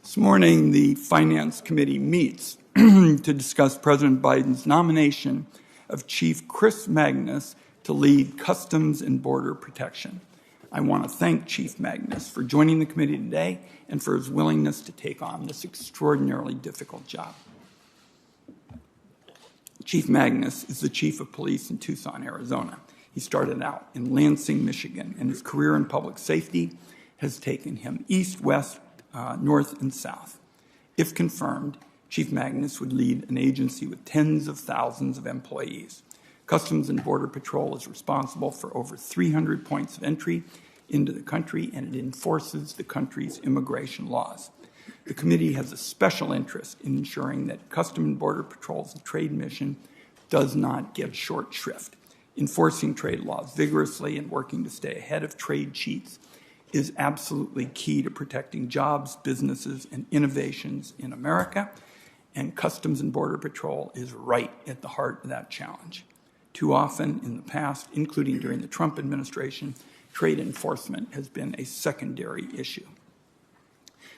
This morning, the Finance Committee meets to discuss President Biden's nomination of Chief Chris Magnus to lead Customs and Border Protection. I want to thank Chief Magnus for joining the committee today and for his willingness to take on this extraordinarily difficult job. Chief Magnus is the Chief of Police in Tucson, Arizona. He started out in Lansing, Michigan, and his career in public safety has taken him east, west, north, and south. If confirmed, Chief Magnus would lead an agency with tens of thousands of employees. Customs and Border Patrol is responsible for over 300 points of entry into the country, and it enforces the country's immigration laws. The committee has a special interest in ensuring that Customs and Border Patrol's trade mission does not get short shrift. Enforcing trade laws vigorously and working to stay ahead of trade cheats is absolutely key to protecting jobs, businesses, and innovations in America, and Customs and Border Patrol is right at the heart of that challenge. Too often in the past, including during the Trump administration, trade enforcement has been a secondary issue.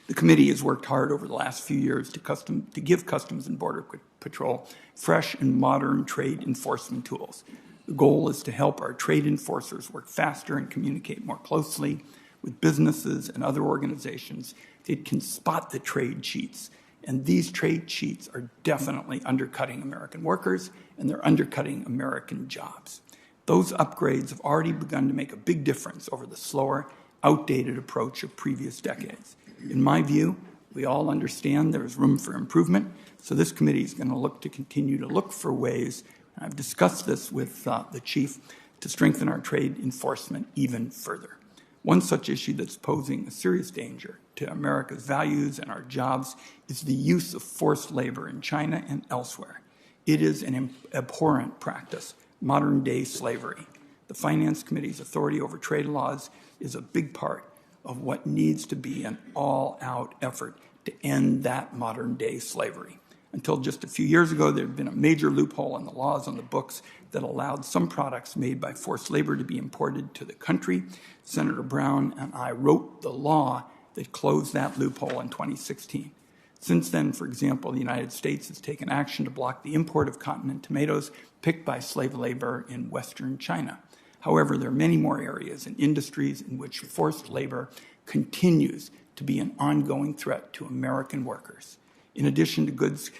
The committee has worked hard over the last few years to give Customs and Border Patrol fresh and modern trade enforcement tools. The goal is to help our trade enforcers work faster and communicate more closely with businesses and other organizations that can spot the trade cheats. And these trade cheats are definitely undercutting American workers, and they're undercutting American jobs. Those upgrades have already begun to make a big difference over the slower, outdated approach of previous decades. In my view, we all understand there is room for improvement, so this committee is going to continue to look for ways, and I've discussed this with the chief, to strengthen our trade enforcement even further. One such issue that's posing a serious danger to America's values and our jobs is the use of forced labor in China and elsewhere. It is an abhorrent practice, modern-day slavery. The Finance Committee's authority over trade laws is a big part of what needs to be an all-out effort to end that modern-day slavery. Until just a few years ago, there had been a major loophole in the laws on the books that allowed some products made by forced labor to be imported to the country. Senator Brown and I wrote the law that closed that loophole in 2016. Since then, for example, the United States has taken action to block the import of cotton and tomatoes picked by slave labor in Western China. However, there are many more areas and industries in which forced labor continues to be an ongoing threat to American workers. In addition to goods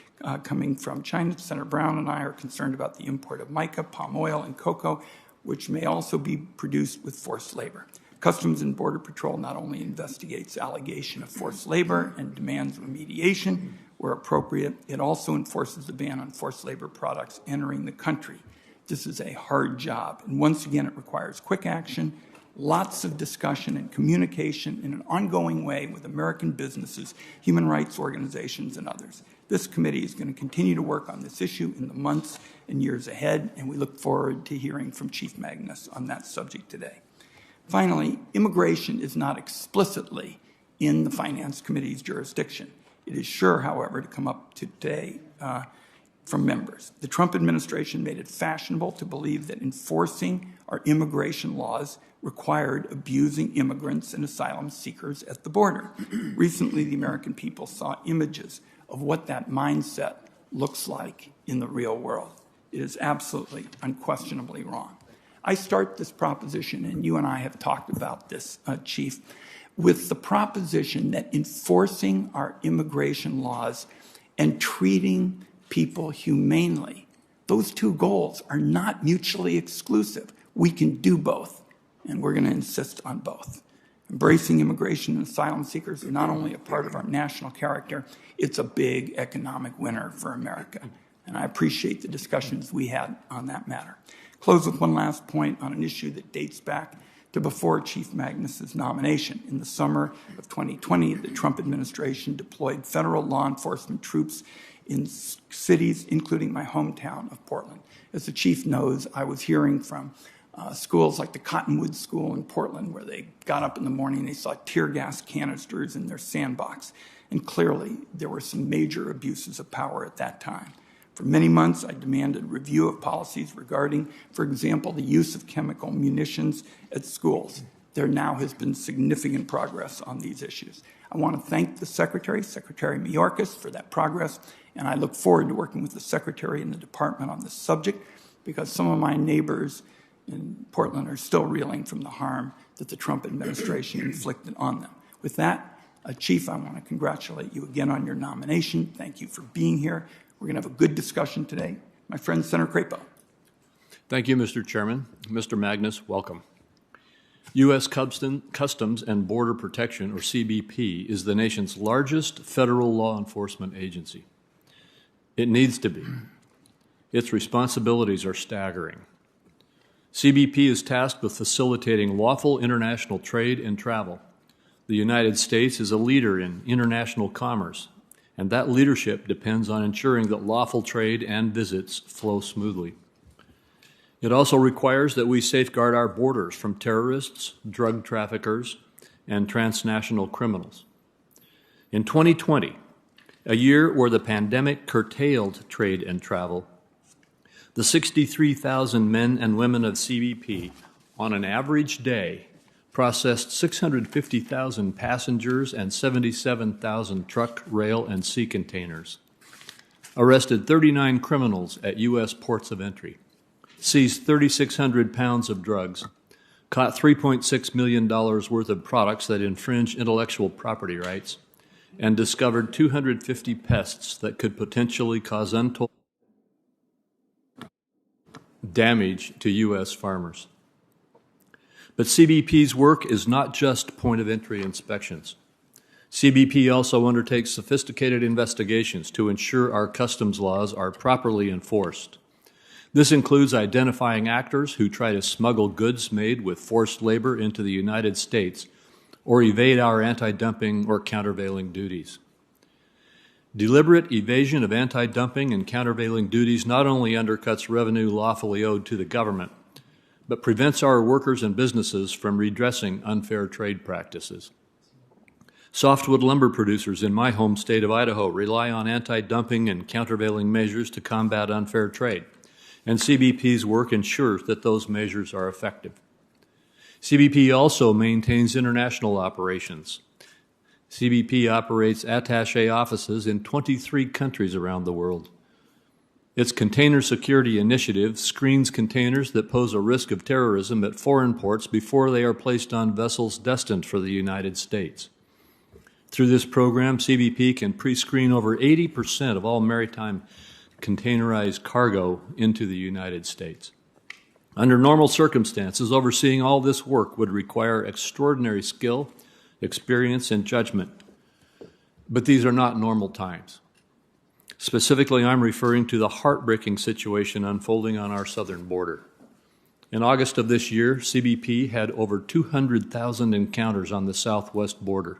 coming from China, Senator Brown and I are concerned about the import of mica, palm oil, and cocoa, which may also be produced with forced labor. Customs and Border Patrol not only investigates allegation of forced labor and demands remediation where appropriate, it also enforces the ban on forced labor products entering the country. This is a hard job, and once again, it requires quick action, lots of discussion and communication in an ongoing way with American businesses, human rights organizations, and others. This committee is going to continue to work on this issue in the months and years ahead, and we look forward to hearing from Chief Magnus on that subject today. Finally, immigration is not explicitly in the Finance Committee's jurisdiction. It is sure, however, to come up today from members. The Trump administration made it fashionable to believe that enforcing our immigration laws required abusing immigrants and asylum seekers at the border. Recently, the American people saw images of what that mindset looks like in the real world. It is absolutely, unquestionably wrong. I start this proposition, and you and I have talked about this, Chief, with the proposition that enforcing our immigration laws and treating people humanely, those two goals are not mutually exclusive. We can do both, and we're going to insist on both. Embracing immigration and asylum seekers is not only a part of our national character, it's a big economic winner for America. And I appreciate the discussions we had on that matter. Close with one last point on an issue that dates back to before Chief Magnus's nomination. In the summer of 2020, the Trump administration deployed federal law enforcement troops in cities, including my hometown of Portland. As the chief knows, I was hearing from schools like the Cottonwood School in Portland, where they got up in the morning and they saw tear gas canisters in their sandbox. And clearly, there were some major abuses of power at that time. For many months, I demanded review of policies regarding, for example, the use of chemical munitions at schools. there now has been significant progress on these issues. I want to thank the Secretary, Secretary Mayorkas, for that progress, and I look forward to working with the Secretary and the Department on this subject, because some of my neighbors in Portland are still reeling from the harm that the Trump administration inflicted on them. With that, Chief, I want to congratulate you again on your nomination. Thank you for being here. We're going to have a good discussion today. My friend, Senator Crapo. Thank you, Mr. Chairman. Mr. Magnus, welcome. U.S. Customs and Border Protection, or CBP, is the nation's largest federal law enforcement agency. It needs to be. Its responsibilities are staggering. CBP is tasked with facilitating lawful international trade and travel. The United States is a leader in international commerce, and that leadership depends on ensuring that lawful trade and visits flow smoothly. It also requires that we safeguard our borders from terrorists, drug traffickers, and transnational criminals. In 2020, a year where the pandemic curtailed trade and travel, the 63,000 men and women of CBP on an average day processed 650,000 passengers and 77,000 truck, rail, and sea containers, arrested 39 criminals at U.S. ports of entry, seized 3,600 pounds of drugs, caught $3.6 million worth of products that infringe intellectual property rights, and discovered 250 pests that could potentially cause untold damage to U.S. farmers. But CBP's work is not just point-of-entry inspections. CBP also undertakes sophisticated investigations to ensure our customs laws are properly enforced. This includes identifying actors who try to smuggle goods made with forced labor into the United States or evade our anti-dumping or countervailing duties. Deliberate evasion of anti-dumping and countervailing duties not only undercuts revenue lawfully owed to the government, but prevents our workers and businesses from redressing unfair trade practices. Softwood lumber producers in my home state of Idaho rely on anti-dumping and countervailing measures to combat unfair trade, and CBP's work ensures that those measures are effective. CBP also maintains international operations. CBP operates attaché offices in 23 countries around the world. Its Container Security Initiative screens containers that pose a risk of terrorism at foreign ports before they are placed on vessels destined for the United States. Through this program, CBP can pre-screen over 80% of all maritime containerized cargo into the United States. Under normal circumstances, overseeing all this work would require extraordinary skill, experience, and judgment. But these are not normal times. Specifically, I'm referring to the heartbreaking situation unfolding on our southern border. In August of this year, CBP had over 200,000 encounters on the southwest border,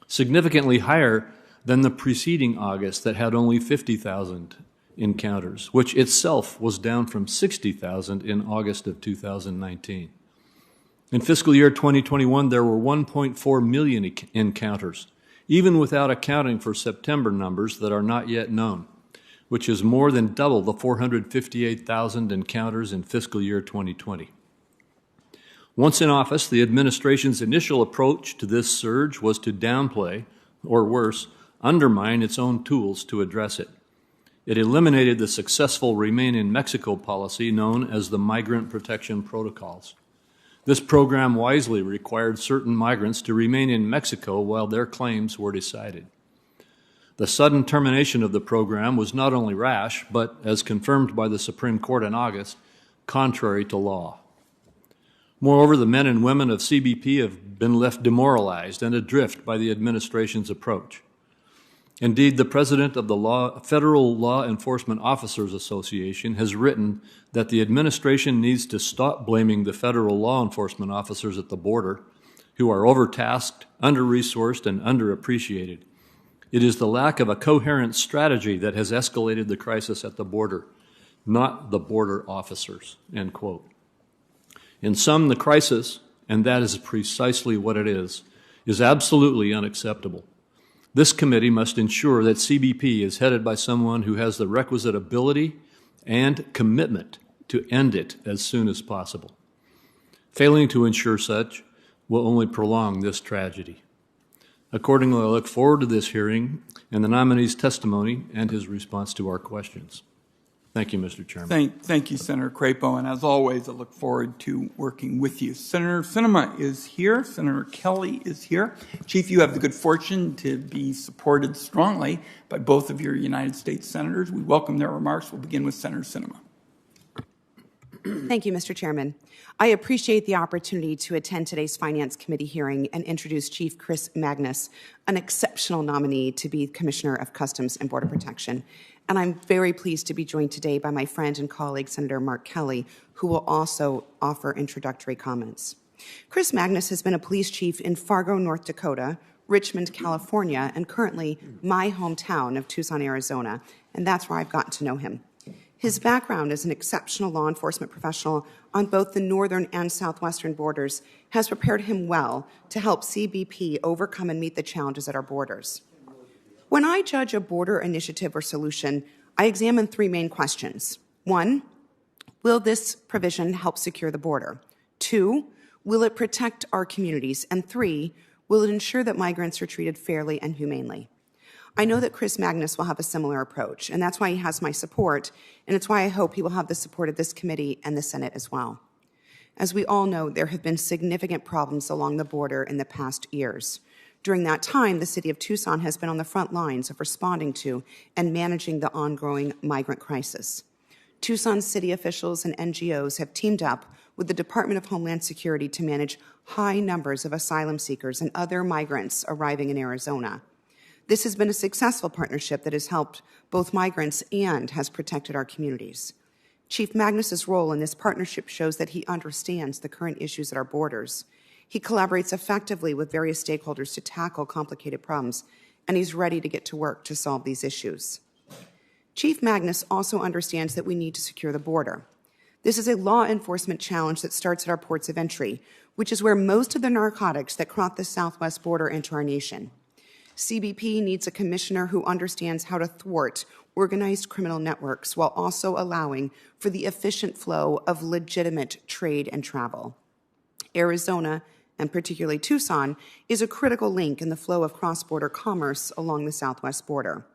significantly higher than the preceding August that had only 50,000 encounters, which itself was down from 60,000 in August of 2019. In fiscal year 2021, there were 1.4 million encounters, even without accounting for September numbers that are not yet known, which is more than double the 458,000 encounters in fiscal year 2020. Once in office, the administration's initial approach to this surge was to downplay, or worse, undermine its own tools to address it. It eliminated the successful Remain in Mexico policy known as the Migrant Protection Protocols. This program wisely required certain migrants to remain in Mexico while their claims were decided. The sudden termination of the program was not only rash, but, as confirmed by the Supreme Court in August, contrary to law. Moreover, the men and women of CBP have been left demoralized and adrift by the administration's approach. Indeed, the president of the Federal Law Enforcement Officers Association has written that the administration needs to stop blaming the federal law enforcement officers at the border, who are overtasked, under-resourced, and underappreciated. It is the lack of a coherent strategy that has escalated the crisis at the border, not the border officers, end quote. In sum, the crisis, and that is precisely what it is absolutely unacceptable. This committee must ensure that CBP is headed by someone who has the requisite ability and commitment to end it as soon as possible. Failing to ensure such, will only prolong this tragedy. Accordingly, I look forward to this hearing and the nominee's testimony and his response to our questions. Thank you, Mr. Chairman. Thank you, Senator Crapo, and as always, I look forward to working with you. Senator Sinema is here. Senator Kelly is here. Chief, you have the good fortune to be supported strongly by both of your United States senators. We welcome their remarks. We'll begin with Senator Sinema. Thank you, Mr. Chairman. I appreciate the opportunity to attend today's Finance Committee hearing and introduce Chief Chris Magnus, an exceptional nominee to be Commissioner of Customs and Border Protection. And I'm very pleased to be joined today by my friend and colleague, Senator Mark Kelly, who will also offer introductory comments. Chris Magnus has been a police chief in Fargo, North Dakota, Richmond, California, and currently my hometown of Tucson, Arizona, and that's where I've gotten to know him. His background as an exceptional law enforcement professional on both the northern and southwestern borders has prepared him well to help CBP overcome and meet the challenges at our borders. When I judge a border initiative or solution, I examine three main questions. 1, will this provision help secure the border? 2, will it protect our communities? And 3, will it ensure that migrants are treated fairly and humanely? I know that Chris Magnus will have a similar approach, and that's why he has my support, and it's why I hope he will have the support of this committee and the Senate as well. As we all know, there have been significant problems along the border in the past years. During that time, the city of Tucson has been on the front lines of responding to and managing the ongoing migrant crisis. Tucson city officials and NGOs have teamed up with the Department of Homeland Security to manage high numbers of asylum seekers and other migrants arriving in Arizona. This has been a successful partnership that has helped both migrants and has protected our communities. Chief Magnus's role in this partnership shows that he understands the current issues at our borders. He collaborates effectively with various stakeholders to tackle complicated problems, and he's ready to get to work to solve these issues. Chief Magnus also understands that we need to secure the border. This is a law enforcement challenge that starts at our ports of entry, which is where most of the narcotics that cross the southwest border enter our nation. CBP needs a commissioner who understands how to thwart organized criminal networks while also allowing for the efficient flow of legitimate trade and travel. Arizona, and particularly Tucson, is a critical link in the flow of cross-border commerce along the southwest border.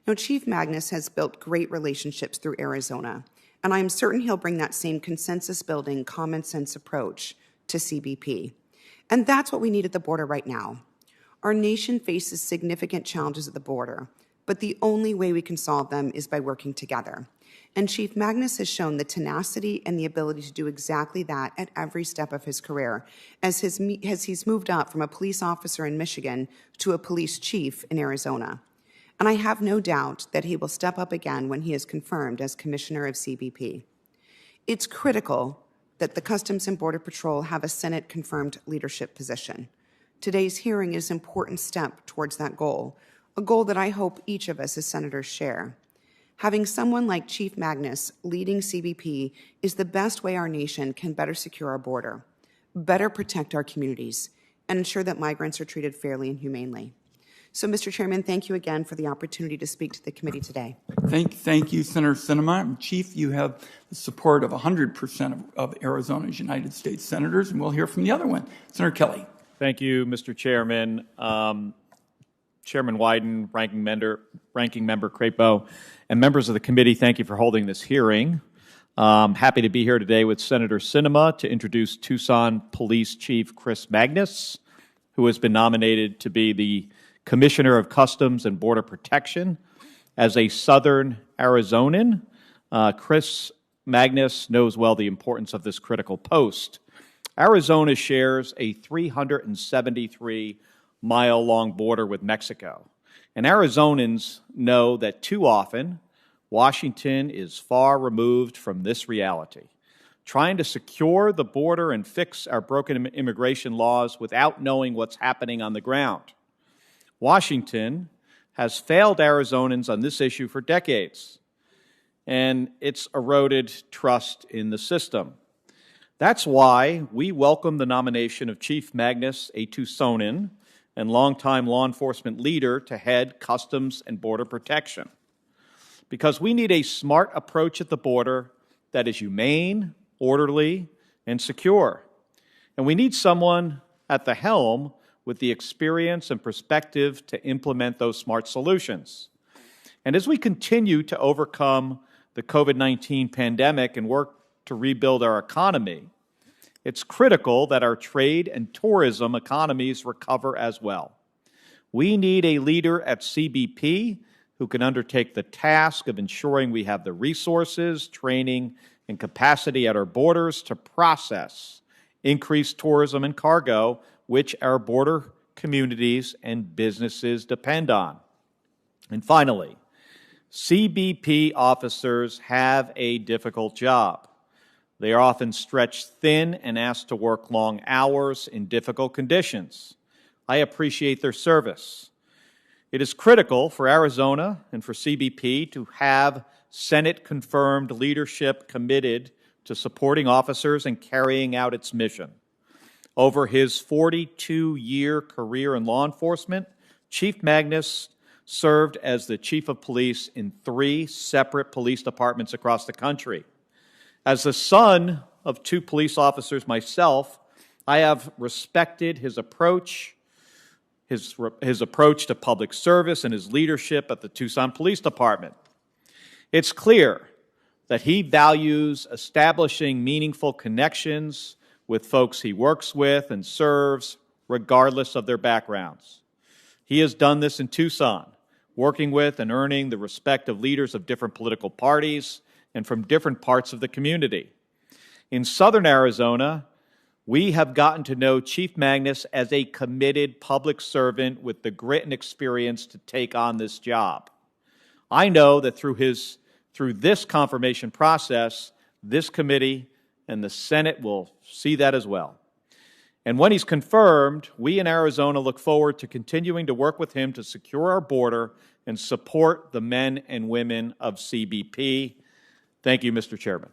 Now, Chief Magnus has built great relationships through Arizona, and I am certain he'll bring that same consensus-building, common-sense approach to CBP. And that's what we need at the border right now. Our nation faces significant challenges at the border, but the only way we can solve them is by working together. And Chief Magnus has shown the tenacity and the ability to do exactly that at every step of his career, as he's moved up from a police officer in Michigan to a police chief in Arizona. And I have no doubt that he will step up again when he is confirmed as Commissioner of CBP. It's critical that the Customs and Border Patrol have a Senate-confirmed leadership position. Today's hearing is an important step towards that goal, a goal that I hope each of us as senators share. Having someone like Chief Magnus leading CBP is the best way our nation can better secure our border, better protect our communities, and ensure that migrants are treated fairly and humanely. So, Mr. Chairman, thank you again for the opportunity to speak to the committee today. Thank you, Senator Sinema. Chief, you have the support of 100% of Arizona's United States senators, and we'll hear from the other one. Senator Kelly. Thank you, Mr. Chairman. Chairman Wyden, Ranking Member Crapo, and members of the committee, thank you for holding this hearing. Happy to be here today with Senator Sinema to introduce Tucson Police Chief Chris Magnus, who has been nominated to be the Commissioner of Customs and Border Protection. As a Southern Arizonan, Chris Magnus knows well the importance of this critical post. Arizona shares a 373-mile-long border with Mexico, and Arizonans know that too often Washington is far removed from this reality, trying to secure the border and fix our broken immigration laws without knowing what's happening on the ground. Washington has failed Arizonans on this issue for decades, and it's eroded trust in the system. That's why we welcome the nomination of Chief Magnus, a Tucsonan and longtime law enforcement leader, to head Customs and Border Protection. Because we need a smart approach at the border that is humane, orderly, and secure. And we need someone at the helm with the experience and perspective to implement those smart solutions. And as we continue to overcome the COVID-19 pandemic and work to rebuild our economy, it's critical that our trade and tourism economies recover as well. We need a leader at CBP who can undertake the task of ensuring we have the resources, training, and capacity at our borders to process increased tourism and cargo, which our border communities and businesses depend on. And finally, CBP officers have a difficult job. They are often stretched thin and asked to work long hours in difficult conditions. I appreciate their service. It is critical for Arizona and for CBP to have Senate-confirmed leadership committed to supporting officers and carrying out its mission. Over his 42-year career in law enforcement, Chief Magnus served as the chief of police in 3 separate police departments across the country. As the son of 2 police officers myself, I have respected his approach to public service and his leadership at the Tucson Police Department. It's clear that he values establishing meaningful connections with folks he works with and serves, regardless of their backgrounds. He has done this in Tucson, working with and earning the respect of leaders of different political parties and from different parts of the community. In southern Arizona, we have gotten to know Chief Magnus as a committed public servant with the grit and experience to take on this job. I know that through this confirmation process, this committee and the Senate will see that as well. And when he's confirmed, we in Arizona look forward to continuing to work with him to secure our border and support the men and women of CBP. Thank you, Mr. Chairman.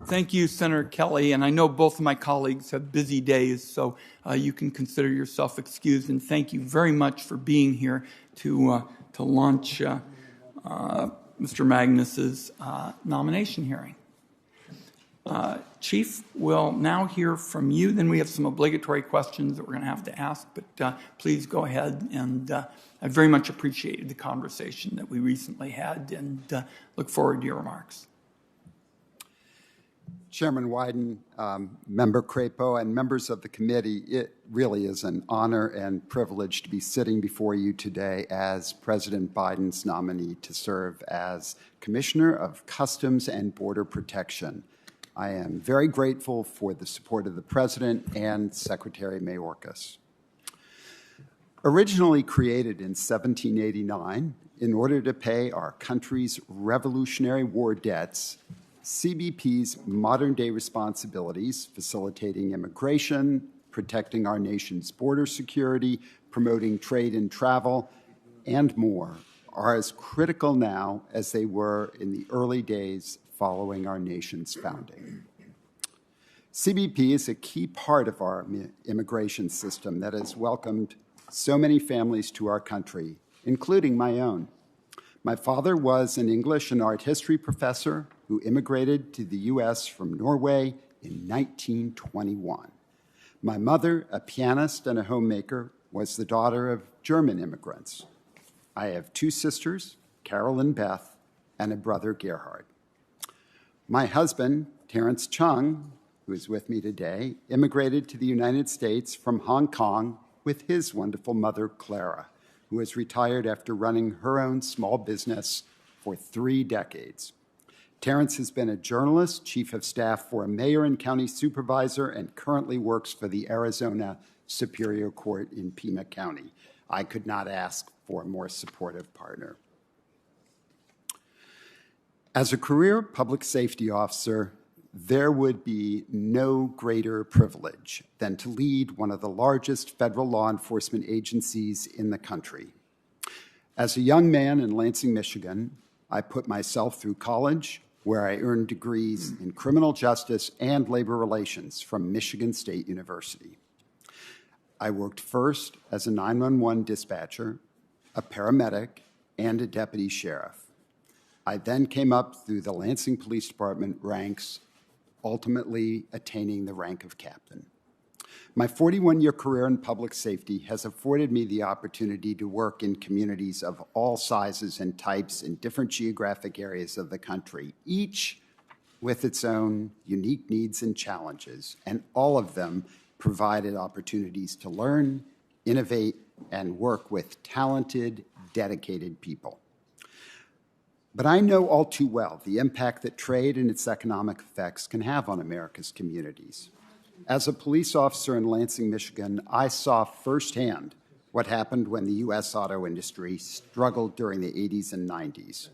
Thank you, Senator Kelly. And I know both of my colleagues have busy days, so you can consider yourself excused. And thank you very much for being here to launch Mr. Magnus's nomination hearing. Chief, we'll now hear from you. Then we have some obligatory questions that we're going to have to ask, but please go ahead. And I very much appreciated the conversation that we recently had and look forward to your remarks. Chairman Wyden, Member Crapo, and members of the committee, it really is an honor and privilege to be sitting before you today as President Biden's nominee to serve as Commissioner of Customs and Border Protection. I am very grateful for the support of the President and Secretary Mayorkas. Originally created in 1789 in order to pay our country's Revolutionary War debts, CBP's modern-day responsibilities, facilitating immigration, protecting our nation's border security, promoting trade and travel, and more, are as critical now as they were in the early days following our nation's founding. CBP is a key part of our immigration system that has welcomed so many families to our country, including my own. My father was an English and art history professor who immigrated to the U.S. from Norway in 1921. My mother, a pianist and a homemaker, was the daughter of German immigrants. I have 2 sisters, Carol and Beth, and a brother, Gerhard. My husband, Terrence Chung, who is with me today, immigrated to the United States from Hong Kong with his wonderful mother, Clara, who is retired after running her own small business for 3 decades. Terrence has been a journalist, chief of staff for a mayor and county supervisor, and currently works for the Arizona Superior Court in Pima County. I could not ask for a more supportive partner. As a career public safety officer, there would be no greater privilege than to lead one of the largest federal law enforcement agencies in the country. As a young man in Lansing, Michigan, I put myself through college, where I earned degrees in criminal justice and labor relations from Michigan State University. I worked first as a 911 dispatcher, a paramedic, and a deputy sheriff. I then came up through the Lansing Police Department ranks, ultimately attaining the rank of captain. My 41-year career in public safety has afforded me the opportunity to work in communities of all sizes and types in different geographic areas of the country, each with its own unique needs and challenges, and all of them provided opportunities to learn, innovate, and work with talented, dedicated people. But I know all too well the impact that trade and its economic effects can have on America's communities. As a police officer in Lansing, Michigan, I saw firsthand what happened when the U.S. auto industry struggled during the 80s and 90s.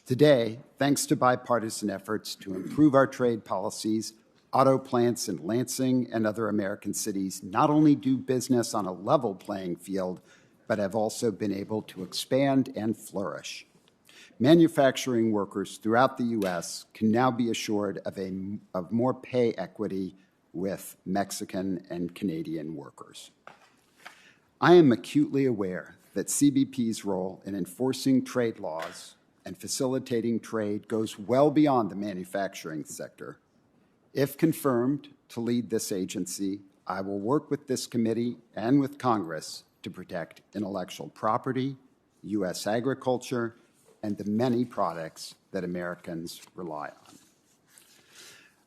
Today, thanks to bipartisan efforts to improve our trade policies, auto plants in Lansing and other American cities not only do business on a level playing field, but have also been able to expand and flourish. Manufacturing workers throughout the U.S. can now be assured of more pay equity with Mexican and Canadian workers. I am acutely aware that CBP's role in enforcing trade laws and facilitating trade goes well beyond the manufacturing sector. If confirmed to lead this agency, I will work with this committee and with Congress to protect intellectual property, U.S. agriculture, and the many products that Americans rely on.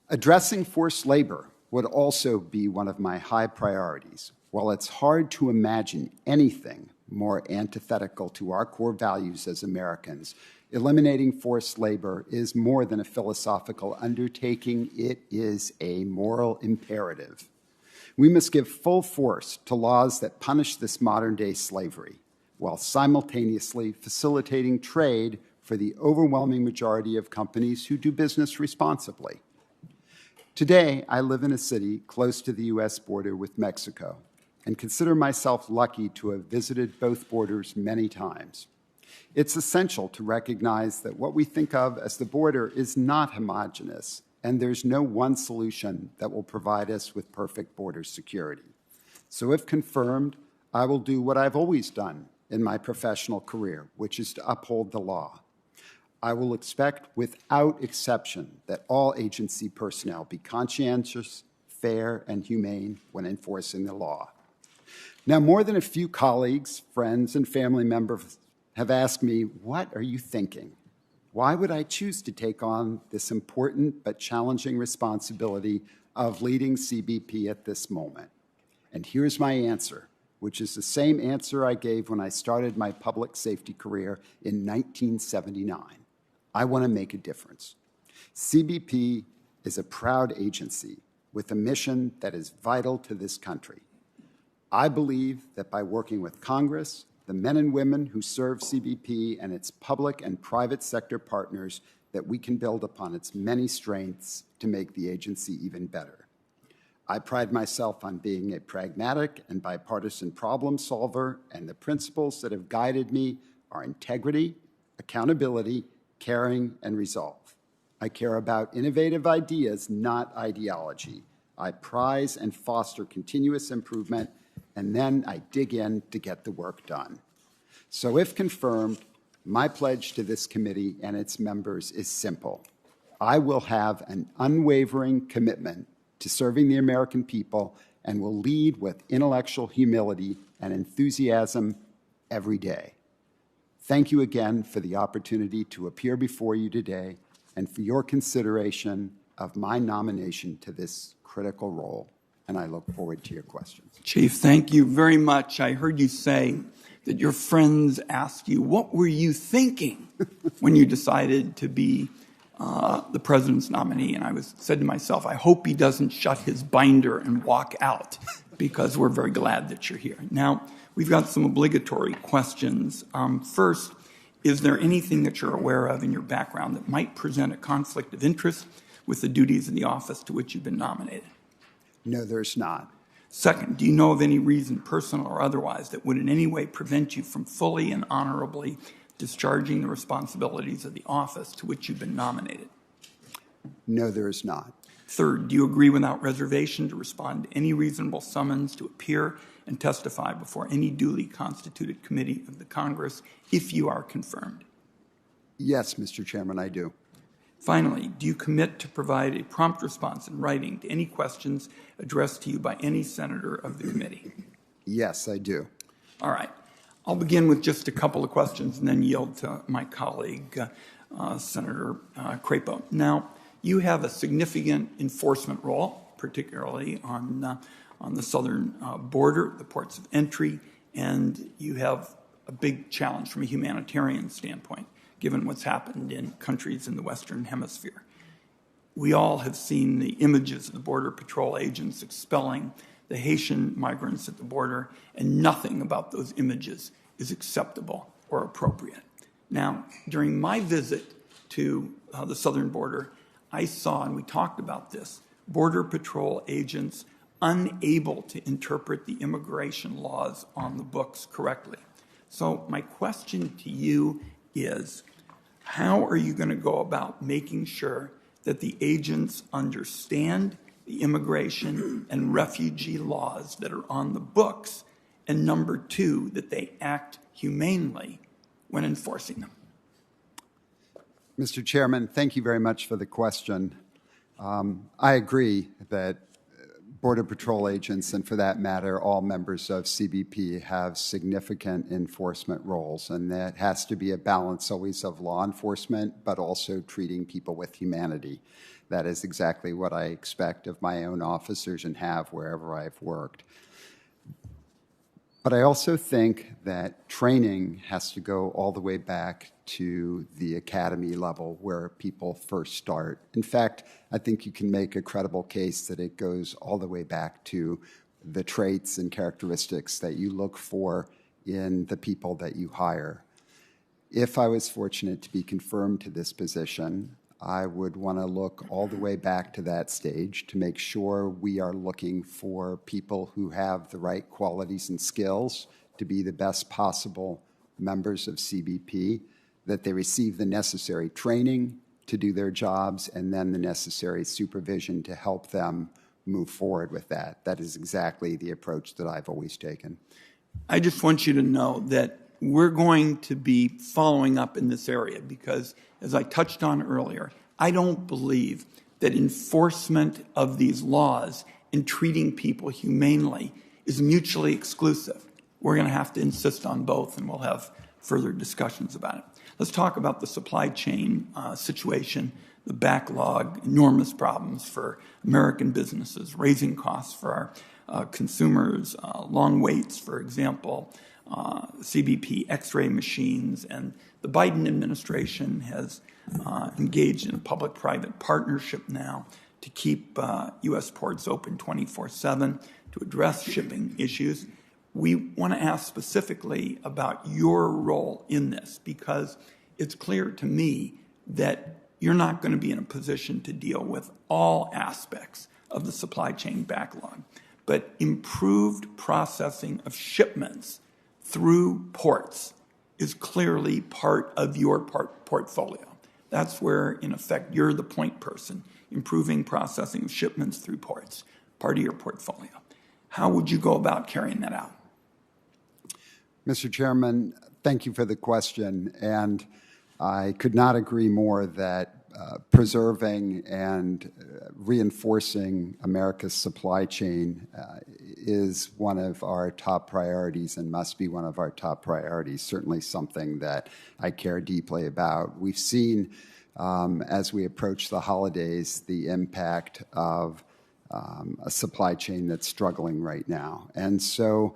Addressing forced labor would also be one of my high priorities. While it's hard to imagine anything more antithetical to our core values as Americans, eliminating forced labor is more than a philosophical undertaking. It is a moral imperative. We must give full force to laws that punish this modern-day slavery, while simultaneously facilitating trade for the overwhelming majority of companies who do business responsibly. Today, I live in a city close to the U.S. border with Mexico and consider myself lucky to have visited both borders many times. It's essential to recognize that what we think of as the border is not homogeneous, and there's no one solution that will provide us with perfect border security. So if confirmed, I will do what I've always done in my professional career, which is to uphold the law. I will expect without exception that all agency personnel be conscientious, fair, and humane when enforcing the law. Now, more than a few colleagues, friends, and family members have asked me, what are you thinking? Why would I choose to take on this important but challenging responsibility of leading CBP at this moment? And here's my answer, which is the same answer I gave when I started my public safety career in 1979. I want to make a difference. CBP is a proud agency with a mission that is vital to this country. I believe that by working with Congress, the men and women who serve CBP and its public and private sector partners, that we can build upon its many strengths to make the agency even better. I pride myself on being a pragmatic and bipartisan problem solver, and the principles that have guided me are integrity, accountability, caring, and resolve. I care about innovative ideas, not ideology. I prize and foster continuous improvement, and then I dig in to get the work done. So if confirmed, my pledge to this committee and its members is simple. I will have an unwavering commitment to serving the American people and will lead with intellectual humility and enthusiasm every day. Thank you again for the opportunity to appear before you today and for your consideration of my nomination to this critical role, and I look forward to your questions. Chief, thank you very much. I heard you say that your friends asked you, what were you thinking when you decided to be the president's nominee? And I said to myself, I hope he doesn't shut his binder and walk out, because we're very glad that you're here. Now, we've got some obligatory questions. First, is there anything that you're aware of in your background that might present a conflict of interest with the duties of the office to which you've been nominated? No, there's not. Second, do you know of any reason, personal or otherwise, that would in any way prevent you from fully and honorably discharging the responsibilities of the office to which you've been nominated? No, there is not. Third, do you agree without reservation to respond to any reasonable summons to appear and testify before any duly constituted committee of the Congress if you are confirmed? Yes, Mr. Chairman, I do. Finally, do you commit to provide a prompt response in writing to any questions addressed to you by any senator of the committee? Yes, I do. All right. I'll begin with just a couple of questions and then yield to my colleague, Senator Crapo. Now, you have a significant enforcement role, particularly on the southern border, the ports of entry, and you have a big challenge from a humanitarian standpoint, given what's happened in countries in the Western Hemisphere. We all have seen the images of the Border Patrol agents expelling the Haitian migrants at the border, and nothing about those images is acceptable or appropriate. Now, during my visit to the southern border, I saw, and we talked about this, Border Patrol agents unable to interpret the immigration laws on the books correctly. So my question to you is, how are you going to go about making sure that the agents understand the immigration and refugee laws that are on the books, and number two, that they act humanely when enforcing them? Mr. Chairman, thank you very much for the question. I agree that Border Patrol agents, and for that matter, all members of CBP, have significant enforcement roles, and that has to be a balance always of law enforcement, but also treating people with humanity. That is exactly what I expect of my own officers and have wherever I've worked. But I also think that training has to go all the way back to the academy level where people first start. In fact, I think you can make a credible case that it goes all the way back to the traits and characteristics that you look for in the people that you hire. If I was fortunate to be confirmed to this position, I would want to look all the way back to that stage to make sure we are looking for people who have the right qualities and skills to be the best possible members of CBP, that they receive the necessary training to do their jobs, and then the necessary supervision to help them move forward with that. That is exactly the approach that I've always taken. I just want you to know that we're going to be following up in this area because, as I touched on earlier, I don't believe that enforcement of these laws and treating people humanely is mutually exclusive. We're going to have to insist on both, and we'll have further discussions about it. Let's talk about the supply chain situation, the backlog, enormous problems for American businesses, raising costs for our consumers, long waits, for example, CBP X-ray machines, and the Biden administration has engaged in a public-private partnership now to keep U.S. ports open 24/7 to address shipping issues. We want to ask specifically about your role in this because it's clear to me that you're not going to be in a position to deal with all aspects of the supply chain backlog, but improved processing of shipments through ports is clearly part of your portfolio. That's where, in effect, you're the point person, improving processing of shipments through ports, part of your portfolio. How would you go about carrying that out? Mr. Chairman, thank you for the question, and I could not agree more that preserving and reinforcing America's supply chain is one of our top priorities and must be one of our top priorities, certainly something that I care deeply about. We've seen, as we approach the holidays, the impact of a supply chain that's struggling right now. And so,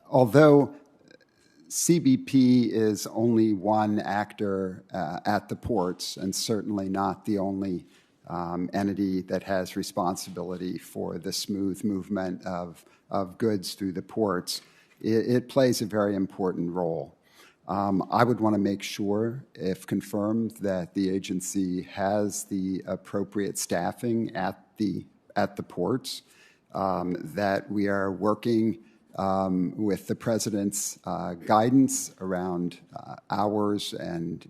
although CBP is only one actor at the ports and certainly not the only entity that has responsibility for the smooth movement of goods through the ports, it plays a very important role. I would want to make sure, if confirmed, that the agency has the appropriate staffing at the ports, that we are working with the President's guidance around hours and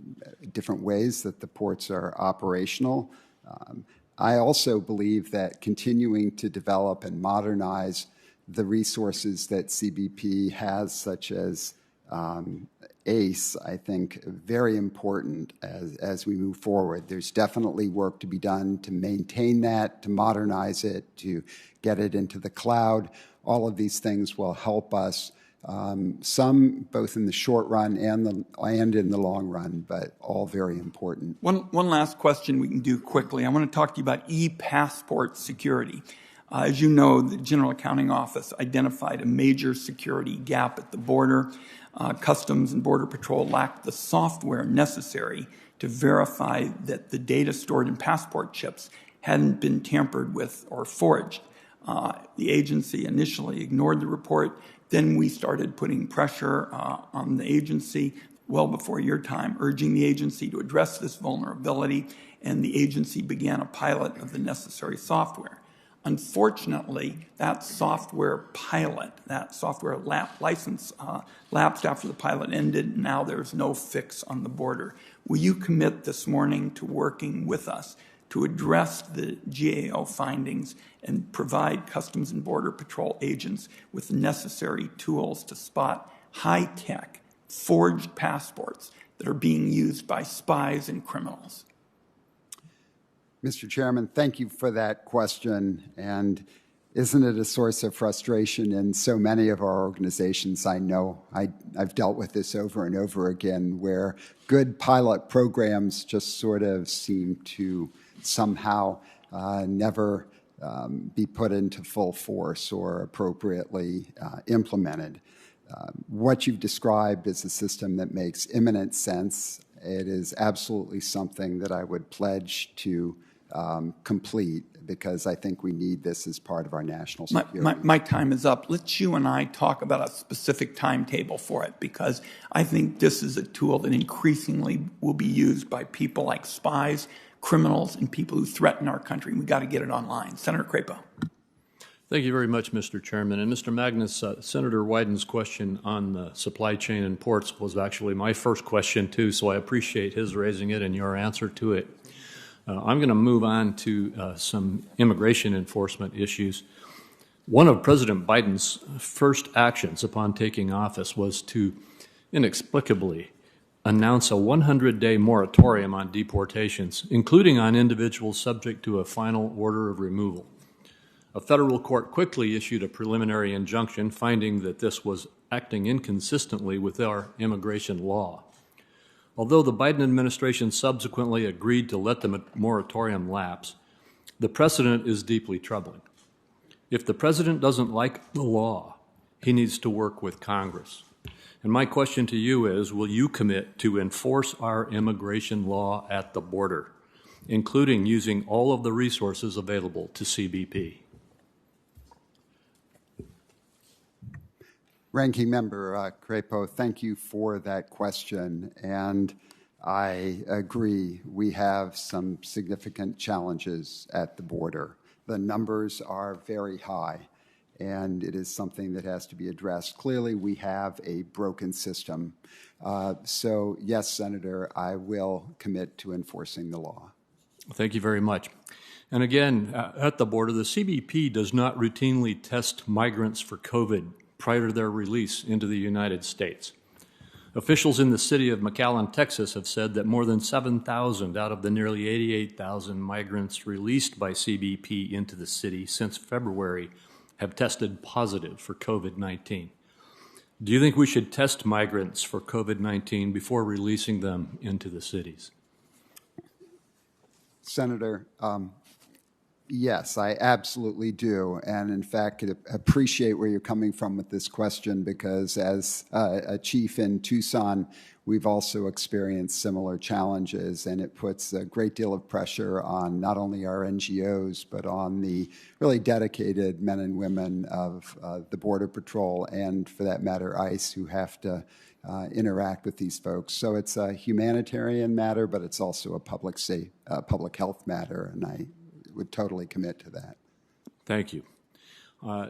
different ways that the ports are operational. I also believe that continuing to develop and modernize the resources that CBP has, such as ACE, I think, very important as we move forward. There's definitely work to be done to maintain that, to modernize it, to get it into the cloud. All of these things will help us, some both in the short run and in the long run, but all very important. One last question we can do quickly. I want to talk to you about e-passport security. As you know, the General Accounting Office identified a major security gap at the border. Customs and Border Patrol lacked the software necessary to verify that the data stored in passport chips hadn't been tampered with or forged. The agency initially ignored the report. Then we started putting pressure on the agency well before your time, urging the agency to address this vulnerability, and the agency began a pilot of the necessary software. Unfortunately, that software pilot, that software license lapsed after the pilot ended, and now there's no fix on the border. Will you commit this morning to working with us to address the GAO findings and provide Customs and Border Patrol agents with the necessary tools to spot high-tech, forged passports that are being used by spies and criminals? Mr. Chairman, thank you for that question. And isn't it a source of frustration in so many of our organizations? I know I've dealt with this over and over again, where good pilot programs just sort of seem to somehow never be put into full force or appropriately implemented. What you've described is a system that makes imminent sense. It is absolutely something that I would pledge to complete, because I think we need this as part of our national security. My time is up. Let's you and I talk about a specific timetable for it, because I think this is a tool that increasingly will be used by people like spies, criminals, and people who threaten our country. We've got to get it online. Senator Crapo. Thank you very much, Mr. Chairman. And Mr. Magnus, Senator Wyden's question on the supply chain and ports was actually my first question, too, so I appreciate his raising it and your answer to it. I'm going to move on to some immigration enforcement issues. One of President Biden's first actions upon taking office was to inexplicably announce a 100-day moratorium on deportations, including on individuals subject to a final order of removal. A federal court quickly issued a preliminary injunction finding that this was acting inconsistently with our immigration law. Although the Biden administration subsequently agreed to let the moratorium lapse, the precedent is deeply troubling. If the president doesn't like the law, he needs to work with Congress. And my question to you is, will you commit to enforce our immigration law at the border, including using all of the resources available to CBP? Ranking Member Crapo, thank you for that question. And I agree, we have some significant challenges at the border. The numbers are very high, and it is something that has to be addressed. Clearly, we have a broken system. So, yes, Senator, I will commit to enforcing the law. Thank you very much. And again, at the border, the CBP does not routinely test migrants for COVID prior to their release into the United States. Officials in the city of McAllen, Texas, have said that more than 7,000 out of the nearly 88,000 migrants released by CBP into the city since February have tested positive for COVID-19. Do you think we should test migrants for COVID-19 before releasing them into the cities? Senator, yes, I absolutely do. And in fact, I appreciate where you're coming from with this question, because as a chief in Tucson, we've also experienced similar challenges, and it puts a great deal of pressure on not only our NGOs, but on the really dedicated men and women of the Border Patrol and, for that matter, ICE, who have to interact with these folks. So it's a humanitarian matter, but it's also a public health matter, and I would totally commit to that. Thank you.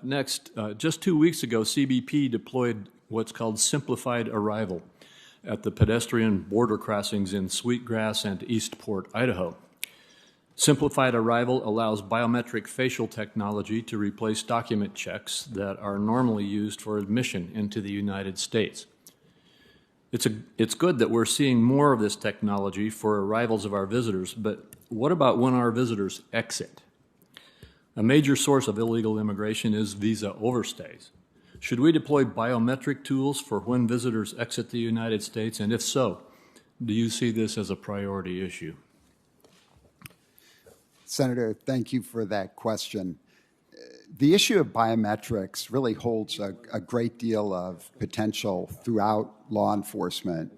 Next, just 2 weeks ago, CBP deployed what's called simplified arrival at the pedestrian border crossings in Sweetgrass and Eastport, Idaho. Simplified arrival allows biometric facial technology to replace document checks that are normally used for admission into the United States. It's good that we're seeing more of this technology for arrivals of our visitors, but what about when our visitors exit? A major source of illegal immigration is visa overstays. Should we deploy biometric tools for when visitors exit the United States? And if so, do you see this as a priority issue? Senator, thank you for that question. The issue of biometrics really holds a great deal of potential throughout law enforcement.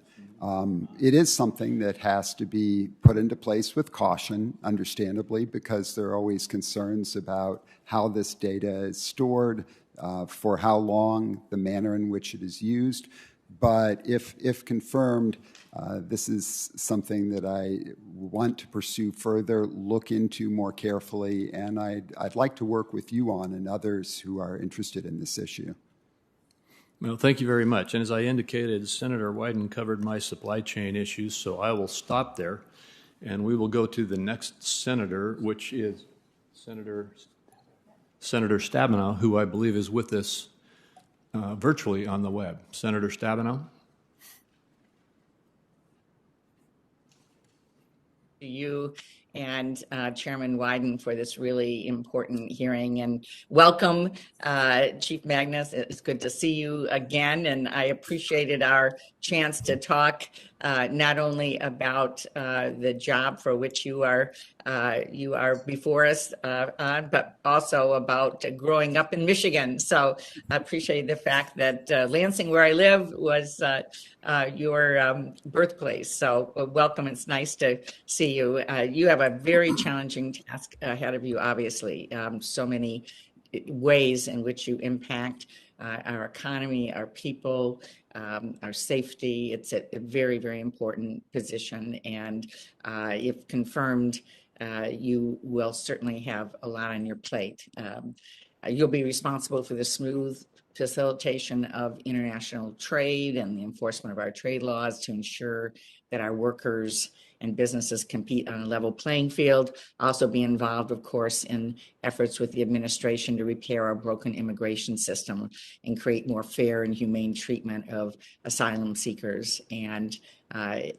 It is something that has to be put into place with caution, understandably, because there are always concerns about how this data is stored, for how long, the manner in which it is used. But if confirmed, this is something that I want to pursue further, look into more carefully, and I'd like to work with you on and others who are interested in this issue. Well, thank you very much. And as I indicated, Senator Wyden covered my supply chain issues, so I will stop there, and we will go to the next senator, which is Senator Stabenow, who I believe is with us virtually on the web. Senator Stabenow. To you and Chairman Wyden for this really important hearing, and welcome, Chief Magnus. It's good to see you again, and I appreciated our chance to talk not only about the job for which you are before us on, but also about growing up in Michigan. So I appreciate the fact that Lansing, where I live, was your birthplace. So welcome. It's nice to see you. You have a very challenging task ahead of you, obviously. So many ways in which you impact our economy, our people, our safety. It's a very, very important position. And if confirmed, you will certainly have a lot on your plate. You'll be responsible for the smooth facilitation of international trade and the enforcement of our trade laws to ensure that our workers and businesses compete on a level playing field. Also be involved, of course, in efforts with the administration to repair our broken immigration system and create more fair and humane treatment of asylum seekers and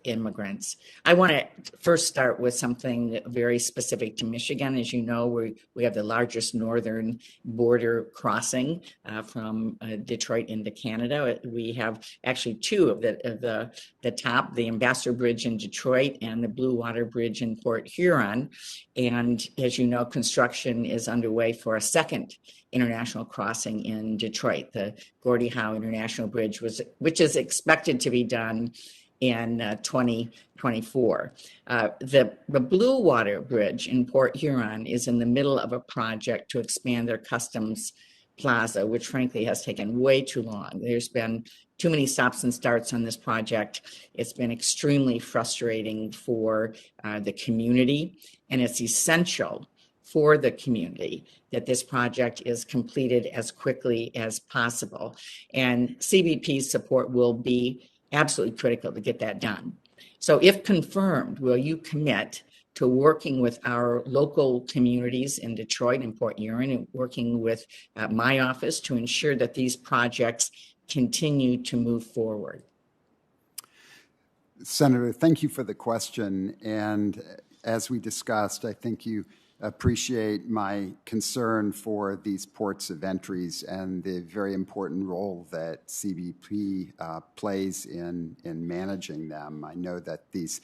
immigrants. I want to first start with something very specific to Michigan. As you know, we have the largest northern border crossing from Detroit into Canada. We have actually two of the top, the Ambassador Bridge in Detroit and the Blue Water Bridge in Port Huron. And as you know, construction is underway for a second international crossing in Detroit, the Gordie Howe International Bridge, which is expected to be done in 2024. The Blue Water Bridge in Port Huron is in the middle of a project to expand their customs plaza, which frankly has taken way too long. There's been too many stops and starts on this project. It's been extremely frustrating for the community, and it's essential for the community that this project is completed as quickly as possible. And CBP's support will be absolutely critical to get that done. So if confirmed, will you commit to working with our local communities in Detroit and Port Huron and working with my office to ensure that these projects continue to move forward? Senator, thank you for the question. And as we discussed, I think you appreciate my concern for these ports of entries and the very important role that CBP plays in managing them. I know that these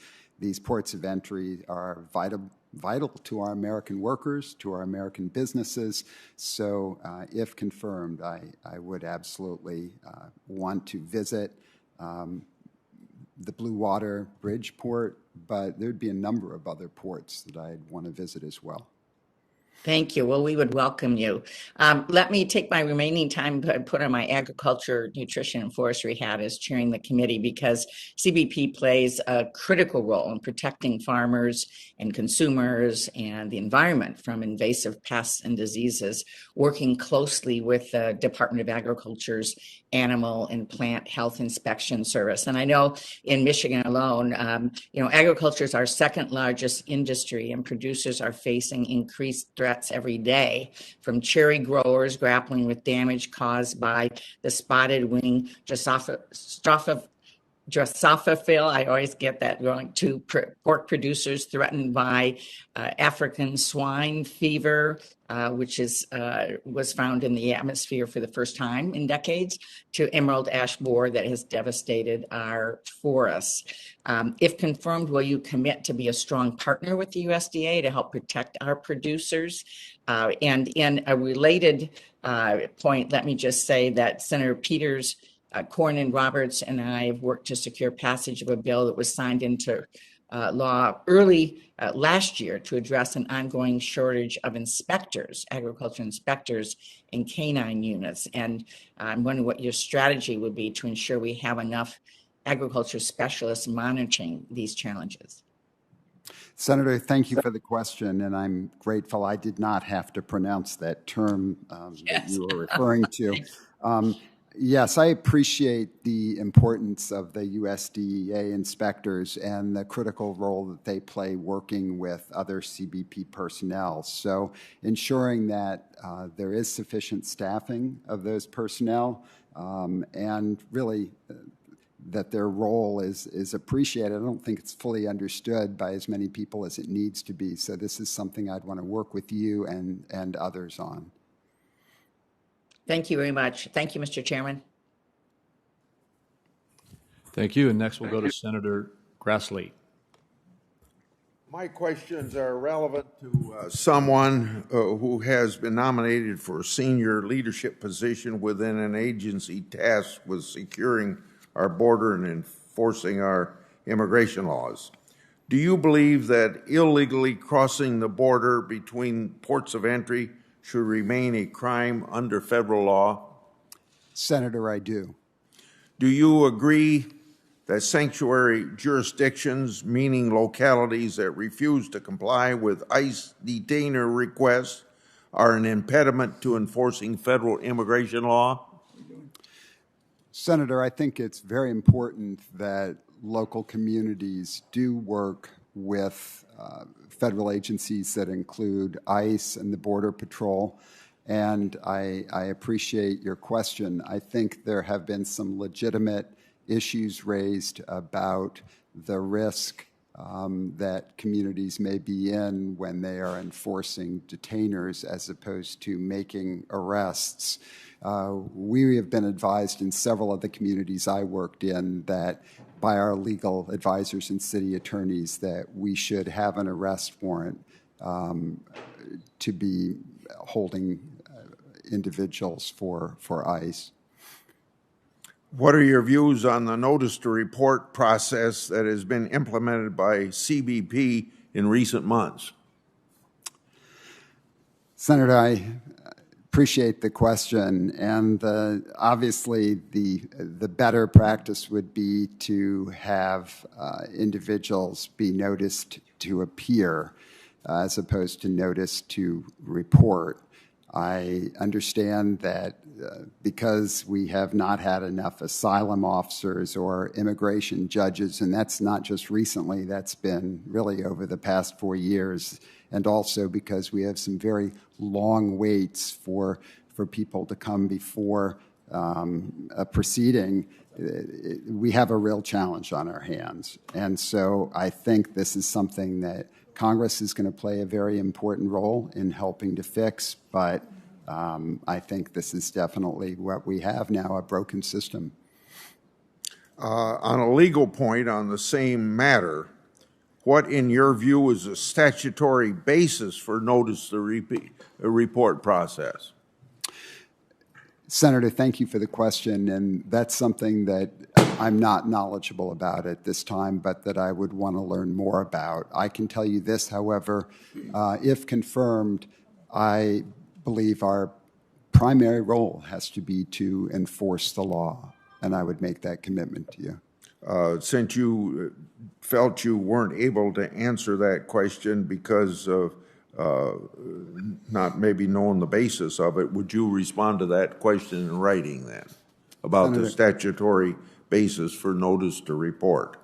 ports of entry are vital to our American workers, to our American businesses. So if confirmed, I would absolutely want to visit the Blue Water Bridge port, but there'd be a number of other ports that I'd want to visit as well. Thank you. Well, we would welcome you. Let me take my remaining time and put on my agriculture, nutrition, and forestry hat as chairing the committee, because CBP plays a critical role in protecting farmers and consumers and the environment from invasive pests and diseases, working closely with the Department of Agriculture's Animal and Plant Health Inspection Service. And I know in Michigan alone, agriculture is our second largest industry, and producers are facing increased threats every day, from cherry growers grappling with damage caused by the spotted wing Drosophila Drosophila, I always get that wrong, to pork producers threatened by African swine fever, which was found in the atmosphere for the first time in decades, to emerald ash borer that has devastated our forests. If confirmed, will you commit to be a strong partner with the USDA to help protect our producers? And in a related point, let me just say that Senator Peters, Cornyn, Roberts, and I have worked to secure passage of a bill that was signed into law early last year to address an ongoing shortage of inspectors, agriculture inspectors in canine units. And I'm wondering what your strategy would be to ensure we have enough agriculture specialists monitoring these challenges. Senator, thank you for the question, and I'm grateful I did not have to pronounce that term that you were referring to. Yes, I appreciate the importance of the USDA inspectors and the critical role that they play working with other CBP personnel. So ensuring that there is sufficient staffing of those personnel and really that their role is appreciated. I don't think it's fully understood by as many people as it needs to be. So this is something I'd want to work with you and others on. Thank you very much. Thank you, Mr. Chairman. Thank you. And next we'll go to Senator Grassley. My questions are relevant to someone who has been nominated for a senior leadership position within an agency tasked with securing our border and enforcing our immigration laws. Do you believe that illegally crossing the border between ports of entry should remain a crime under federal law? Senator, I do. Do you agree that sanctuary jurisdictions, meaning localities that refuse to comply with ICE detainer requests, are an impediment to enforcing federal immigration law? Senator, I think it's very important that local communities do work with federal agencies that include ICE and the Border Patrol. And I appreciate your question. I think there have been some legitimate issues raised about the risk that communities may be in when they are enforcing detainers as opposed to making arrests. We have been advised in several of the communities I worked in that by our legal advisors and city attorneys that we should have an arrest warrant to be holding individuals for ICE. What are your views on the notice to report process that has been implemented by CBP in recent months? Senator, I appreciate the question, and obviously the better practice would be to have individuals be noticed to appear as opposed to notice to report. I understand that because we have not had enough asylum officers or immigration judges, and that's not just recently, that's been really over the past 4 years, and also because we have some very long waits for people to come before a proceeding, we have a real challenge on our hands. And so I think this is something that Congress is going to play a very important role in helping to fix, but I think this is definitely what we have now, a broken system. On a legal point on the same matter, what, in your view, is a statutory basis for notice to report process? Senator, thank you for the question, and that's something that I'm not knowledgeable about at this time, but that I would want to learn more about. I can tell you this, however, if confirmed, I believe our primary role has to be to enforce the law, and I would make that commitment to you. Since you felt you weren't able to answer that question because of not maybe knowing the basis of it, would you respond to that question in writing then about the statutory basis for notice to report?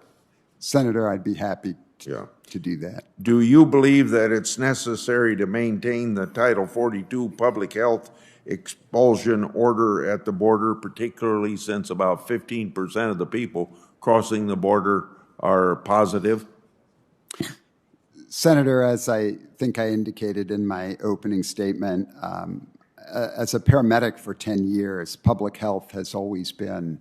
Senator, I'd be happy to do that. Do you believe that it's necessary to maintain the Title 42 public health expulsion order at the border, particularly since about 15% of the people crossing the border are positive? Senator, as I think I indicated in my opening statement, as a paramedic for 10 years, public health has always been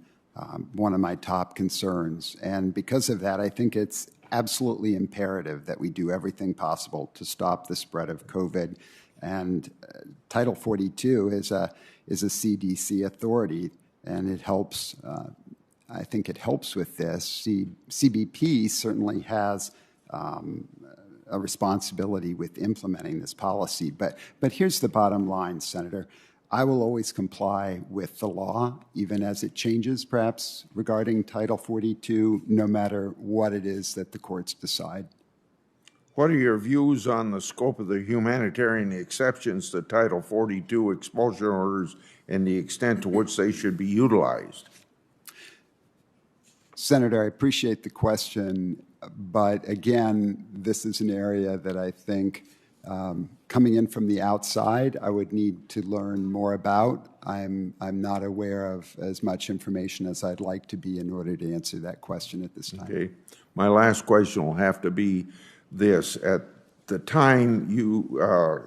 one of my top concerns. And because of that, I think it's absolutely imperative that we do everything possible to stop the spread of COVID. And Title 42 is a CDC authority, and it helps. I think it helps with this. CBP certainly has a responsibility with implementing this policy. But here's the bottom line, Senator. I will always comply with the law, even as it changes, perhaps, regarding Title 42, no matter what it is that the courts decide. What are your views on the scope of the humanitarian exceptions to Title 42 expulsion orders and the extent to which they should be utilized? Senator, I appreciate the question, but again, this is an area that I think coming in from the outside, I would need to learn more about. I'm not aware of as much information as I'd like to be in order to answer that question at this time. Okay. My last question will have to be this. At the time you,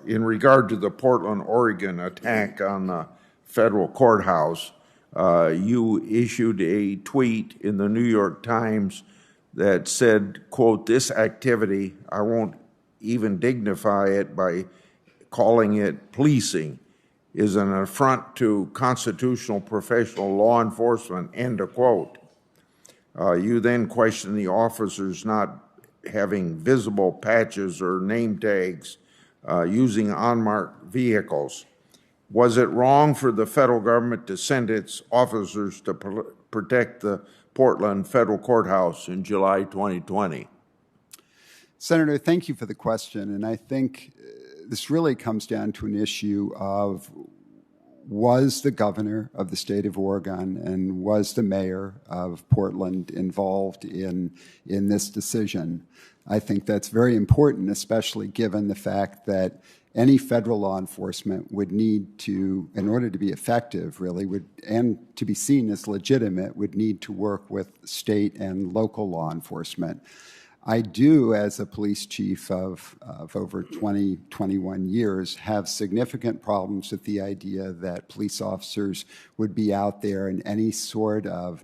in regard to the Portland, Oregon attack on the federal courthouse, you issued a tweet in the New York Times that said, quote, "This activity, I won't even dignify it by calling it policing, is an affront to constitutional professional law enforcement," end of quote. You then questioned the officers not having visible patches or name tags, using unmarked vehicles. Was it wrong for the federal government to send its officers to protect the Portland federal courthouse in July 2020? Senator, thank you for the question. And I think this really comes down to an issue of, was the governor of the state of Oregon and was the mayor of Portland involved in this decision? I think that's very important, especially given the fact that any federal law enforcement would need to, in order to be effective, really, and to be seen as legitimate, would need to work with state and local law enforcement. I do, as a police chief of over 21 years, have significant problems with the idea that police officers would be out there in any sort of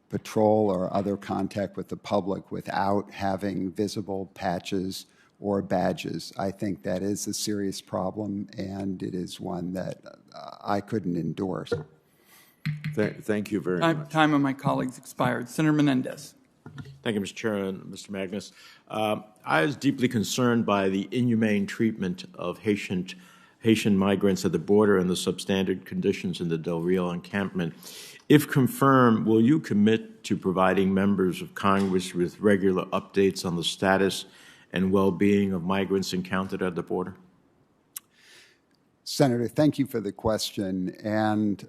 patrol or other contact with the public without having visible patches or badges. I think that is a serious problem, and it is one that I couldn't endorse. Thank you very much. Time of my colleagues expired. Senator Menendez. Thank you, Mr. Chairman, Mr. Magnus. I was deeply concerned by the inhumane treatment of Haitian migrants at the border and the substandard conditions in the Del Rio encampment. If confirmed, will you commit to providing members of Congress with regular updates on the status and well-being of migrants encountered at the border? Senator, thank you for the question. And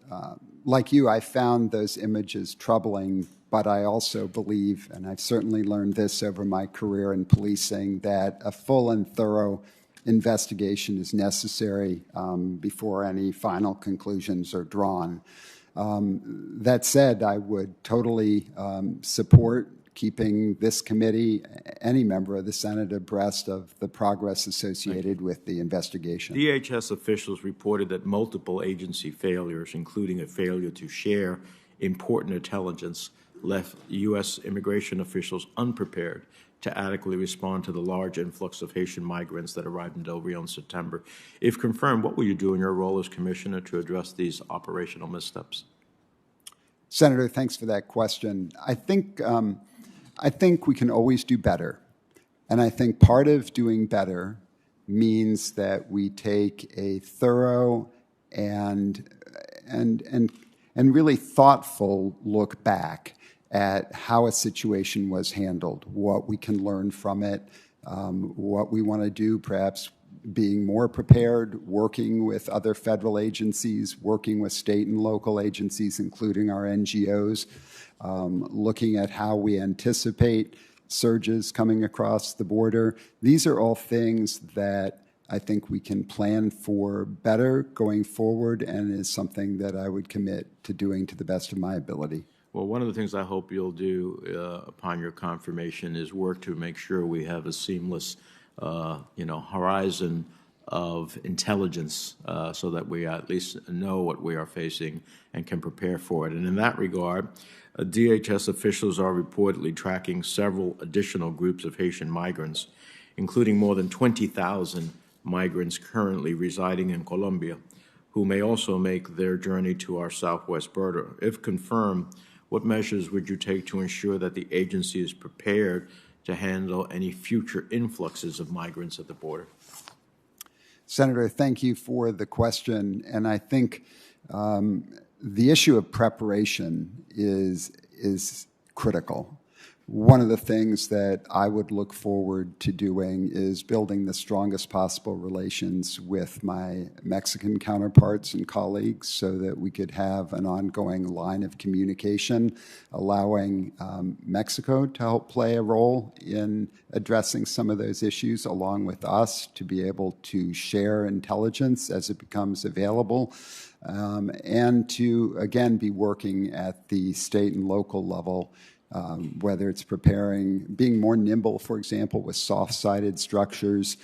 like you, I found those images troubling, but I also believe, and I've certainly learned this over my career in policing, that a full and thorough investigation is necessary before any final conclusions are drawn. That said, I would totally support keeping this committee, any member of the Senate, abreast of the progress associated with the investigation. DHS officials reported that multiple agency failures, including a failure to share important intelligence, left U.S. immigration officials unprepared to adequately respond to the large influx of Haitian migrants that arrived in Del Rio in September. If confirmed, what will you do in your role as commissioner to address these operational missteps? Senator, thanks for that question. I think we can always do better. And I think part of doing better means that we take a thorough and really thoughtful look back at how a situation was handled, what we can learn from it, what we want to do, perhaps being more prepared, working with other federal agencies, working with state and local agencies, including our NGOs, looking at how we anticipate surges coming across the border. These are all things that I think we can plan for better going forward, and is something that I would commit to doing to the best of my ability. Well, one of the things I hope you'll do upon your confirmation is work to make sure we have a seamless, horizon of intelligence so that we at least know what we are facing and can prepare for it. And in that regard, DHS officials are reportedly tracking several additional groups of Haitian migrants, including more than 20,000 migrants currently residing in Colombia, who may also make their journey to our southwest border. If confirmed, what measures would you take to ensure that the agency is prepared to handle any future influxes of migrants at the border? Senator, thank you for the question. And I think the issue of preparation is critical. One of the things that I would look forward to doing is building the strongest possible relations with my Mexican counterparts and colleagues so that we could have an ongoing line of communication, allowing Mexico to help play a role in addressing some of those issues along with us to be able to share intelligence as it becomes available. And to, again, be working at the state and local level, whether it's being more nimble, for example, with soft-sided structures,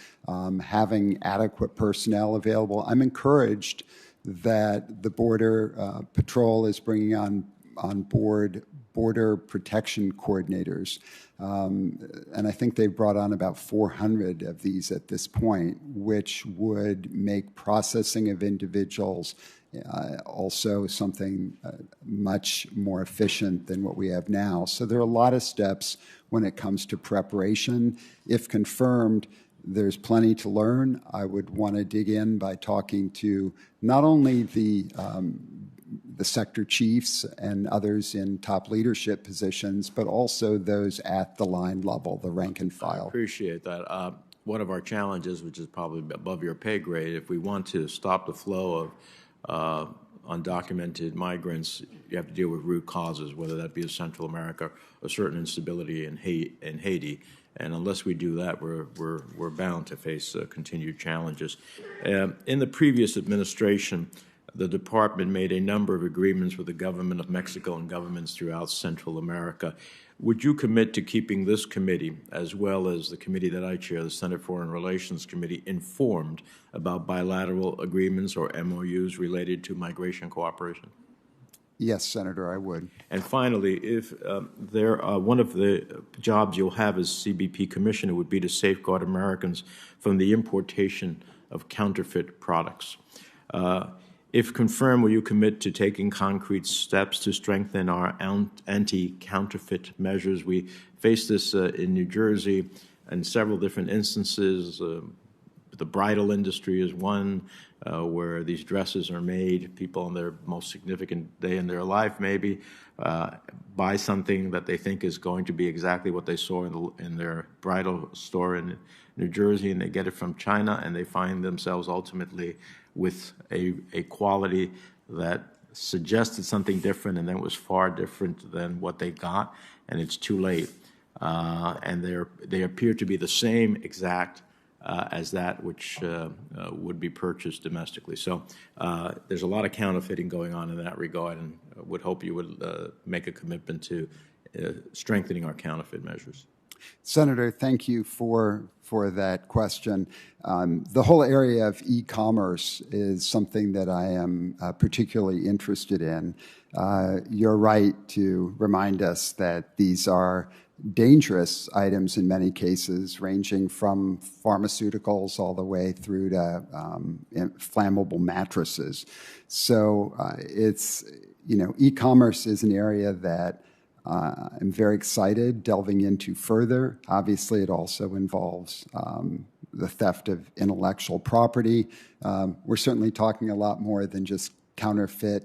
having adequate personnel available. I'm encouraged that the Border Patrol is bringing on board border protection coordinators. And I think they've brought on about 400 of these at this point, which would make processing of individuals also something much more efficient than what we have now. So there are a lot of steps when it comes to preparation. If confirmed, there's plenty to learn. I would want to dig in by talking to not only the sector chiefs and others in top leadership positions, but also those at the line level, the rank and file. I appreciate that. One of our challenges, which is probably above your pay grade, if we want to stop the flow of undocumented migrants, you have to deal with root causes, whether that be in Central America or certain instability in Haiti. And unless we do that, we're bound to face continued challenges. In the previous administration, the department made a number of agreements with the government of Mexico and governments throughout Central America. Would you commit to keeping this committee, as well as the committee that I chair, the Senate Foreign Relations Committee, informed about bilateral agreements or MOUs related to migration cooperation? Yes, Senator, I would. And finally, if one of the jobs you'll have as CBP Commissioner would be to safeguard Americans from the importation of counterfeit products. If confirmed, will you commit to taking concrete steps to strengthen our anti-counterfeit measures? We face this in New Jersey in several different instances. The bridal industry is one where these dresses are made. People on their most significant day in their life maybe buy something that they think is going to be exactly what they saw in their bridal store in New Jersey, and they get it from China, and they find themselves ultimately with a quality that suggested something different, and then it was far different than what they got, and it's too late. And they appear to be the same exact as that which would be purchased domestically. So there's a lot of counterfeiting going on in that regard, and would hope you would make a commitment to strengthening our counterfeit measures. Senator, thank you for that question. The whole area of e-commerce is something that I am particularly interested in. You're right to remind us that these are dangerous items in many cases, ranging from pharmaceuticals all the way through to flammable mattresses. So e-commerce is an area that I'm very excited delving into further. Obviously, it also involves the theft of intellectual property. We're certainly talking a lot more than just counterfeit,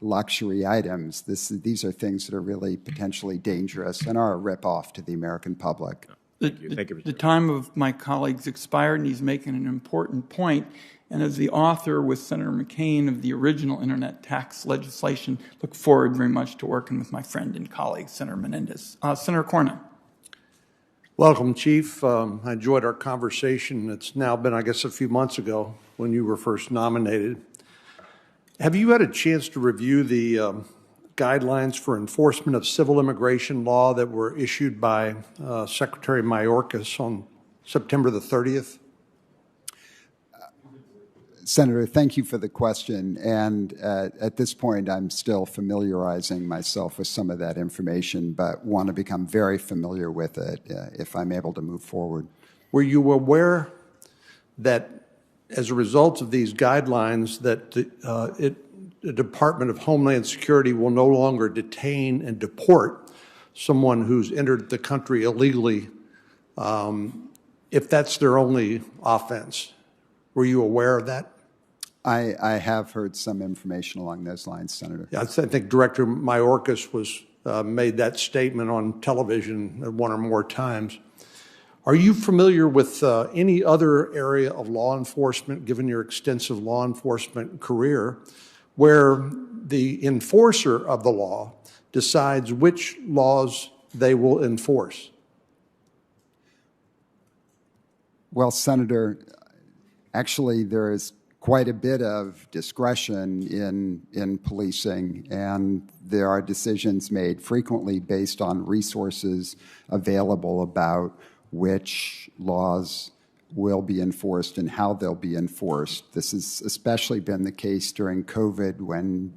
luxury items. These are things that are really potentially dangerous and are a ripoff to the American public. Thank you. Thank you, Mr. The time of my colleague's expired, and he's making an important point. And as the author with Senator McCain of the original Internet tax legislation, look forward very much to working with my friend and colleague, Senator Menendez. Senator Cornyn. Welcome, Chief. I enjoyed our conversation. It's now been, I guess, a few months ago when you were first nominated. Have you had a chance to review the guidelines for enforcement of civil immigration law that were issued by Secretary Mayorkas on September the 30th? Senator, thank you for the question. And at this point, I'm still familiarizing myself with some of that information, but want to become very familiar with it if I'm able to move forward. Were you aware that as a result of these guidelines that the Department of Homeland Security will no longer detain and deport someone who's entered the country illegally if that's their only offense? Were you aware of that? I have heard some information along those lines, Senator. Yeah, I think Director Mayorkas made that statement on television one or more times. Are you familiar with any other area of law enforcement, given your extensive law enforcement career, where the enforcer of the law decides which laws they will enforce? Well, Senator, actually there is quite a bit of discretion in policing, and there are decisions made frequently based on resources available about which laws will be enforced and how they'll be enforced. This has especially been the case during COVID, when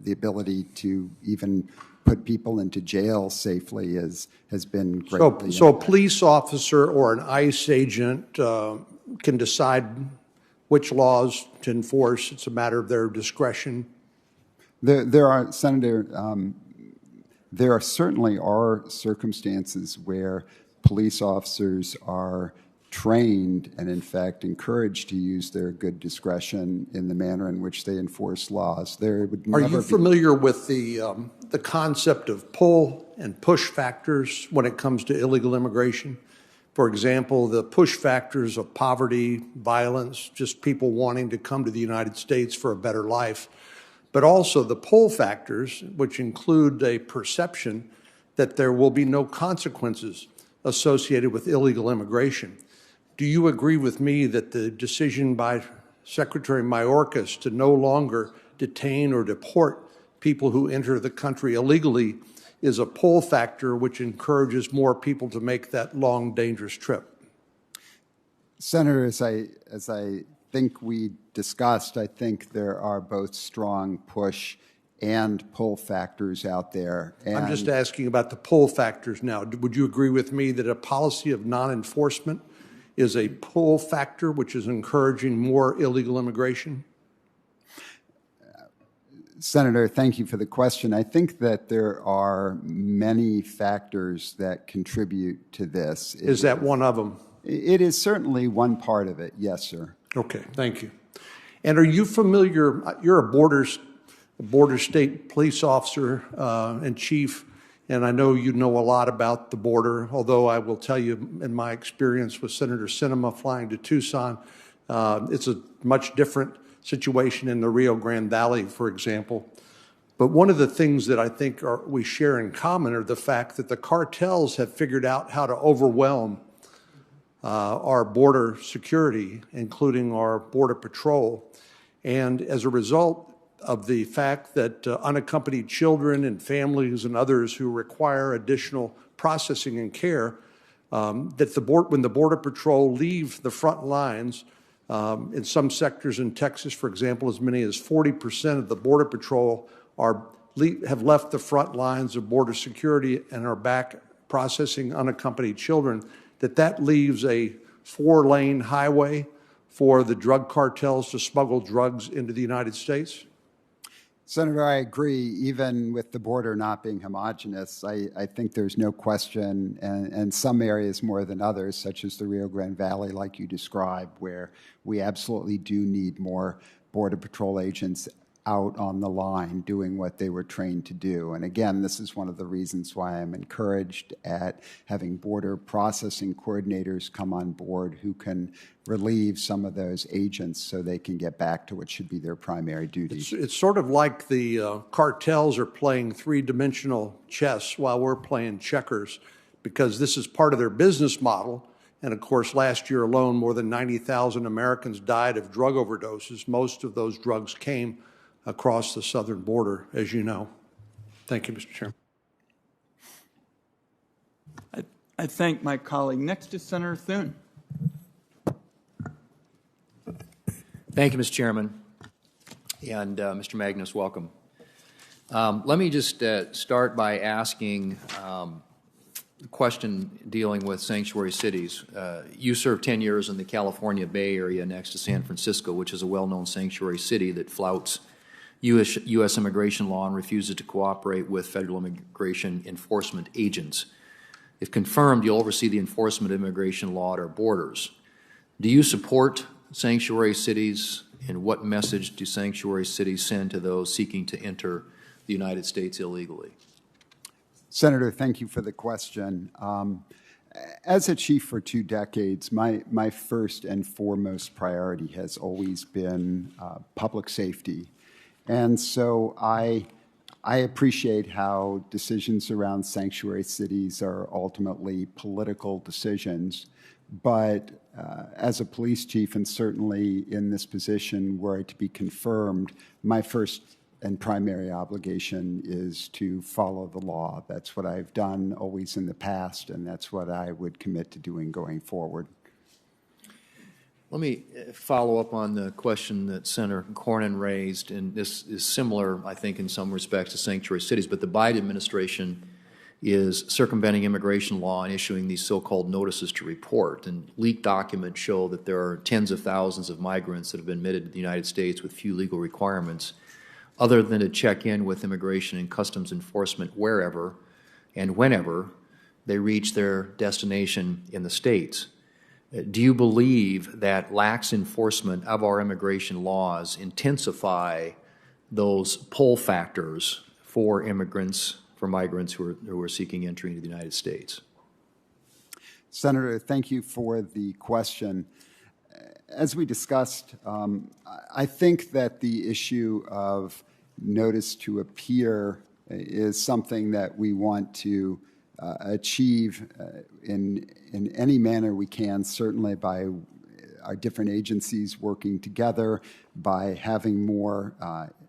the ability to even put people into jail safely has been greatly So a police officer or an ICE agent can decide which laws to enforce. It's a matter of their discretion. There are, Senator, there certainly are circumstances where police officers are trained and, in fact, encouraged to use their good discretion in the manner in which they enforce laws. Are you familiar with the concept of pull and push factors when it comes to illegal immigration? For example, the push factors of poverty, violence, just people wanting to come to the United States for a better life, but also the pull factors, which include a perception that there will be no consequences associated with illegal immigration. Do you agree with me that the decision by Secretary Mayorkas to no longer detain or deport people who enter the country illegally is a pull factor which encourages more people to make that long, dangerous trip? Senator, as I think we discussed, I think there are both strong push and pull factors out there. And I'm just asking about the pull factors now. Would you agree with me that a policy of non-enforcement is a pull factor which is encouraging more illegal immigration? Senator, thank you for the question. I think that there are many factors that contribute to this. Is that one of them? It is certainly one part of it, yes, sir. Okay, thank you. And are you familiar, you're a border state police officer and chief, and I know you know a lot about the border, although I will tell you, in my experience with Senator Sinema flying to Tucson, it's a much different situation in the Rio Grande Valley, for example. But one of the things that I think we share in common are the fact that the cartels have figured out how to overwhelm our border security, including our border patrol. And as a result of the fact that unaccompanied children and families and others who require additional processing and care, that when the Border Patrol leave the front lines, in some sectors in Texas, for example, as many as 40% of the Border Patrol have left the front lines of border security and are back processing unaccompanied children, that leaves a 4-lane highway for the drug cartels to smuggle drugs into the United States? Senator, I agree. Even with the border not being homogenous, I think there's no question, and some areas more than others, such as the Rio Grande Valley, like you described, where we absolutely do need more Border Patrol agents out on the line doing what they were trained to do. And again, this is one of the reasons why I'm encouraged at having border processing coordinators come on board who can relieve some of those agents so they can get back to what should be their primary duties. It's sort of like the cartels are playing three-dimensional chess while we're playing checkers, because this is part of their business model. And of course, last year alone, more than 90,000 Americans died of drug overdoses. Most of those drugs came across the southern border, as you know. Thank you, Mr. Chairman. I thank my colleague. Next is Senator Thune. Thank you, Mr. Chairman. And Mr. Magnus, welcome. Let me just start by asking a question dealing with sanctuary cities. You served 10 years in the California Bay Area next to San Francisco, which is a well-known sanctuary city that flouts U.S. immigration law and refuses to cooperate with federal immigration enforcement agents. If confirmed, you'll oversee the enforcement of immigration law at our borders. Do you support sanctuary cities, and what message do sanctuary cities send to those seeking to enter the United States illegally? Senator, thank you for the question. As a chief for 2 decades, my first and foremost priority has always been public safety. And so I appreciate how decisions around sanctuary cities are ultimately political decisions. But as a police chief, and certainly in this position were it to be confirmed, my first and primary obligation is to follow the law. That's what I've done always in the past, and that's what I would commit to doing going forward. Let me follow up on the question that Senator Cornyn raised, and this is similar, I think, in some respects to sanctuary cities, but the Biden administration is circumventing immigration law and issuing these so-called notices to report. And leaked documents show that there are tens of thousands of migrants that have been admitted to the United States with few legal requirements other than to check in with immigration and customs enforcement wherever and whenever they reach their destination in the States. Do you believe that lax enforcement of our immigration laws intensify those pull factors for immigrants, for migrants who are seeking entry into the United States? Senator, thank you for the question. As we discussed, I think that the issue of notice to appear is something that we want to achieve in any manner we can, certainly by our different agencies working together, by having more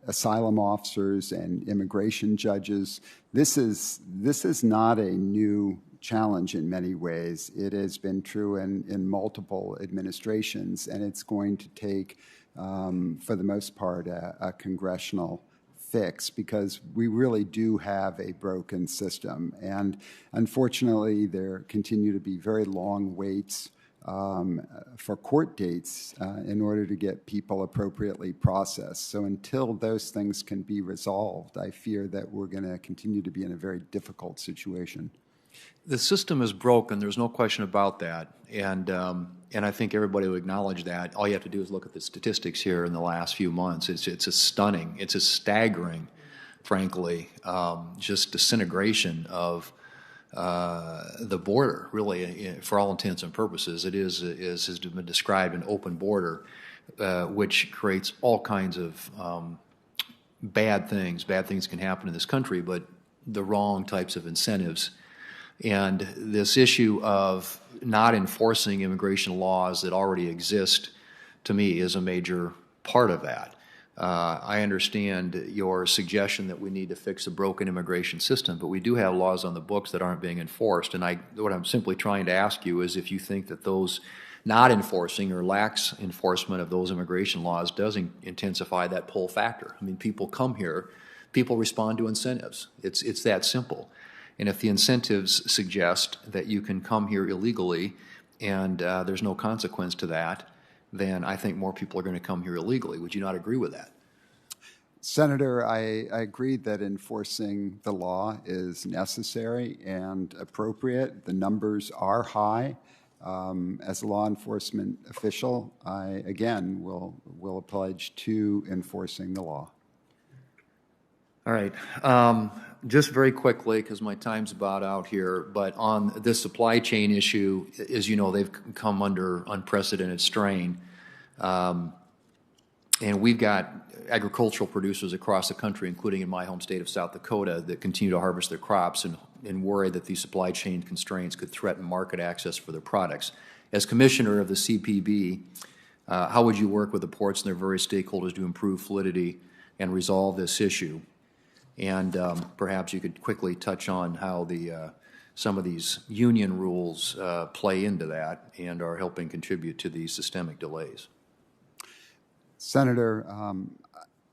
asylum officers and immigration judges. This is not a new challenge in many ways. It has been true in multiple administrations, and it's going to take, for the most part, a congressional fix, because we really do have a broken system. And unfortunately, there continue to be very long waits for court dates in order to get people appropriately processed. So until those things can be resolved, I fear that we're going to continue to be in a very difficult situation. The system is broken. There's no question about that. And I think everybody will acknowledge that. All you have to do is look at the statistics here in the last few months. It's a stunning, it's a staggering, frankly, just disintegration of the border, really, for all intents and purposes. It is, as has been described, an open border, which creates all kinds of bad things. Bad things can happen in this country, but the wrong types of incentives. And this issue of not enforcing immigration laws that already exist, to me, is a major part of that. I understand your suggestion that we need to fix a broken immigration system, but we do have laws on the books that aren't being enforced. And what I'm simply trying to ask you is if you think that those not enforcing or lax enforcement of those immigration laws does intensify that pull factor. I mean, people come here, people respond to incentives. It's that simple. And if the incentives suggest that you can come here illegally and there's no consequence to that, then I think more people are going to come here illegally. Would you not agree with that? Senator, I agree that enforcing the law is necessary and appropriate. The numbers are high. As a law enforcement official, I, again, will pledge to enforcing the law. All right. Just very quickly, because my time's about out here, but on this supply chain issue, as you know, they've come under unprecedented strain. And we've got agricultural producers across the country, including in my home state of South Dakota, that continue to harvest their crops and worry that these supply chain constraints could threaten market access for their products. As Commissioner of the CPB, how would you work with the ports and their various stakeholders to improve fluidity and resolve this issue? And perhaps you could quickly touch on how some of these union rules play into that and are helping contribute to these systemic delays. Senator,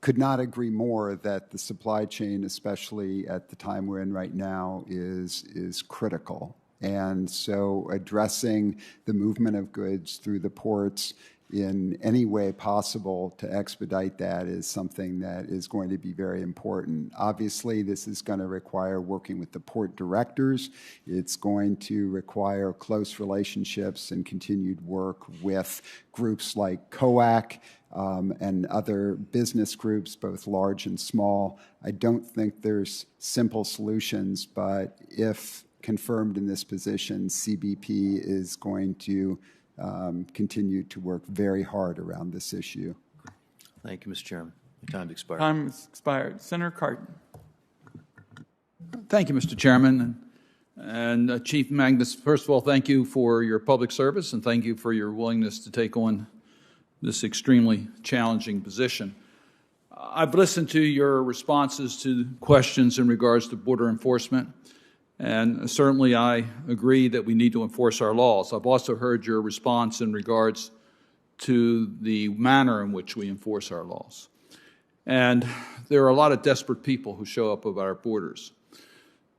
could not agree more that the supply chain, especially at the time we're in right now, is critical. And so addressing the movement of goods through the ports in any way possible to expedite that is something that is going to be very important. Obviously, this is going to require working with the port directors. It's going to require close relationships and continued work with groups like COAC and other business groups, both large and small. I don't think there's simple solutions, but if confirmed in this position, CBP is going to continue to work very hard around this issue. Thank you, Mr. Chairman. Your time's expired. Time has expired. Senator Cardin. Thank you, Mr. Chairman. And Chief Magnus, first of all, thank you for your public service and thank you for your willingness to take on this extremely challenging position. I've listened to your responses to questions in regards to border enforcement, and certainly I agree that we need to enforce our laws. I've also heard your response in regards to the manner in which we enforce our laws. And there are a lot of desperate people who show up at our borders.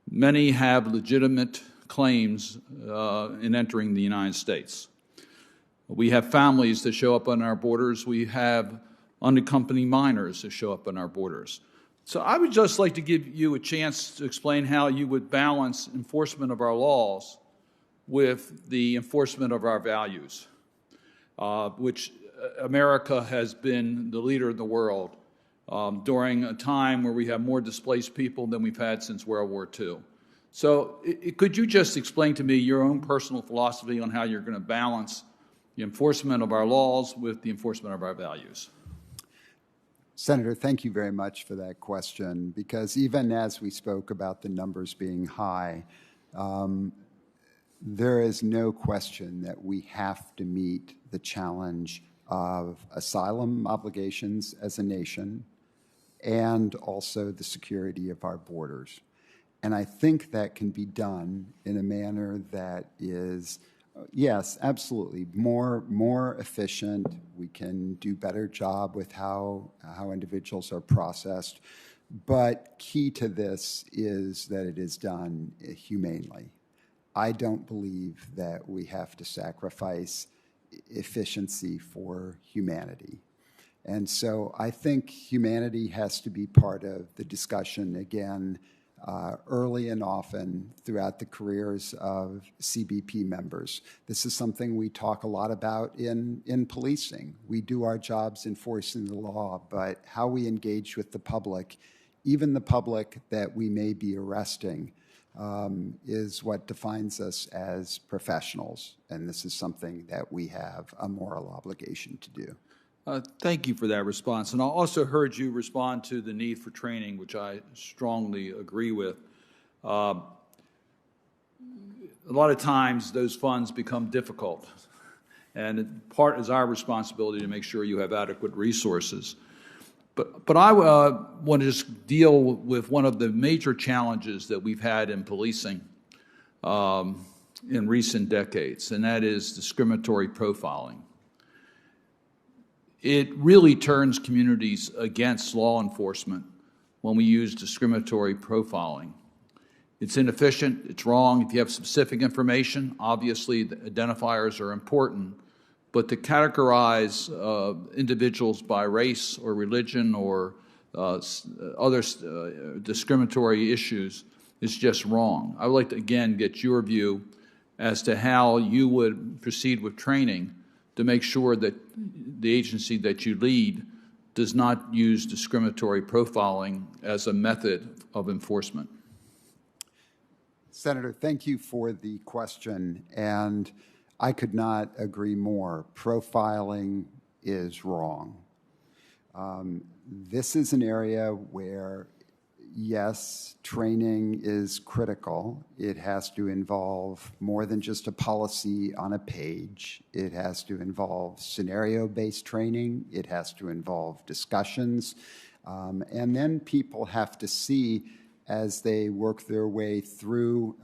Many have legitimate claims in entering the United States. We have families that show up on our borders. We have unaccompanied minors that show up on our borders. So I would just like to give you a chance to explain how you would balance enforcement of our laws with the enforcement of our values, which America has been the leader of the world during a time where we have more displaced people than we've had since World War II. So could you just explain to me your own personal philosophy on how you're going to balance the enforcement of our laws with the enforcement of our values? Senator, thank you very much for that question, because even as we spoke about the numbers being high, there is no question that we have to meet the challenge of asylum obligations as a nation and also the security of our borders. And I think that can be done in a manner that is, yes, absolutely, more efficient. We can do a better job with how individuals are processed. But key to this is that it is done humanely. I don't believe that we have to sacrifice efficiency for humanity. And so I think humanity has to be part of the discussion again, early and often throughout the careers of CBP members. This is something we talk a lot about in policing. We do our jobs enforcing the law, but how we engage with the public, even the public that we may be arresting, is what defines us as professionals. And this is something that we have a moral obligation to do. Thank you for that response. And I also heard you respond to the need for training, which I strongly agree with. A lot of times those funds become difficult. And part is our responsibility to make sure you have adequate resources. But I want to just deal with one of the major challenges that we've had in policing in recent decades, and that is discriminatory profiling. It really turns communities against law enforcement when we use discriminatory profiling. It's inefficient, it's wrong. If you have specific information, obviously the identifiers are important, but to categorize individuals by race or religion or other discriminatory issues is just wrong. I would like to, again, get your view as to how you would proceed with training to make sure that the agency that you lead does not use discriminatory profiling as a method of enforcement. Senator, thank you for the question, and I could not agree more. Profiling is wrong. This is an area where, yes, training is critical. It has to involve more than just a policy on a page. It has to involve scenario-based training. It has to involve discussions. And then people have to see, as they work their way through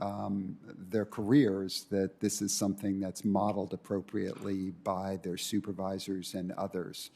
their careers, that this is something that's modeled appropriately by their supervisors and others.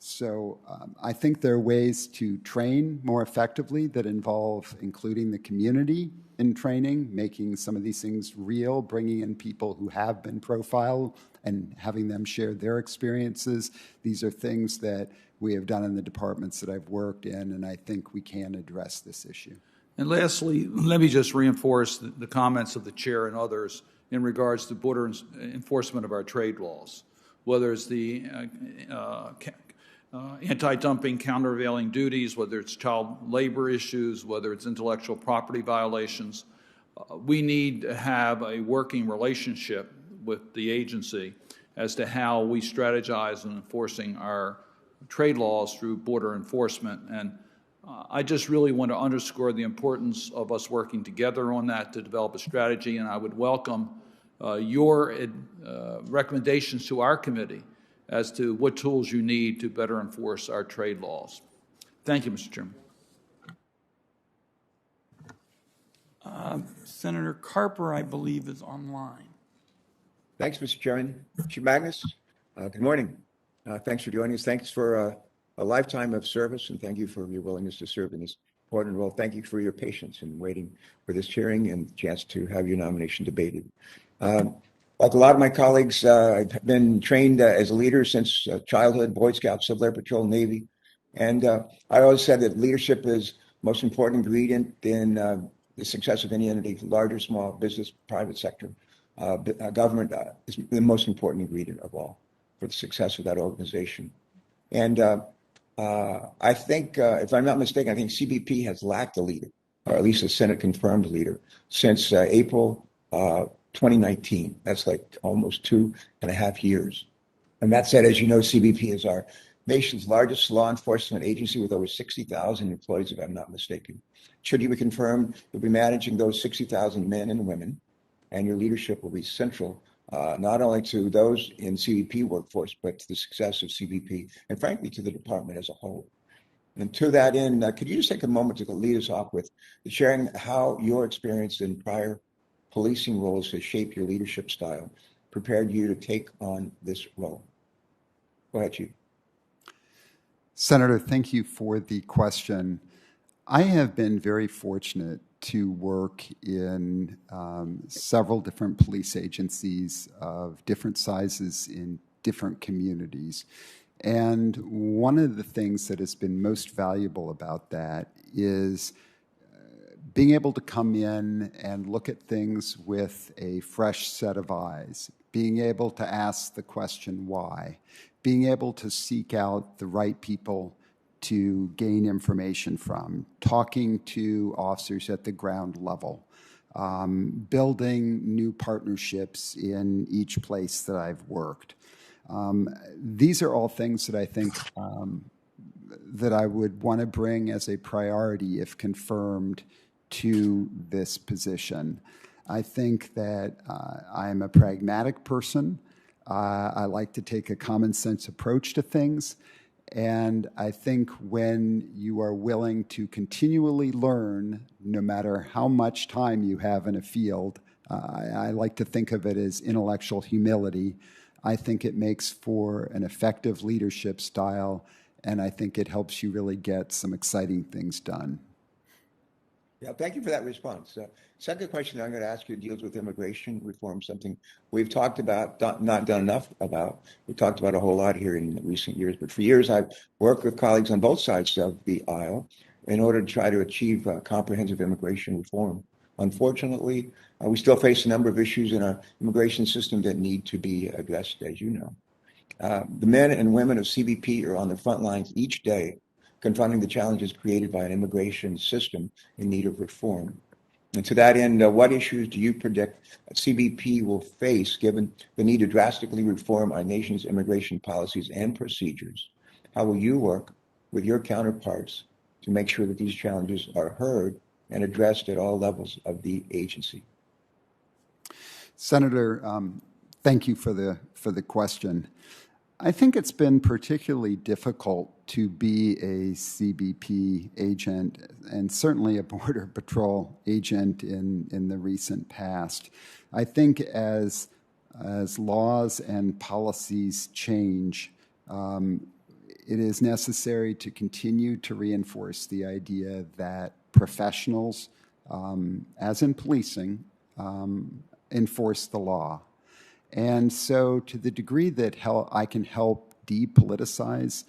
So I think there are ways to train more effectively that involve including the community in training, making some of these things real, bringing in people who have been profiled and having them share their experiences. These are things that we have done in the departments that I've worked in, and I think we can address this issue. And lastly, let me just reinforce the comments of the chair and others in regards to border enforcement of our trade laws, whether it's the anti-dumping, countervailing duties, whether it's child labor issues, whether it's intellectual property violations. We need to have a working relationship with the agency as to how we strategize in enforcing our trade laws through border enforcement. And I just really want to underscore the importance of us working together on that to develop a strategy, and I would welcome your recommendations to our committee as to what tools you need to better enforce our trade laws. Thank you, Mr. Chairman. Senator Carper, I believe, is online. Thanks, Mr. Chairman. Chief Magnus, good morning. Thanks for joining us. Thanks for a lifetime of service, and thank you for your willingness to serve in this important role. Thank you for your patience in waiting for this hearing and the chance to have your nomination debated. Like a lot of my colleagues, I've been trained as a leader since childhood, Boy Scouts, Civil Air Patrol, Navy. And I always said that leadership is the most important ingredient in the success of any entity, large or small, business, private sector. Government is the most important ingredient of all for the success of that organization. And I think, if I'm not mistaken, I think CBP has lacked a leader, or at least a Senate-confirmed leader, since April 2019. That's like almost 2.5 years. And that said, as you know, CBP is our nation's largest law enforcement agency with over 60,000 employees, if I'm not mistaken. Should you be confirmed, you'll be managing those 60,000 men and women, and your leadership will be central not only to those in CBP workforce, but to the success of CBP and frankly to the department as a whole. And to that end, could you just take a moment to lead us off with sharing how your experience in prior policing roles has shaped your leadership style, prepared you to take on this role? Go ahead, Chief. Senator, thank you for the question. I have been very fortunate to work in several different police agencies of different sizes in different communities. And one of the things that has been most valuable about that is being able to come in and look at things with a fresh set of eyes, being able to ask the question why, being able to seek out the right people to gain information from, talking to officers at the ground level, building new partnerships in each place that I've worked. These are all things that I think that I would want to bring as a priority if confirmed to this position. I think that I'm a pragmatic person. I like to take a common sense approach to things. And I think when you are willing to continually learn, no matter how much time you have in a field, I like to think of it as intellectual humility. I think it makes for an effective leadership style, and I think it helps you really get some exciting things done. Yeah, thank you for that response. Second question I'm going to ask you deals with immigration reform, something we've talked about, not done enough about. We've talked about a whole lot here in recent years, but for years I've worked with colleagues on both sides of the aisle in order to try to achieve comprehensive immigration reform. Unfortunately, we still face a number of issues in our immigration system that need to be addressed, as you know. The men and women of CBP are on the front lines each day confronting the challenges created by an immigration system in need of reform. And to that end, what issues do you predict CBP will face given the need to drastically reform our nation's immigration policies and procedures? How will you work with your counterparts to make sure that these challenges are heard and addressed at all levels of the agency? Senator, thank you for the question. I think it's been particularly difficult to be a CBP agent and certainly a Border Patrol agent in the recent past. I think as laws and policies change, it is necessary to continue to reinforce the idea that professionals, as in policing, enforce the law. And so to the degree that I can help depoliticize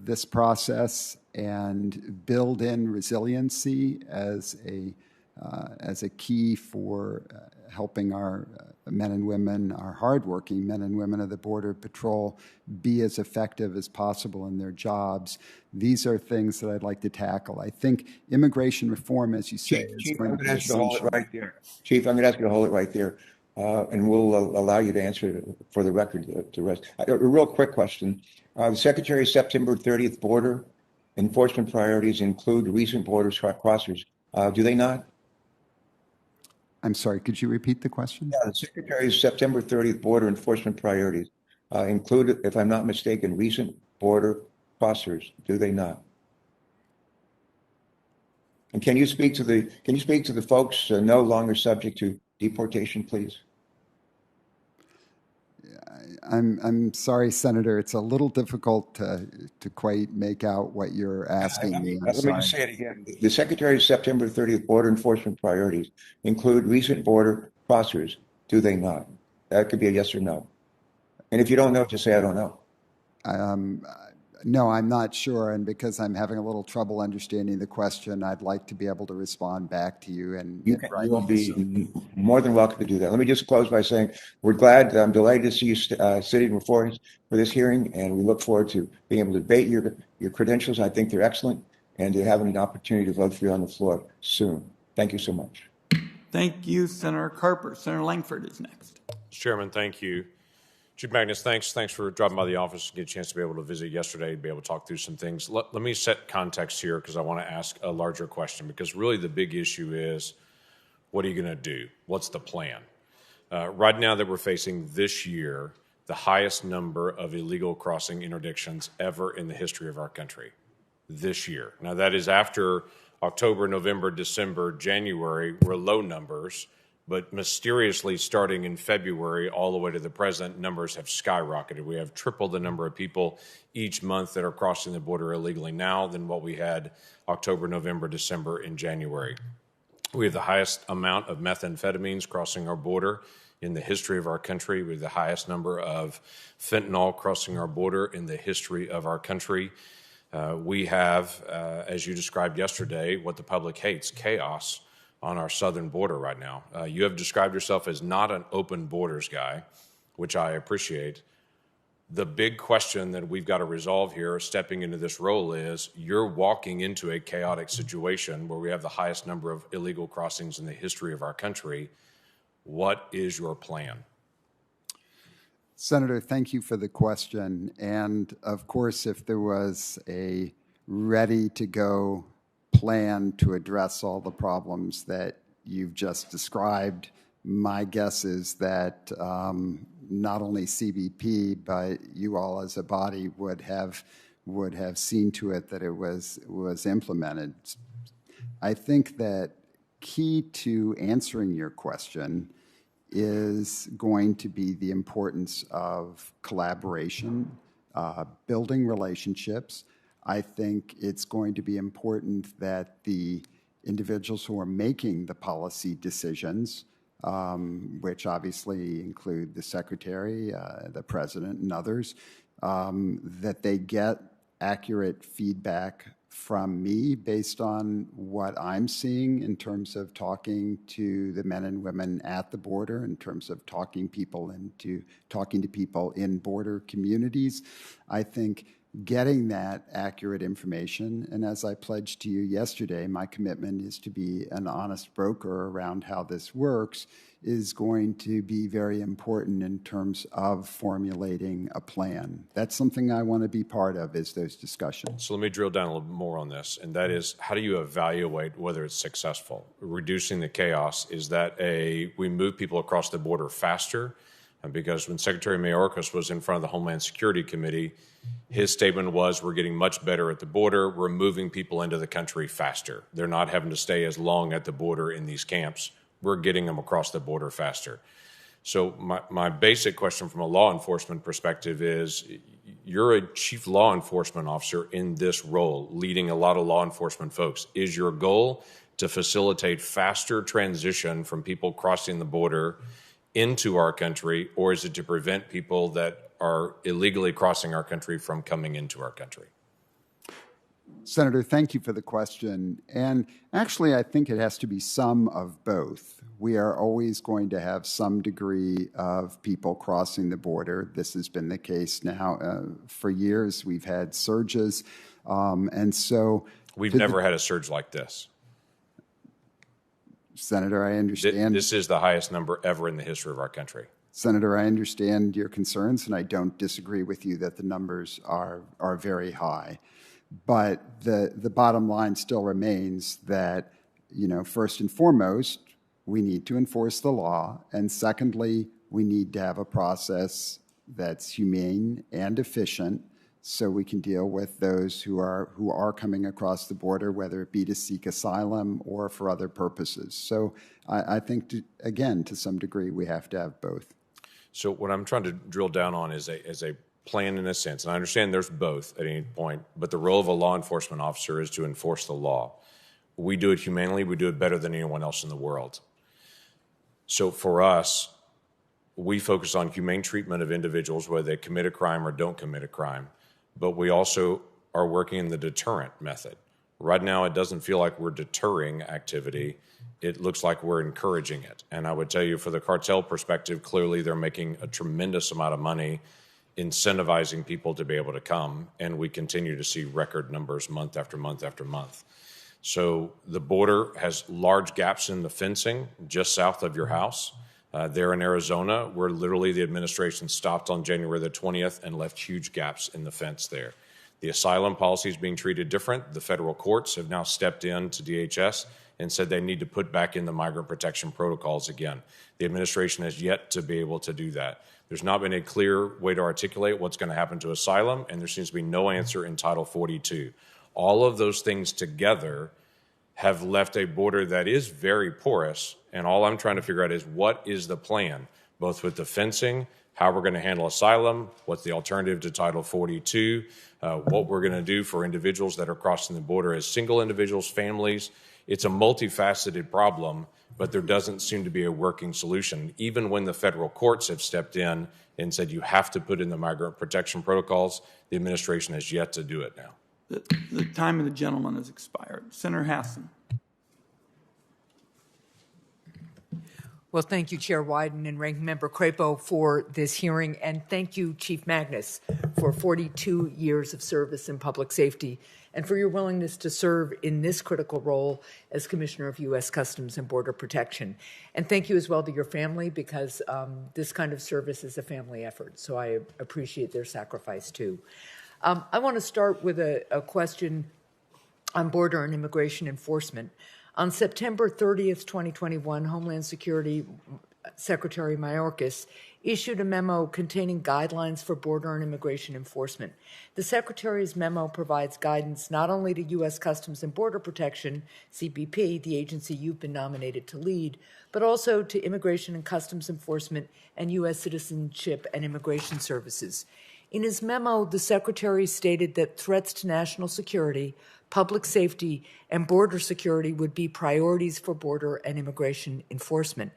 this process and build in resiliency as a key for helping our men and women, our hardworking men and women of the Border Patrol, be as effective as possible in their jobs. These are things that I'd like to tackle. I think immigration reform, as you say, Chief, I'm going to ask you to hold it right there. Chief, I'm going to ask you to hold it right there, and we'll allow you to answer for the record the rest. A real quick question. The Secretary's September 30th border enforcement priorities include recent border crossers. Do they not? I'm sorry, could you repeat the question? Yeah, the Secretary's September 30th border enforcement priorities include, if I'm not mistaken, recent border crossers. Do they not? And can you speak to the folks no longer subject to deportation, please? I'm sorry, Senator. It's a little difficult to quite make out what you're asking me. Let me just say it again. The Secretary's September 30th border enforcement priorities include recent border crossers. Do they not? That could be a yes or no. And if you don't know, just say I don't know. No, I'm not sure. And because I'm having a little trouble understanding the question, I'd like to be able to respond back to you. And you will be more than welcome to do that. Let me just close by saying I'm delighted to see you sitting before us for this hearing, and we look forward to being able to debate your credentials. I think they're excellent, and to having an opportunity to vote for you on the floor soon. Thank you so much. Thank you, Senator Carper. Senator Langford is next. Mr. Chairman, thank you. Chief Magnus, thanks for dropping by the office and get a chance to be able to visit yesterday, to be able to talk through some things. Let me set context here because I want to ask a larger question, because really the big issue is, what are you going to do? What's the plan? Right now that we're facing this year, the highest number of illegal crossing interdictions ever in the history of our country this year. Now that is after October, November, December, January were low numbers, but mysteriously, starting in February all the way to the present, numbers have skyrocketed. We have triple the number of people each month that are crossing the border illegally now than what we had October, November, December, and January. We have the highest amount of methamphetamines crossing our border in the history of our country. We have the highest number of fentanyl crossing our border in the history of our country. We have, as you described yesterday, what the public hates, chaos on our southern border right now. You have described yourself as not an open borders guy, which I appreciate. The big question that we've got to resolve here, stepping into this role, is you're walking into a chaotic situation where we have the highest number of illegal crossings in the history of our country. What is your plan? Senator, thank you for the question. And of course, if there was a ready-to-go plan to address all the problems that you've just described, my guess is that not only CBP, but you all as a body would have seen to it that it was implemented. I think that key to answering your question is going to be the importance of collaboration, building relationships. I think it's going to be important that the individuals who are making the policy decisions, which obviously include the Secretary, the President, and others, that they get accurate feedback from me based on what I'm seeing in terms of talking to the men and women at the border, in terms of talking to people in border communities. I think getting that accurate information, and as I pledged to you yesterday, my commitment is to be an honest broker around how this works, is going to be very important in terms of formulating a plan. That's something I want to be part of, is those discussions. So let me drill down a little more on this, and that is, how do you evaluate whether it's successful? Reducing the chaos, is that we move people across the border faster? Because when Secretary Mayorkas was in front of the Homeland Security Committee, his statement was, we're getting much better at the border. We're moving people into the country faster. They're not having to stay as long at the border in these camps. We're getting them across the border faster. So my basic question from a law enforcement perspective is, you're a chief law enforcement officer in this role, leading a lot of law enforcement folks. Is your goal to facilitate faster transition from people crossing the border into our country, or is it to prevent people that are illegally crossing our country from coming into our country? Senator, thank you for the question. And actually, I think it has to be some of both. We are always going to have some degree of people crossing the border. This has been the case now for years. We've had surges. And so we've never had a surge like this. Senator, I understand. This is the highest number ever in the history of our country. Senator, I understand your concerns, and I don't disagree with you that the numbers are very high. But the bottom line still remains that, first and foremost, we need to enforce the law. And secondly, we need to have a process that's humane and efficient so we can deal with those who are coming across the border, whether it be to seek asylum or for other purposes. So I think, again, to some degree, we have to have both. So what I'm trying to drill down on is a plan in a sense. And I understand there's both at any point, but the role of a law enforcement officer is to enforce the law. We do it humanely. We do it better than anyone else in the world. So for us, we focus on humane treatment of individuals, whether they commit a crime or don't commit a crime. But we also are working in the deterrent method. Right now, it doesn't feel like we're deterring activity. It looks like we're encouraging it. And I would tell you, for the cartel perspective, clearly they're making a tremendous amount of money incentivizing people to be able to come, and we continue to see record numbers month after month after month. So the border has large gaps in the fencing just south of your house. There in Arizona, where literally the administration stopped on January the 20th and left huge gaps in the fence there. The asylum policy is being treated different. The federal courts have now stepped in to DHS and said they need to put back in the migrant protection protocols again. The administration has yet to be able to do that. There's not been a clear way to articulate what's going to happen to asylum, and there seems to be no answer in Title 42. All of those things together have left a border that is very porous, and all I'm trying to figure out is what is the plan, both with the fencing, how we're going to handle asylum, what's the alternative to Title 42, what we're going to do for individuals that are crossing the border as single individuals, families. It's a multifaceted problem, but there doesn't seem to be a working solution. Even when the federal courts have stepped in and said you have to put in the migrant protection protocols, the administration has yet to do it now. The time of the gentleman has expired. Senator Hassan. Well, thank you, Chair Wyden and Ranking Member Crapo, for this hearing, and thank you, Chief Magnus, for 42 years of service in public safety and for your willingness to serve in this critical role as Commissioner of U.S. Customs and Border Protection. And thank you as well to your family, because this kind of service is a family effort, so I appreciate their sacrifice too. I want to start with a question on border and immigration enforcement. On September 30th, 2021, Homeland Security Secretary Mayorkas issued a memo containing guidelines for border and immigration enforcement. The Secretary's memo provides guidance not only to U.S. Customs and Border Protection, CBP, the agency you've been nominated to lead, but also to Immigration and Customs Enforcement and U.S. Citizenship and Immigration Services. In his memo, the Secretary stated that threats to national security, public safety, and border security would be priorities for border and immigration enforcement.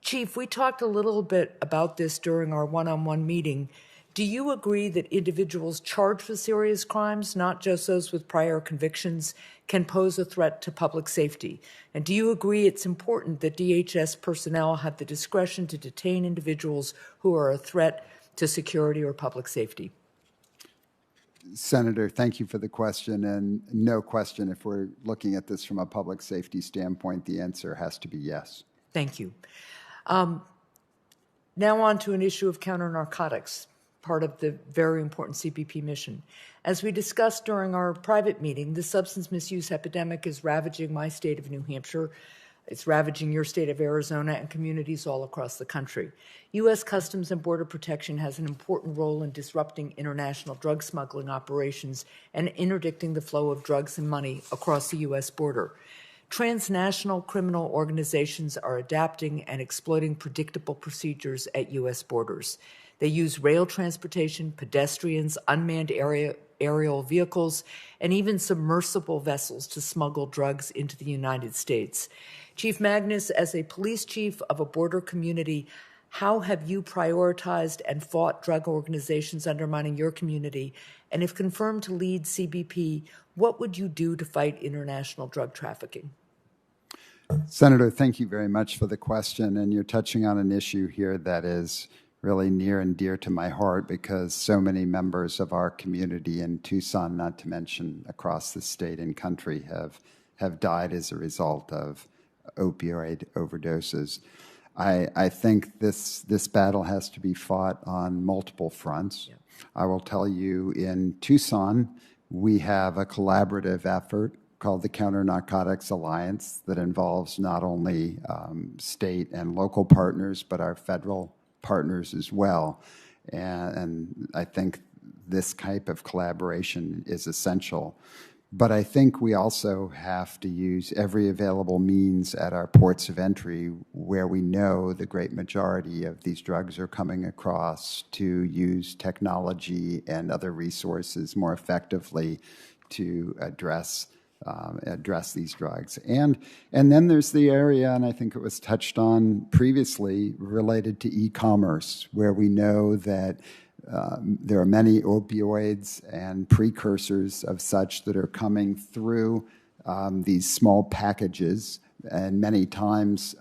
Chief, we talked a little bit about this during our one-on-one meeting. Do you agree that individuals charged with serious crimes, not just those with prior convictions, can pose a threat to public safety? And do you agree it's important that DHS personnel have the discretion to detain individuals who are a threat to security or public safety? Senator, thank you for the question. And no question, if we're looking at this from a public safety standpoint, the answer has to be yes. Thank you. Now on to an issue of counter-narcotics, part of the very important CBP mission. As we discussed during our private meeting, the substance misuse epidemic is ravaging my state of New Hampshire. It's ravaging your state of Arizona and communities all across the country. U.S. Customs and Border Protection has an important role in disrupting international drug smuggling operations and interdicting the flow of drugs and money across the U.S. border. Transnational criminal organizations are adapting and exploiting predictable procedures at U.S. borders. They use rail transportation, pedestrians, unmanned aerial vehicles, and even submersible vessels to smuggle drugs into the United States. Chief Magnus, as a police chief of a border community, how have you prioritized and fought drug organizations undermining your community? And if confirmed to lead CBP, what would you do to fight international drug trafficking? Senator, thank you very much for the question. And you're touching on an issue here that is really near and dear to my heart because so many members of our community in Tucson, not to mention across the state and country, have died as a result of opioid overdoses. I think this battle has to be fought on multiple fronts. Yeah. I will tell you, in Tucson, we have a collaborative effort called the Counter Narcotics Alliance that involves not only state and local partners, but our federal partners as well. And I think this type of collaboration is essential. But I think we also have to use every available means at our ports of entry where we know the great majority of these drugs are coming across to use technology and other resources more effectively to address these drugs. And then there's the area, and I think it was touched on previously, related to e-commerce, where we know that there are many opioids and precursors of such that are coming through these small packages, and many times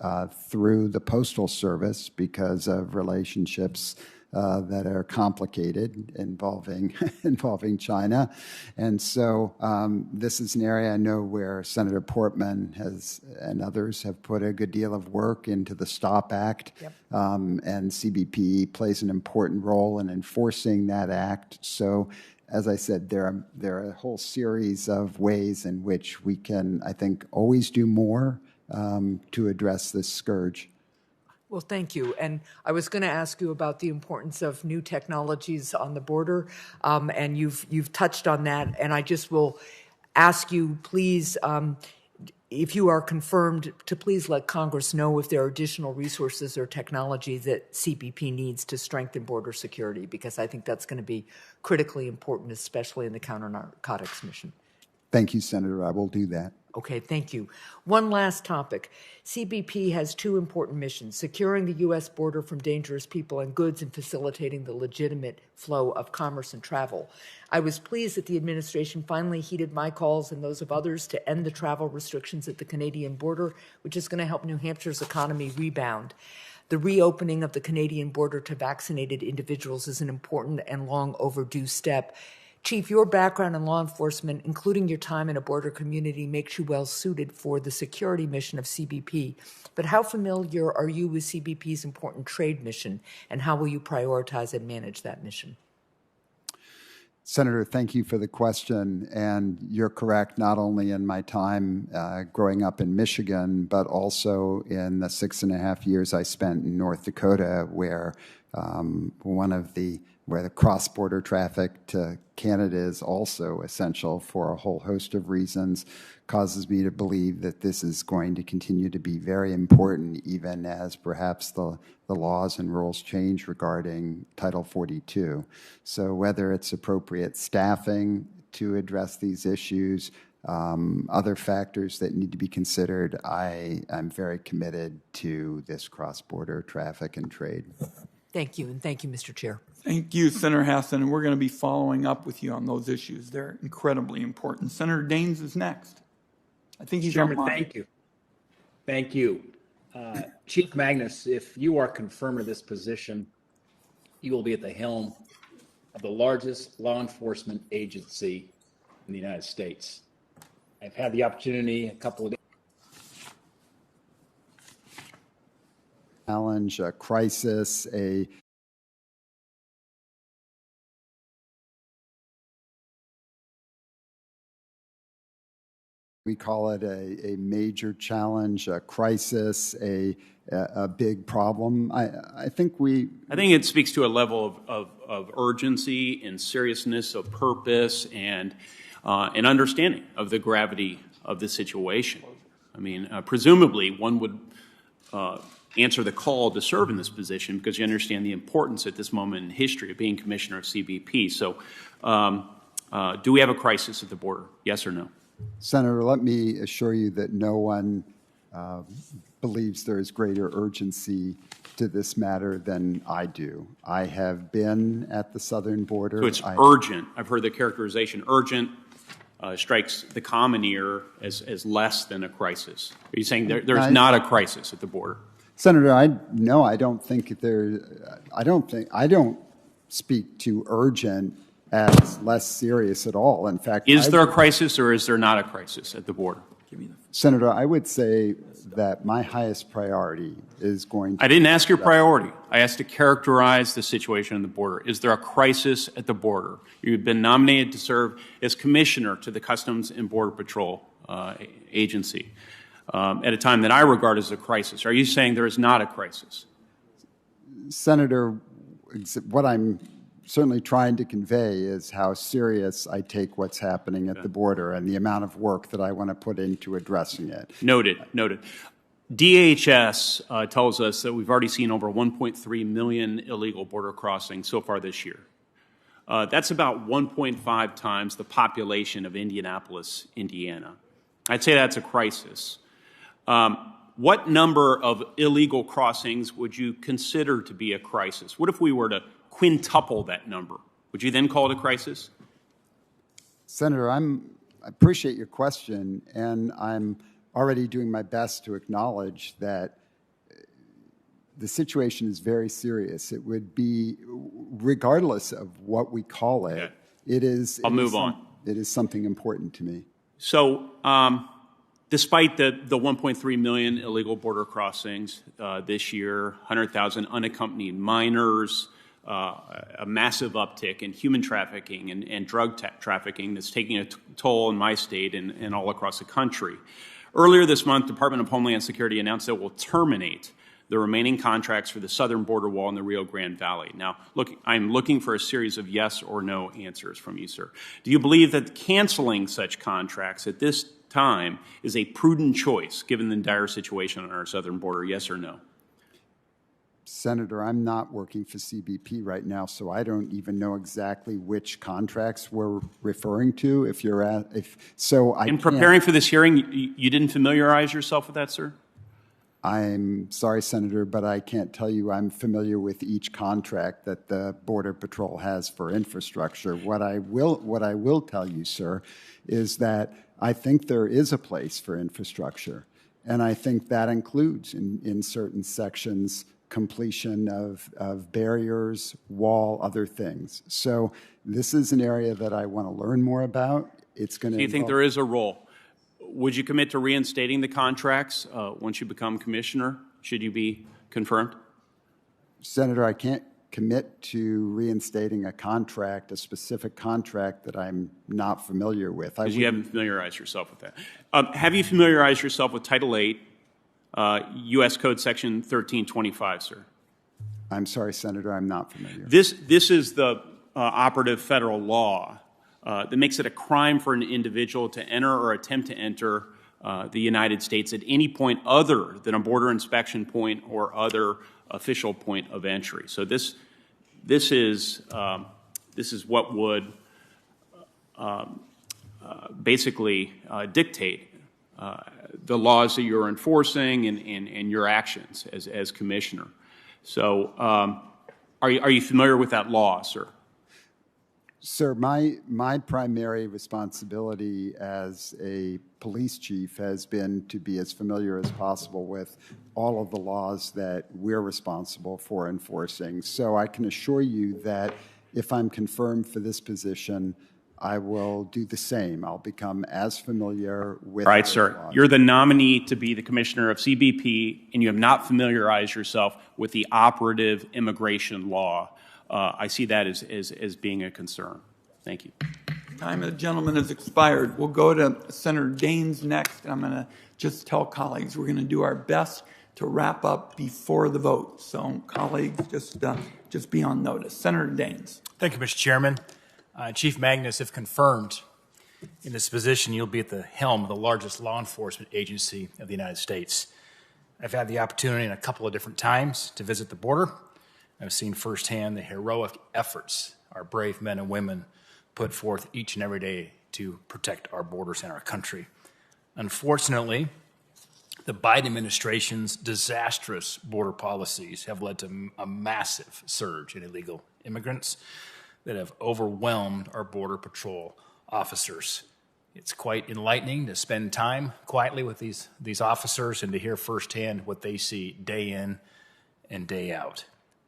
through the Postal Service because of relationships that are complicated involving China. And so this is an area I know where Senator Portman and others have put a good deal of work into the STOP Act. Yep. And CBP plays an important role in enforcing that act. So as I said, there are a whole series of ways in which we can, I think, always do more to address this scourge. Well, thank you. And I was going to ask you about the importance of new technologies on the border, and you've touched on that. And I just will ask you, please, if you are confirmed, to please let Congress know if there are additional resources or technology that CBP needs to strengthen border security, because I think that's going to be critically important, especially in the counter-narcotics mission. Thank you, Senator. I will do that. Okay, thank you. One last topic. CBP has two important missions: securing the U.S. border from dangerous people and goods and facilitating the legitimate flow of commerce and travel. I was pleased that the administration finally heeded my calls and those of others to end the travel restrictions at the Canadian border, which is going to help New Hampshire's economy rebound. The reopening of the Canadian border to vaccinated individuals is an important and long overdue step. Chief, your background in law enforcement, including your time in a border community, makes you well suited for the security mission of CBP. But how familiar are you with CBP's important trade mission, and how will you prioritize and manage that mission? Senator, thank you for the question. And you're correct, not only in my time growing up in Michigan, but also in the 6.5 years I spent in North Dakota, where where the cross-border traffic to Canada is also essential for a whole host of reasons, causes me to believe that this is going to continue to be very important, even as perhaps the laws and rules change regarding Title 42. So whether it's appropriate staffing to address these issues, other factors that need to be considered, I'm very committed to this cross-border traffic and trade. Thank you, and thank you, Mr. Chair. Thank you, Senator Hassan, and we're going to be following up with you on those issues. They're incredibly important. Senator Daines is next. I think he's Chairman, online. thank you. Thank you. Chief Magnus, if you are confirmed to this position, you will be at the helm of the largest law enforcement agency in the United States. I've had the opportunity a couple of days. Challenge, a crisis, a We call it a major challenge, a crisis, a big problem. I think it speaks to a level of urgency and seriousness of purpose and an understanding of the gravity of the situation. I mean, presumably one would answer the call to serve in this position because you understand the importance at this moment in history of being Commissioner of CBP. So do we have a crisis at the border? Yes or no? Senator, let me assure you that no one believes there is greater urgency to this matter than I do. I have been at the southern border. So it's urgent. I've heard the characterization urgent strikes the common ear as less than a crisis. Are you saying there's not a crisis at the border? Senator, I don't think I don't speak to urgent as less serious at all. In fact, is there a crisis or is there not a crisis at the border? Senator, I would say that my highest priority is going to... I didn't ask your priority. I asked to characterize the situation on the border. Is there a crisis at the border? You've been nominated to serve as commissioner to the Customs and Border Patrol agency at a time that I regard as a crisis. Are you saying there is not a crisis? Senator, what I'm certainly trying to convey is how serious I take what's happening at the border and the amount of work that I want to put into addressing it. Noted, noted. DHS tells us that we've already seen over 1.3 million illegal border crossings so far this year. That's about 1.5 times the population of Indianapolis, Indiana. I'd say that's a crisis. What number of illegal crossings would you consider to be a crisis? What if we were to quintuple that number? Would you then call it a crisis? Senator, I appreciate your question, and I'm already doing my best to acknowledge that the situation is very serious. It would be, regardless of what we call it, it is... I'll move on. It is something important to me. So, despite the 1.3 million illegal border crossings this year, 100,000 unaccompanied minors, a massive uptick in human trafficking and drug trafficking that's taking a toll in my state and all across the country. Earlier this month, Department of Homeland Security announced that it will terminate the remaining contracts for the southern border wall in the Rio Grande Valley. Now, look, I'm looking for a series of yes or no answers from you, sir. Do you believe that canceling such contracts at this time is a prudent choice, given the dire situation on our southern border, yes or no? Senator, I'm not working for CBP right now, so I don't even know exactly which contracts we're referring to. In preparing for this hearing, you didn't familiarize yourself with that, sir? I'm sorry, Senator, but I can't tell you I'm familiar with each contract that the Border Patrol has for infrastructure. What I will tell you, sir, is that I think there is a place for infrastructure, and I think that includes in certain sections completion of barriers, wall, other things. So this is an area that I want to learn more about. It's going to. Do you think there is a role? Would you commit to reinstating the contracts once you become commissioner? Should you be confirmed? Senator, I can't commit to reinstating a contract, a specific contract that I'm not familiar with. Because you haven't familiarized yourself with that. Have you familiarized yourself with Title 8, U.S. Code Section 1325, sir? I'm sorry, Senator, I'm not familiar. This is the operative federal law that makes it a crime for an individual to enter or attempt to enter the United States at any point other than a border inspection point or other official point of entry. So this is what would basically dictate the laws that you're enforcing and your actions as commissioner. So are you familiar with that law, sir? Sir, my primary responsibility as a police chief has been to be as familiar as possible with all of the laws that we're responsible for enforcing. So I can assure you that if I'm confirmed for this position, I will do the same. I'll become as familiar with All right, sir. laws. You're the nominee to be the commissioner of CBP, and you have not familiarized yourself with the operative immigration law. I see that as being a concern. Thank you. Time of the gentleman has expired. We'll go to Senator Daines next. And I'm going to just tell colleagues we're going to do our best to wrap up before the vote. So, colleagues, just be on notice. Senator Daines. Thank you, Mr. Chairman. Chief Magnus, if confirmed in this position, you'll be at the helm of the largest law enforcement agency of the United States. I've had the opportunity in a couple of different times to visit the border. I've seen firsthand the heroic efforts our brave men and women put forth each and every day to protect our borders and our country. Unfortunately, the Biden administration's disastrous border policies have led to a massive surge in illegal immigrants that have overwhelmed our Border Patrol officers. It's quite enlightening to spend time quietly with these officers and to hear firsthand what they see day in and day out.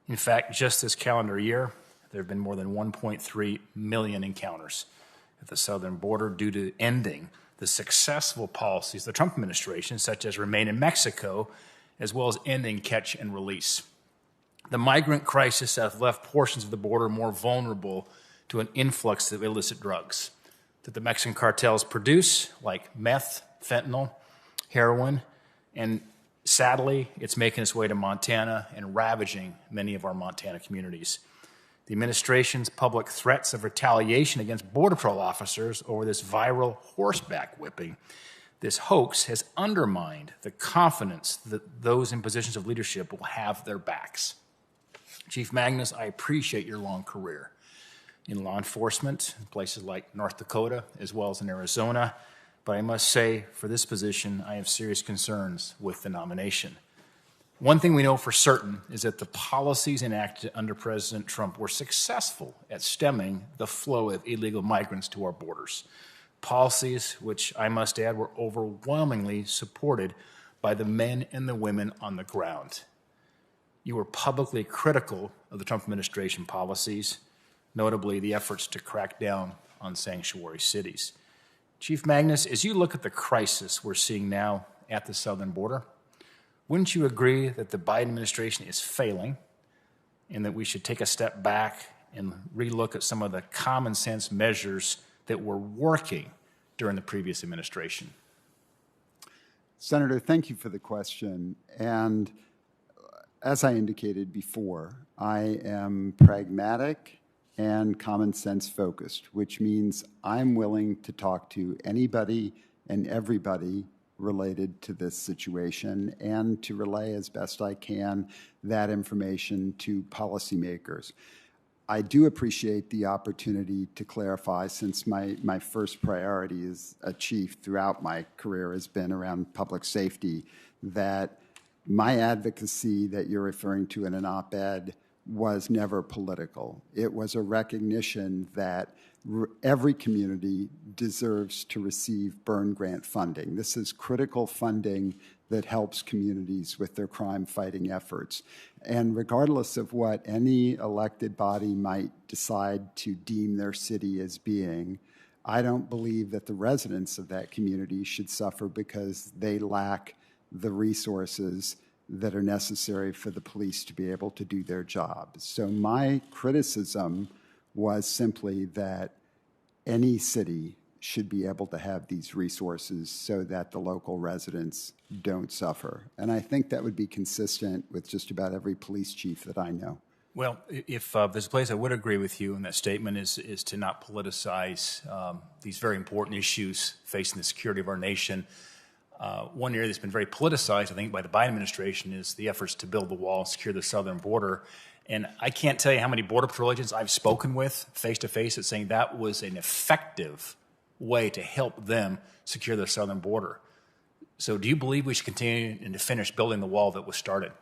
In fact, just this calendar year, there have been more than 1.3 million encounters at the southern border due to ending the successful policies of the Trump administration, such as Remain in Mexico, as well as ending catch and release. The migrant crisis has left portions of the border more vulnerable to an influx of illicit drugs that the Mexican cartels produce, like meth, fentanyl, heroin, and sadly, it's making its way to Montana and ravaging many of our Montana communities. The administration's public threats of retaliation against Border Patrol officers over this viral horseback whipping, this hoax has undermined the confidence that those in positions of leadership will have their backs. Chief Magnus, I appreciate your long career in law enforcement in places like North Dakota as well as in Arizona, but I must say for this position, I have serious concerns with the nomination. One thing we know for certain is that the policies enacted under President Trump were successful at stemming the flow of illegal migrants to our borders. Policies which, I must add, were overwhelmingly supported by the men and the women on the ground. You were publicly critical of the Trump administration policies, notably the efforts to crack down on sanctuary cities. Chief Magnus, as you look at the crisis we're seeing now at the southern border, wouldn't you agree that the Biden administration is failing and that we should take a step back and relook at some of the common sense measures that were working during the previous administration? Senator, thank you for the question. And as I indicated before, I am pragmatic and common sense focused, which means I'm willing to talk to anybody and everybody related to this situation and to relay as best I can that information to policymakers. I do appreciate the opportunity to clarify, since my first priority as a chief throughout my career has been around public safety, that my advocacy that you're referring to in an op-ed was never political. It was a recognition that every community deserves to receive burn grant funding. This is critical funding that helps communities with their crime-fighting efforts. And regardless of what any elected body might decide to deem their city as being, I don't believe that the residents of that community should suffer because they lack the resources that are necessary for the police to be able to do their job. So my criticism was simply that any city should be able to have these resources so that the local residents don't suffer. And I think that would be consistent with just about every police chief that I know. Well, if there's a place I would agree with you in that statement is to not politicize these very important issues facing the security of our nation. One area that's been very politicized, I think, by the Biden administration is the efforts to build the wall and secure the southern border. And I can't tell you how many Border Patrol agents I've spoken with face-to-face that's saying that was an effective way to help them secure the southern border. So do you believe we should continue and to finish building the wall that was started?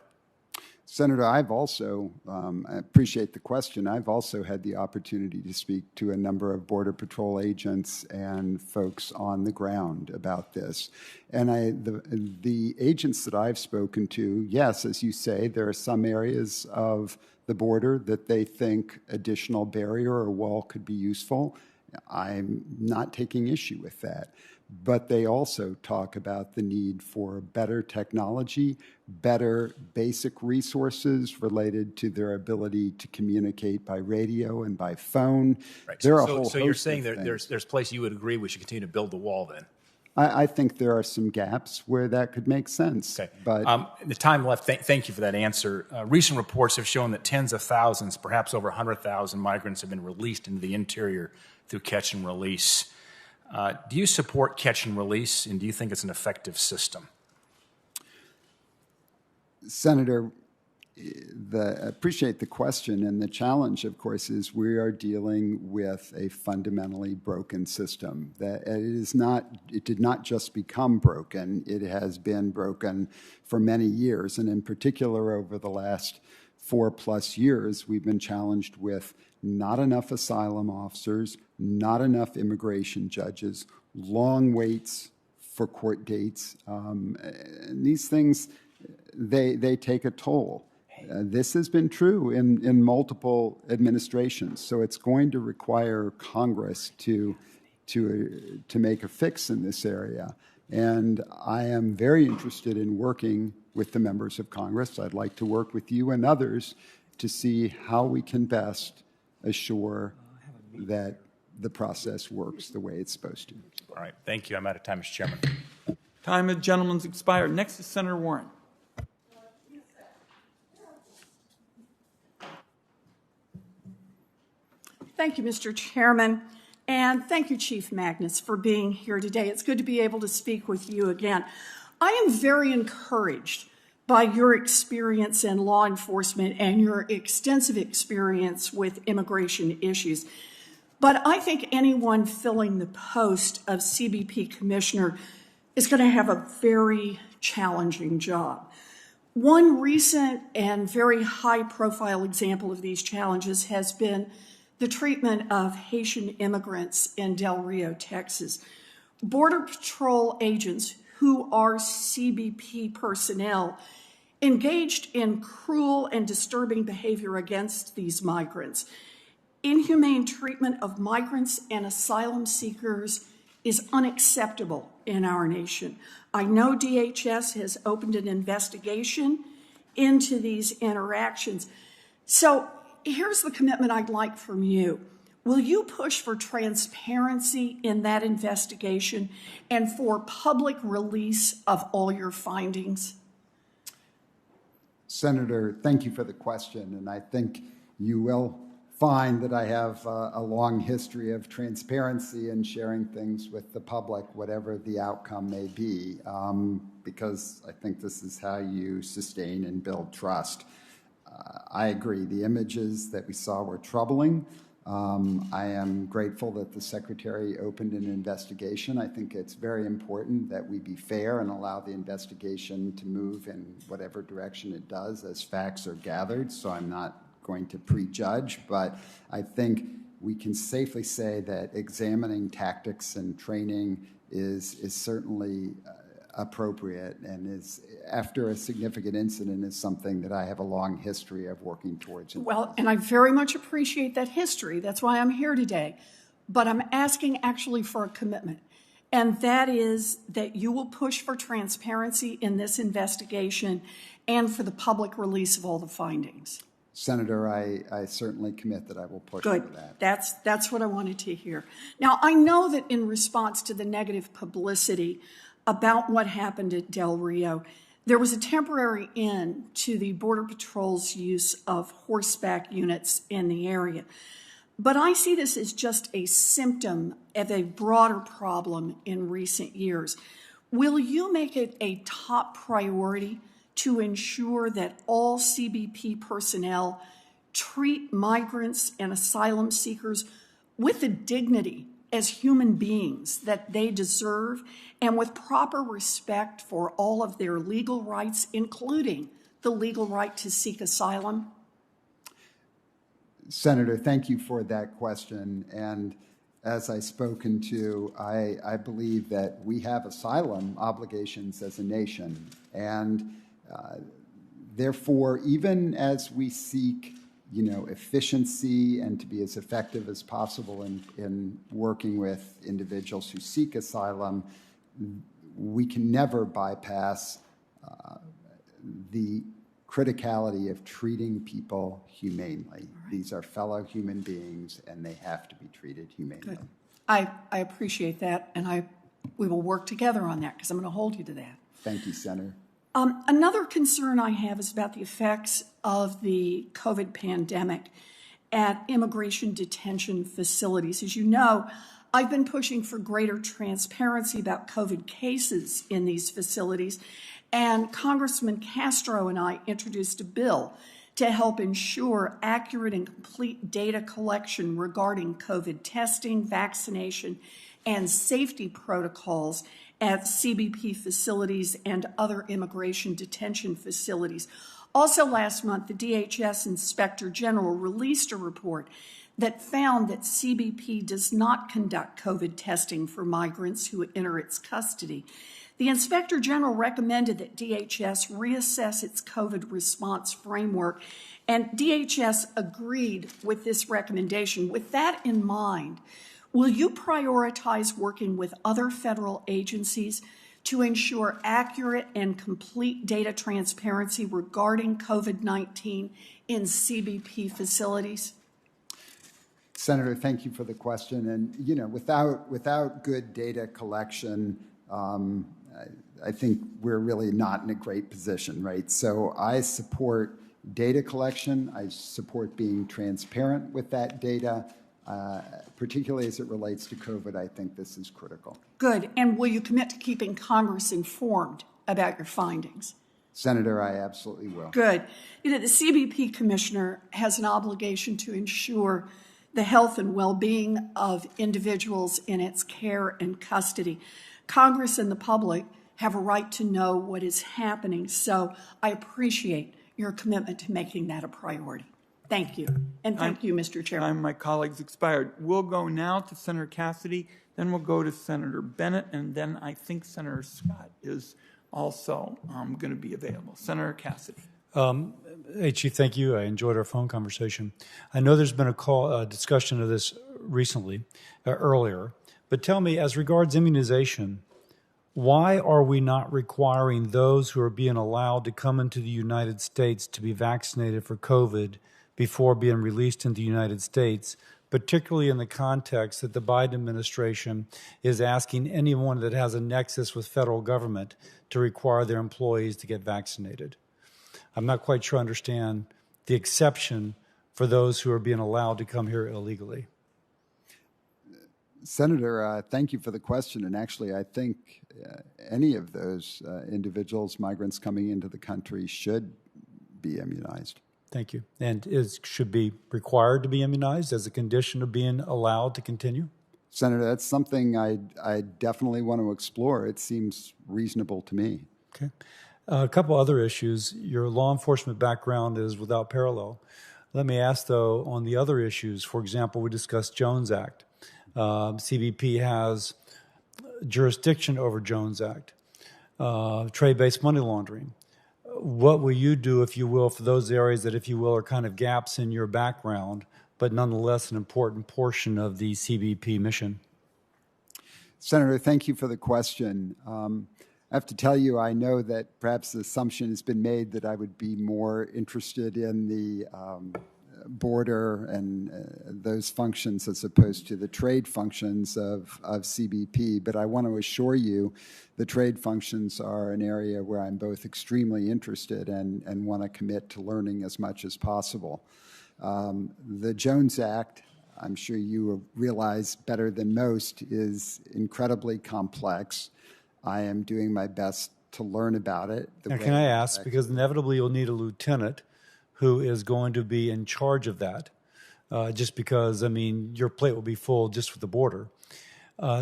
Senator, I've also, I appreciate the question, I've also had the opportunity to speak to a number of Border Patrol agents and folks on the ground about this. And the agents that I've spoken to, yes, as you say, there are some areas of the border that they think additional barrier or wall could be useful. I'm not taking issue with that. but they also talk about the need for better technology, better basic resources related to their ability to communicate by radio and by phone. Right. There are a So, whole so you're host saying of that there's place you would agree we should continue to build the wall then? I think there are some gaps where that could make sense. Okay. But the time left, thank you for that answer. Recent reports have shown that tens of thousands, perhaps over 100,000 migrants have been released into the interior through catch and release. Do you support catch and release, and do you think it's an effective system? Senator, appreciate the question, and the challenge, of course, is we are dealing with a fundamentally broken system. That it did not just become broken; it has been broken for many years, and in particular, over the last 4+ years, we've been challenged with not enough asylum officers, not enough immigration judges, long waits for court dates. And these things, they take a toll. This has been true in multiple administrations, so it's going to require Congress to make a fix in this area. And I am very interested in working with the members of Congress. I'd like to work with you and others to see how we can best assure that the process works the way it's supposed to. All right. Thank you. I'm out of time, Mr. Chairman. Time of the gentleman's expired. Next is Senator Warren. Thank you, Mr. Chairman, and thank you, Chief Magnus, for being here today. It's good to be able to speak with you again. I am very encouraged by your experience in law enforcement and your extensive experience with immigration issues. But I think anyone filling the post of CBP Commissioner is going to have a very challenging job. One recent and very high-profile example of these challenges has been the treatment of Haitian immigrants in Del Rio, Texas. Border Patrol agents who are CBP personnel engaged in cruel and disturbing behavior against these migrants. Inhumane treatment of migrants and asylum seekers is unacceptable in our nation. I know DHS has opened an investigation into these interactions. So here's the commitment I'd like from you. Will you push for transparency in that investigation and for public release of all your findings? Senator, thank you for the question, and I think you will find that I have a long history of transparency and sharing things with the public, whatever the outcome may be, because I think this is how you sustain and build trust. I agree. The images that we saw were troubling. I am grateful that the Secretary opened an investigation. I think it's very important that we be fair and allow the investigation to move in whatever direction it does as facts are gathered, so I'm not going to prejudge, but I think we can safely say that examining tactics and training is certainly appropriate, and is, after a significant incident, is something that I have a long history of working towards. Well, and I very much appreciate that history. That's why I'm here today. But I'm asking actually for a commitment, and that is that you will push for transparency in this investigation and for the public release of all the findings. Senator, I certainly commit that I will push Good. for that. That's what I wanted to hear. Now, I know that in response to the negative publicity about what happened at Del Rio, there was a temporary end to the Border Patrol's use of horseback units in the area. But I see this as just a symptom of a broader problem in recent years. Will you make it a top priority to ensure that all CBP personnel treat migrants and asylum seekers with the dignity as human beings that they deserve and with proper respect for all of their legal rights, including the legal right to seek asylum? Senator, thank you for that question. And as I've spoken to, I believe that we have asylum obligations as a nation. And therefore, even as we seek efficiency and to be as effective as possible in working with individuals who seek asylum, we can never bypass the criticality of treating people humanely. These are fellow human beings, and they have to be treated humanely. Good. I appreciate that, and we will work together on that because I'm going to hold you to that. Thank you, Senator. Another concern I have is about the effects of the COVID pandemic at immigration detention facilities. As you know, I've been pushing for greater transparency about COVID cases in these facilities, and Congressman Castro and I introduced a bill to help ensure accurate and complete data collection regarding COVID testing, vaccination, and safety protocols at CBP facilities and other immigration detention facilities. Also last month, the DHS Inspector General released a report that found that CBP does not conduct COVID testing for migrants who enter its custody. The Inspector General recommended that DHS reassess its COVID response framework, and DHS agreed with this recommendation. With that in mind, will you prioritize working with other federal agencies to ensure accurate and complete data transparency regarding COVID-19 in CBP facilities? Senator, thank you for the question. And, without good data collection, I think we're really not in a great position, right? So I support data collection. I support being transparent with that data. Particularly as it relates to COVID, I think this is critical. Good. And will you commit to keeping Congress informed about your findings? Senator, I absolutely will. Good. The CBP commissioner has an obligation to ensure the health and well-being of individuals in its care and custody. Congress and the public have a right to know what is happening, so I appreciate your commitment to making that a priority. Thank you. And thank you, Mr. Chairman. My colleagues expired. We'll go now to Senator Cassidy, then we'll go to Senator Bennett, and then I think Senator Scott is also going to be available. Senator Cassidy. Hey, Chief, thank you. I enjoyed our phone conversation. I know there's been a discussion of this recently, earlier, but tell me, as regards immunization, why are we not requiring those who are being allowed to come into the United States to be vaccinated for COVID before being released into the United States, particularly in the context that the Biden administration is asking anyone that has a nexus with federal government to require their employees to get vaccinated? I'm not quite sure I understand the exception for those who are being allowed to come here illegally. Senator, thank you for the question. And actually, I think any of those individuals, migrants coming into the country, should be immunized. Thank you. And should be required to be immunized as a condition of being allowed to continue? Senator, that's something I definitely want to explore. It seems reasonable to me. Okay. A couple other issues. Your law enforcement background is without parallel. Let me ask, though, on the other issues. For example, we discussed Jones Act. CBP has jurisdiction over Jones Act, trade-based money laundering. What will you do, if you will, for those areas that, if you will, are kind of gaps in your background, but nonetheless an important portion of the CBP mission? Senator, thank you for the question. I have to tell you, I know that perhaps the assumption has been made that I would be more interested in the border and those functions as opposed to the trade functions of CBP. But I want to assure you the trade functions are an area where I'm both extremely interested and want to commit to learning as much as possible. The Jones Act, I'm sure you realize better than most, is incredibly complex. I am doing my best to learn about it. Now, can I ask, because inevitably you'll need a lieutenant who is going to be in charge of that, just because, I mean, your plate will be full just with the border.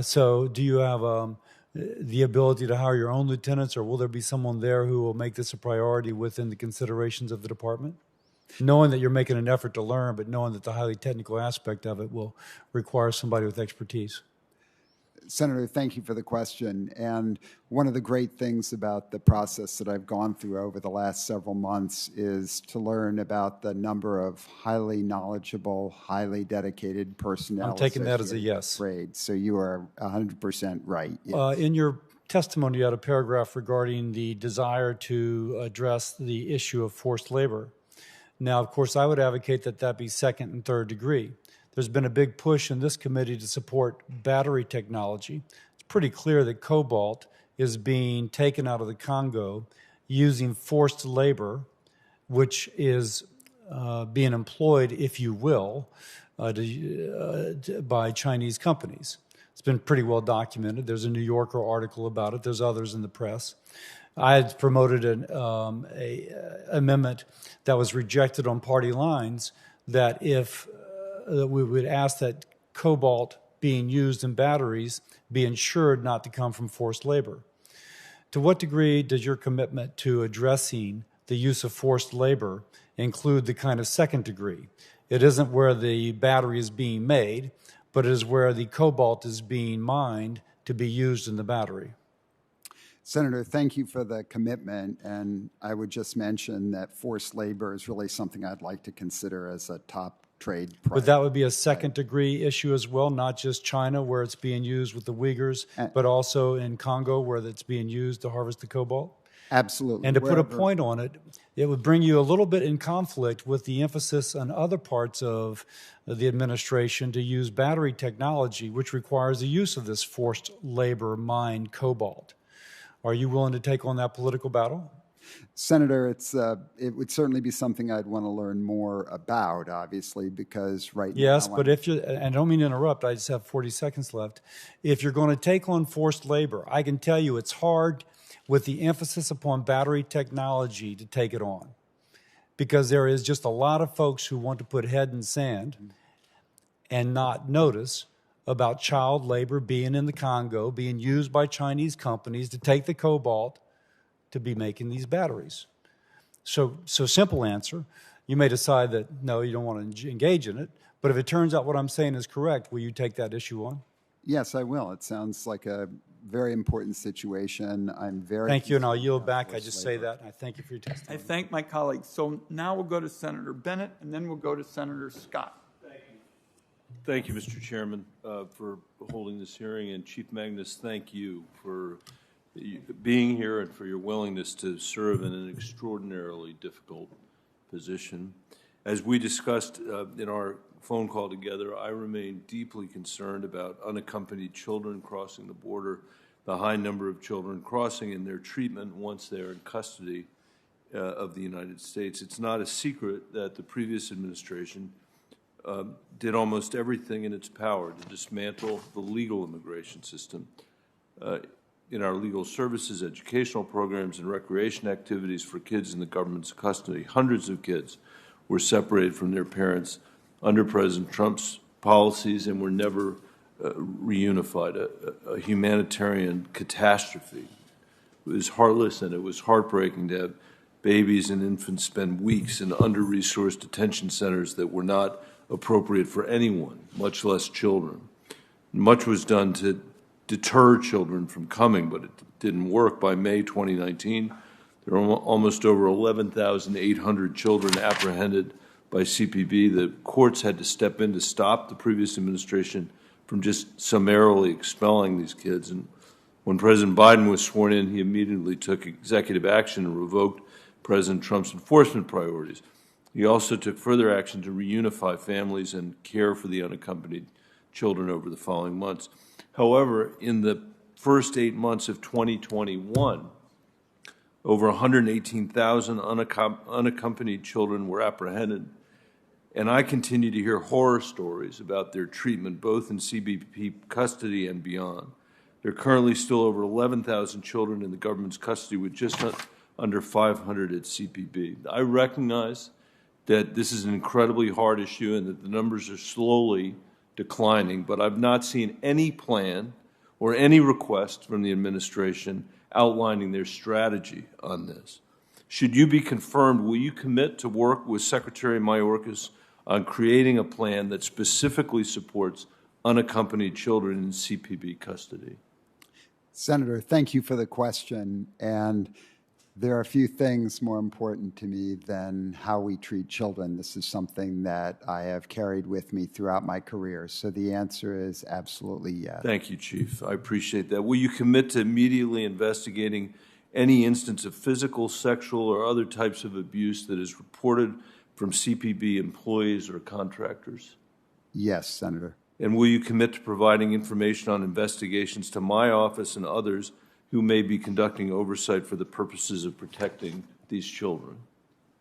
So do you have the ability to hire your own lieutenants, or will there be someone there who will make this a priority within the considerations of the department? Knowing that you're making an effort to learn, but knowing that the highly technical aspect of it will require somebody with expertise. Senator, thank you for the question. And one of the great things about the process that I've gone through over the last several months is to learn about the number of highly knowledgeable, highly dedicated personnel. I'm taking that as a yes. Trade. So you are 100% right. Yes. In your testimony, you had a paragraph regarding the desire to address the issue of forced labor. Now, of course, I would advocate that that be second and third degree. There's been a big push in this committee to support battery technology. It's pretty clear that cobalt is being taken out of the Congo using forced labor, which is being employed, if you will, by Chinese companies. It's been pretty well documented. There's a New Yorker article about it. There's others in the press. I had promoted an amendment that was rejected on party lines that if we would ask that cobalt being used in batteries be ensured not to come from forced labor. To what degree does your commitment to addressing the use of forced labor include the kind of second degree? It isn't where the battery is being made, but it is where the cobalt is being mined to be used in the battery. Senator, thank you for the commitment, and I would just mention that forced labor is really something I'd like to consider as a top trade priority. But that would be a second degree issue as well, not just China where it's being used with the Uyghurs, but also in Congo where it's being used to harvest the cobalt? Absolutely. And to put a point on it, it would bring you a little bit in conflict with the emphasis on other parts of the administration to use battery technology, which requires the use of this forced labor mined cobalt. Are you willing to take on that political battle? Senator, it would certainly be something I'd want to learn more about, obviously, because now... Yes, but if you, and I don't mean to interrupt, I just have 40 seconds left. If you're going to take on forced labor, I can tell you it's hard with the emphasis upon battery technology to take it on, because there is just a lot of folks who want to put head in sand and not notice about child labor being in the Congo, being used by Chinese companies to take the cobalt to be making these batteries. So simple answer. You may decide that, no, you don't want to engage in it, but if it turns out what I'm saying is correct, will you take that issue on? Yes, I will. It sounds like a very important situation. I'm very... Thank you, and I'll yield back. I just say that, and I thank you for your testimony. I thank my colleagues. So now we'll go to Senator Bennett, and then we'll go to Senator Scott. Thank you, Mr. Chairman, for holding this hearing, and Chief Magnus, thank you for being here and for your willingness to serve in an extraordinarily difficult position. As we discussed in our phone call together, I remain deeply concerned about unaccompanied children crossing the border, the high number of children crossing, and their treatment once they're in custody of the United States. It's not a secret that the previous administration did almost everything in its power to dismantle the legal immigration system. In our legal services, educational programs, and recreation activities for kids in the government's custody, hundreds of kids were separated from their parents under President Trump's policies and were never reunified, a humanitarian catastrophe. It was heartless and it was heartbreaking to have babies and infants spend weeks in under-resourced detention centers that were not appropriate for anyone, much less children. Much was done to deter children from coming, but it didn't work. By May 2019, there were almost over 11,800 children apprehended by CPB. The courts had to step in to stop the previous administration from just summarily expelling these kids. And when President Biden was sworn in, he immediately took executive action and revoked President Trump's enforcement priorities. He also took further action to reunify families and care for the unaccompanied children over the following months. However, in the first 8 months of 2021, over 118,000 unaccompanied children were apprehended, and I continue to hear horror stories about their treatment, both in CBP custody and beyond. There are currently still over 11,000 children in the government's custody, with just under 500 at CPB. I recognize that this is an incredibly hard issue and that the numbers are slowly declining, but I've not seen any plan or any request from the administration outlining their strategy on this. Should you be confirmed, will you commit to work with Secretary Mayorkas on creating a plan that specifically supports unaccompanied children in CPB custody? Senator, thank you for the question. And there are a few things more important to me than how we treat children. This is something that I have carried with me throughout my career. So the answer is absolutely yes. Thank you, Chief. I appreciate that. Will you commit to immediately investigating any instance of physical, sexual, or other types of abuse that is reported from CPB employees or contractors? Yes, Senator. And will you commit to providing information on investigations to my office and others who may be conducting oversight for the purposes of protecting these children?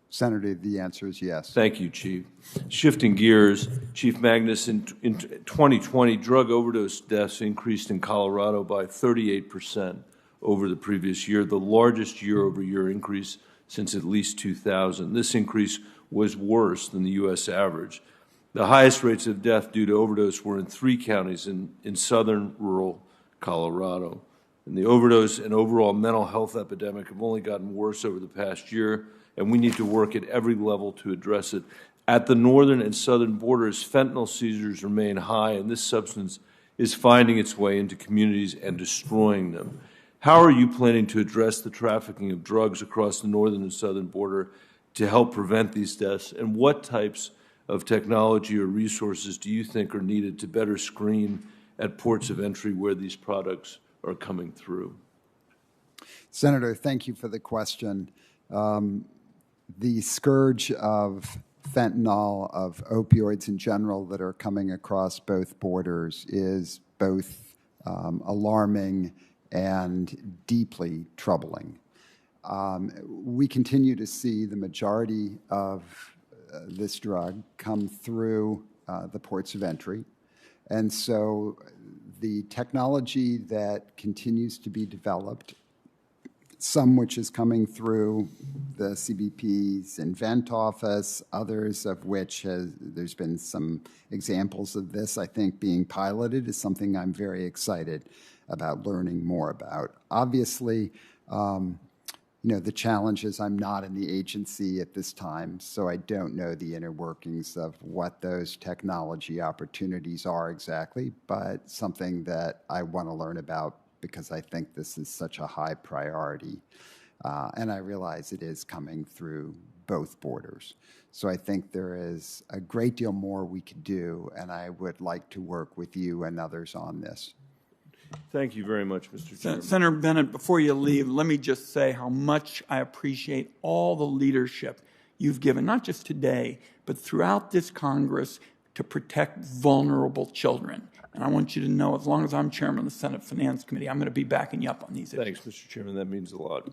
Senator, the answer is yes. Thank you, Chief. Shifting gears, Chief Magnus, in 2020, drug overdose deaths increased in Colorado by 38% over the previous year, the largest year-over-year increase since at least 2000. This increase was worse than the U.S. average. The highest rates of death due to overdose were in 3 counties in southern rural Colorado. And the overdose and overall mental health epidemic have only gotten worse over the past year, and we need to work at every level to address it. At the northern and southern borders, fentanyl seizures remain high, and this substance is finding its way into communities and destroying them. How are you planning to address the trafficking of drugs across the northern and southern border to help prevent these deaths, and what types of technology or resources do you think are needed to better screen at ports of entry where these products are coming through? Senator, thank you for the question. The scourge of fentanyl, of opioids in general that are coming across both borders is both alarming and deeply troubling. We continue to see the majority of this drug come through the ports of entry. And so the technology that continues to be developed, some which is coming through the CBP's Invent office, others of which there's been some examples of this, I think, being piloted, is something I'm very excited about learning more about. Obviously, the challenge is I'm not in the agency at this time, so I don't know the inner workings of what those technology opportunities are exactly, but something that I want to learn about because I think this is such a high priority. And I realize it is coming through both borders. So I think there is a great deal more we could do, and I would like to work with you and others on this. Thank you very much, Mr. Chairman. Senator Bennett, before you leave, let me just say how much I appreciate all the leadership you've given, not just today, but throughout this Congress to protect vulnerable children. And I want you to know, as long as I'm chairman of the Senate Finance Committee, I'm going to be backing you up on these issues. Thanks, Mr. Chairman. That means a lot.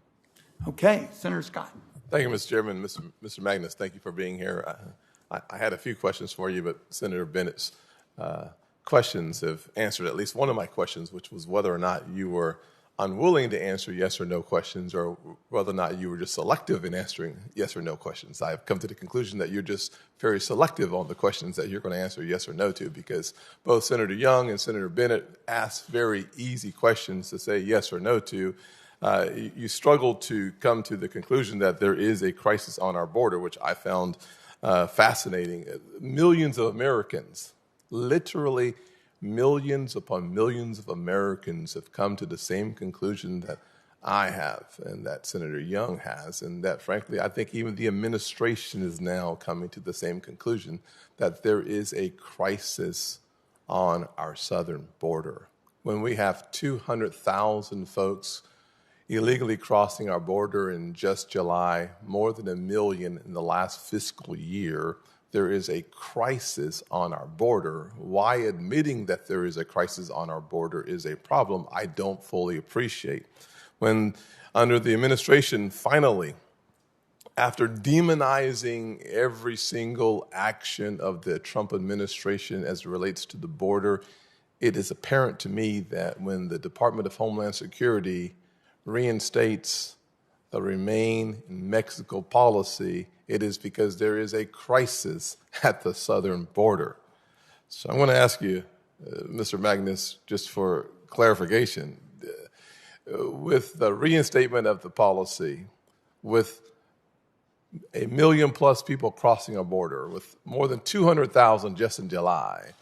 Okay, Senator Scott. Thank you, Mr. Chairman. Mr. Magnus, thank you for being here. I had a few questions for you, but Senator Bennett's questions have answered at least one of my questions, which was whether or not you were unwilling to answer yes or no questions, or whether or not you were just selective in answering yes or no questions. I've come to the conclusion that you're just very selective on the questions that you're going to answer yes or no to, because both Senator Young and Senator Bennett asked very easy questions to say yes or no to. You struggled to come to the conclusion that there is a crisis on our border, which I found fascinating. Millions of Americans, literally millions upon millions of Americans, have come to the same conclusion that I have and that Senator Young has, and that, frankly, I think even the administration is now coming to the same conclusion, that there is a crisis on our southern border. When we have 200,000 folks illegally crossing our border in just July, more than 1 million in the last fiscal year, there is a crisis on our border. Why admitting that there is a crisis on our border is a problem, I don't fully appreciate. When under the administration, finally, after demonizing every single action of the Trump administration as it relates to the border, it is apparent to me that when the Department of Homeland Security reinstates the Remain in Mexico policy, it is because there is a crisis at the southern border. So I'm going to ask you, Mr. Magnus, just for clarification, with the reinstatement of the policy, with 1 million plus people crossing our border, with more than 200,000 just in July,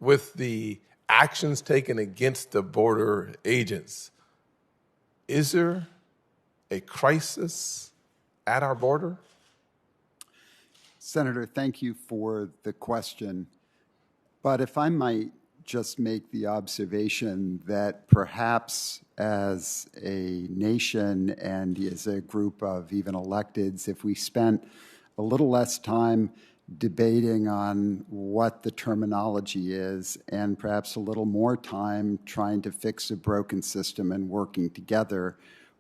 with the actions taken against the border agents, is there a crisis at our border? Senator, thank you for the question. But if I might just make the observation that perhaps as a nation and as a group of even electeds, if we spent a little less time debating on what the terminology is and perhaps a little more time trying to fix a broken system and working together,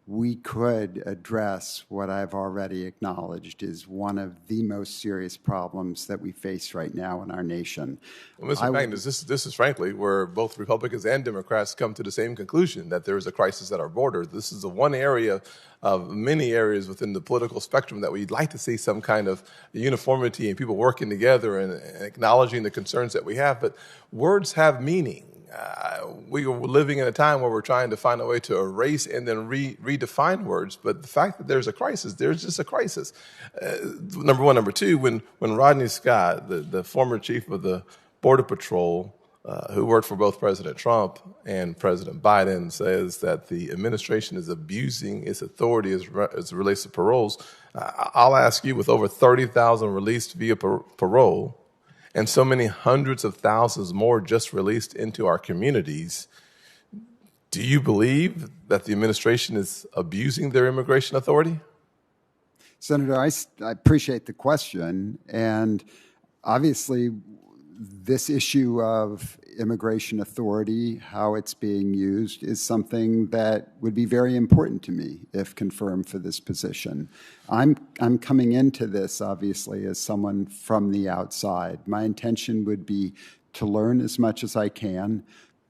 we could address what I've already acknowledged is one of the most serious problems that we face right now in our nation. Well, Mr. Magnus, this is frankly where both Republicans and Democrats come to the same conclusion, that there is a crisis at our border. This is the one area of many areas within the political spectrum that we'd like to see some kind of uniformity and people working together and acknowledging the concerns that we have. But words have meaning. We are living in a time where we're trying to find a way to erase and then redefine words. But the fact that there's a crisis, there's just a crisis. Number one. Number two, when Rodney Scott, the former chief of the Border Patrol, who worked for both President Trump and President Biden, says that the administration is abusing its authority as it relates to paroles, I'll ask you, with over 30,000 released via parole, and so many hundreds of thousands more just released into our communities, do you believe that the administration is abusing their immigration authority? Senator, I appreciate the question. And obviously, this issue of immigration authority, how it's being used, is something that would be very important to me if confirmed for this position. I'm coming into this, obviously, as someone from the outside. My intention would be to learn as much as I can,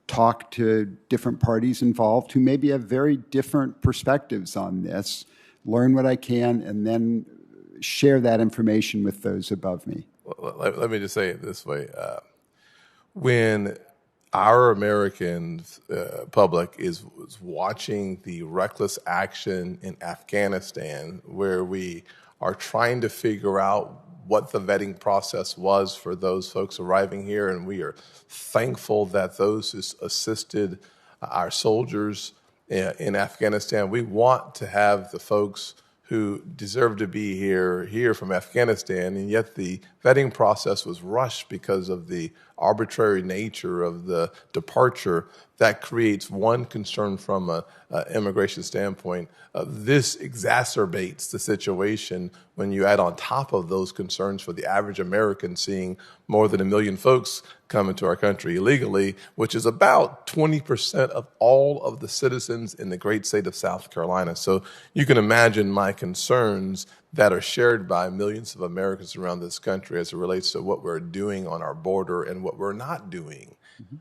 talk to different parties involved who maybe have very different perspectives on this, learn what I can, and then share that information with those above me. Well, let me just say it this way. When our American public is watching the reckless action in Afghanistan, where we are trying to figure out what the vetting process was for those folks arriving here, and we are thankful that those who assisted our soldiers in Afghanistan, we want to have the folks who deserve to be here from Afghanistan, and yet the vetting process was rushed because of the arbitrary nature of the departure. That creates one concern from an immigration standpoint. This exacerbates the situation when you add on top of those concerns for the average American seeing more than 1 million folks come into our country illegally, which is about 20% of all of the citizens in the great state of South Carolina. So you can imagine my concerns that are shared by millions of Americans around this country as it relates to what we're doing on our border and what we're not doing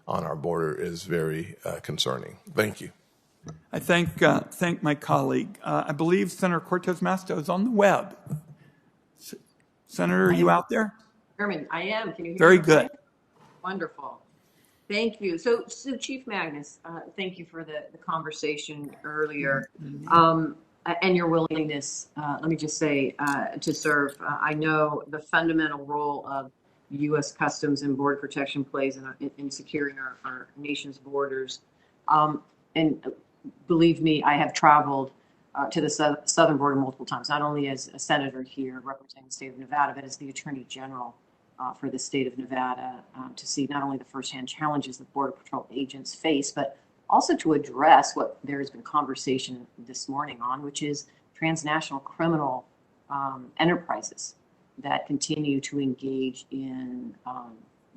on our border is very concerning. Thank you. I thank my colleague. I believe Senator Cortez Masto is on the web. Senator, are you out there? Chairman, I am. Can you hear me? Very good. Wonderful. Thank you. So Chief Magnus, thank you for the conversation earlier and your willingness, let me just say, to serve. I know the fundamental role of U.S. Customs and Border Protection plays in securing our nation's borders. And believe me, I have traveled to the southern border multiple times, not only as a senator here representing the state of Nevada, but as the Attorney General for the state of Nevada, to see not only the firsthand challenges that Border Patrol agents face, but also to address what there has been conversation this morning on, which is transnational criminal enterprises that continue to engage in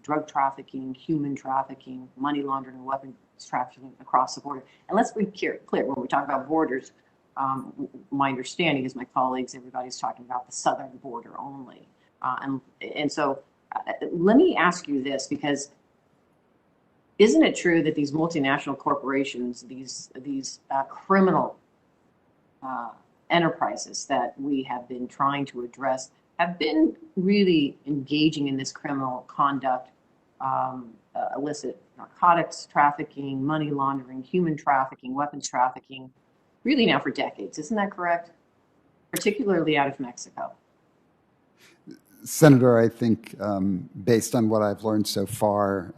drug trafficking, human trafficking, money laundering, and weapons trafficking across the border. And let's be clear, when we talk about borders, my understanding is my colleagues, everybody's talking about the southern border only. And so let me ask you this, because isn't it true that these multinational corporations, these criminal enterprises that we have been trying to address, have been really engaging in this criminal conduct, illicit narcotics trafficking, money laundering, human trafficking, weapons trafficking, really now for decades? Isn't that correct? Particularly out of Mexico. Senator, I think based on what I've learned so far,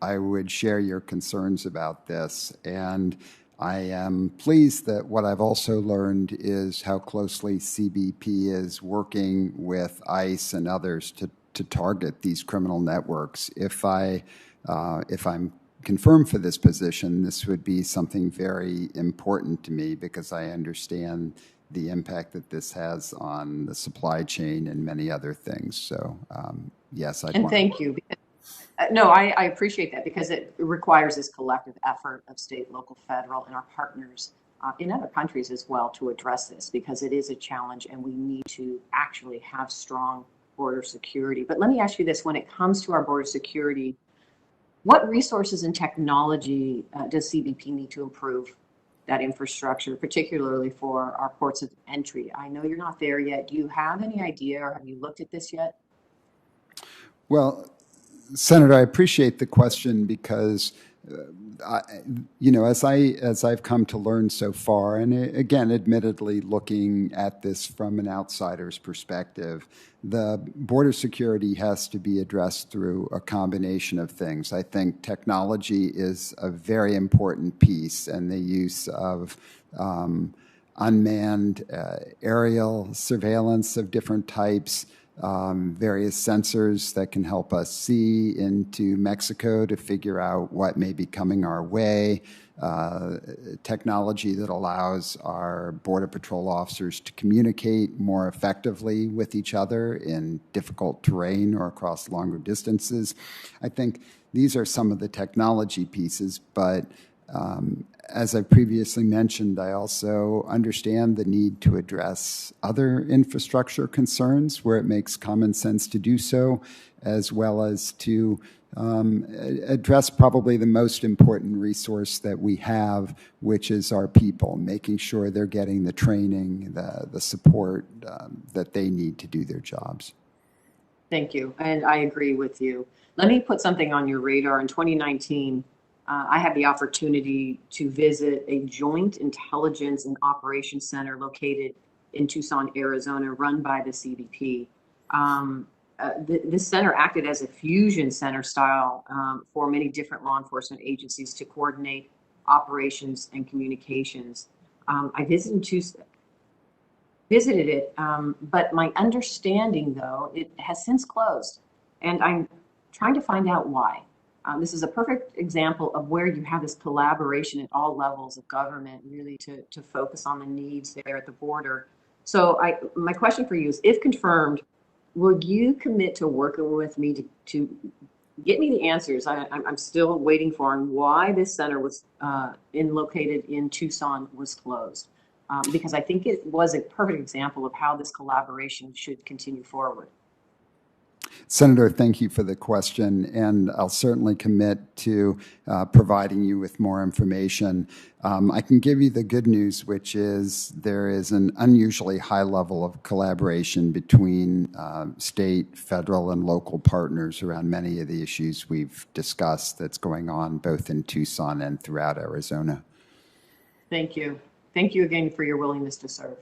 I would share your concerns about this. And I am pleased that what I've also learned is how closely CBP is working with ICE and others to target these criminal networks. If I'm confirmed for this position, this would be something very important to me because I understand the impact that this has on the supply chain and many other things. So yes, I'd And want thank you. No, I appreciate that because it requires this collective effort of state, local, federal, and our partners in other countries as well to address this because it is a challenge and we need to actually have strong border security. But let me ask you this, when it comes to our border security, what resources and technology does CBP need to improve that infrastructure, particularly for our ports of entry? I know you're not there yet. Do you have any idea or have you looked at this yet? Well, Senator, I appreciate the question because, as I've come to learn so far, and again, admittedly, looking at this from an outsider's perspective, the border security has to be addressed through a combination of things. I think technology is a very important piece, and the use of unmanned aerial surveillance of different types, various sensors that can help us see into Mexico to figure out what may be coming our way, technology that allows our Border Patrol officers to communicate more effectively with each other in difficult terrain or across longer distances. I think these are some of the technology pieces, but as I previously mentioned, I also understand the need to address other infrastructure concerns where it makes common sense to do so, as well as to address probably the most important resource that we have, which is our people, making sure they're getting the training, the support that they need to do their jobs. Thank you, and I agree with you. Let me put something on your radar. In 2019, I had the opportunity to visit a joint intelligence and operations center located in Tucson, Arizona, run by the CBP. This center acted as a fusion center style for many different law enforcement agencies to coordinate operations and communications. I visited it, but my understanding, though, it has since closed, and I'm trying to find out why. This is a perfect example of where you have this collaboration at all levels of government, really to focus on the needs there at the border. So my question for you is, if confirmed, will you commit to working with me to get me the answers I'm still waiting for on why this center was located in Tucson was closed? Because I think it was a perfect example of how this collaboration should continue forward. Senator, thank you for the question, and I'll certainly commit to providing you with more information. I can give you the good news, which is there is an unusually high level of collaboration between state, federal, and local partners around many of the issues we've discussed that's going on both in Tucson and throughout Arizona. Thank you. Thank you again for your willingness to serve.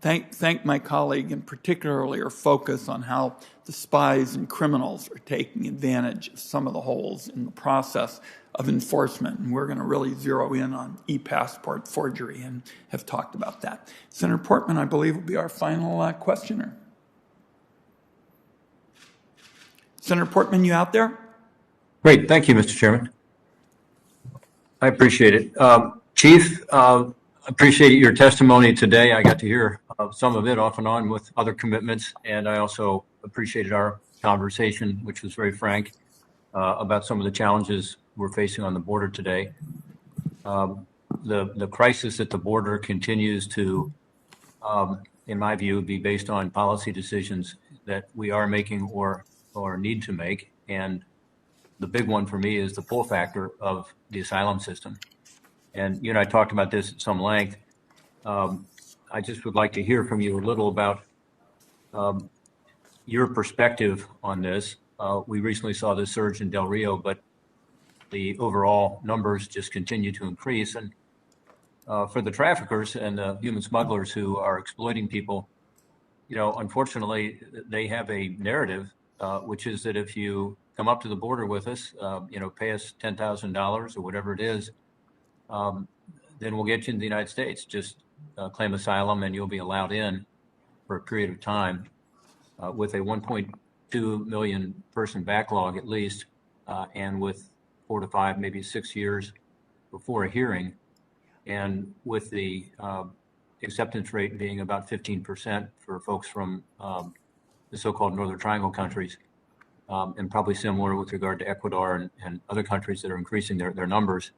Thank my colleague, and particularly her focus on how the spies and criminals are taking advantage of some of the holes in the process of enforcement. And we're going to really zero in on e-passport forgery and have talked about that. Senator Portman, I believe, will be our final questioner. Senator Portman, you out there? Great. Thank you, Mr. Chairman. I appreciate it. Chief, appreciate your testimony today. I got to hear some of it off and on with other commitments, and I also appreciated our conversation, which was very frank, about some of the challenges we're facing on the border today. The crisis at the border continues to, in my view, be based on policy decisions that we are making or need to make, and the big one for me is the pull factor of the asylum system. And you and I talked about this at some length. I just would like to hear from you a little about your perspective on this. We recently saw the surge in Del Rio, but the overall numbers just continue to increase. And for the traffickers and the human smugglers who are exploiting people, unfortunately, they have a narrative, which is that if you come up to the border with us, pay us $10,000 or whatever it is, then we'll get you in the United States. Just claim asylum and you'll be allowed in for a period of time with a 1.2 million person backlog at least, and with 4 to 5, maybe 6 years before a hearing, and with the acceptance rate being about 15% for folks from the so-called Northern Triangle countries, and probably similar with regard to Ecuador and other countries that are increasing their numbers.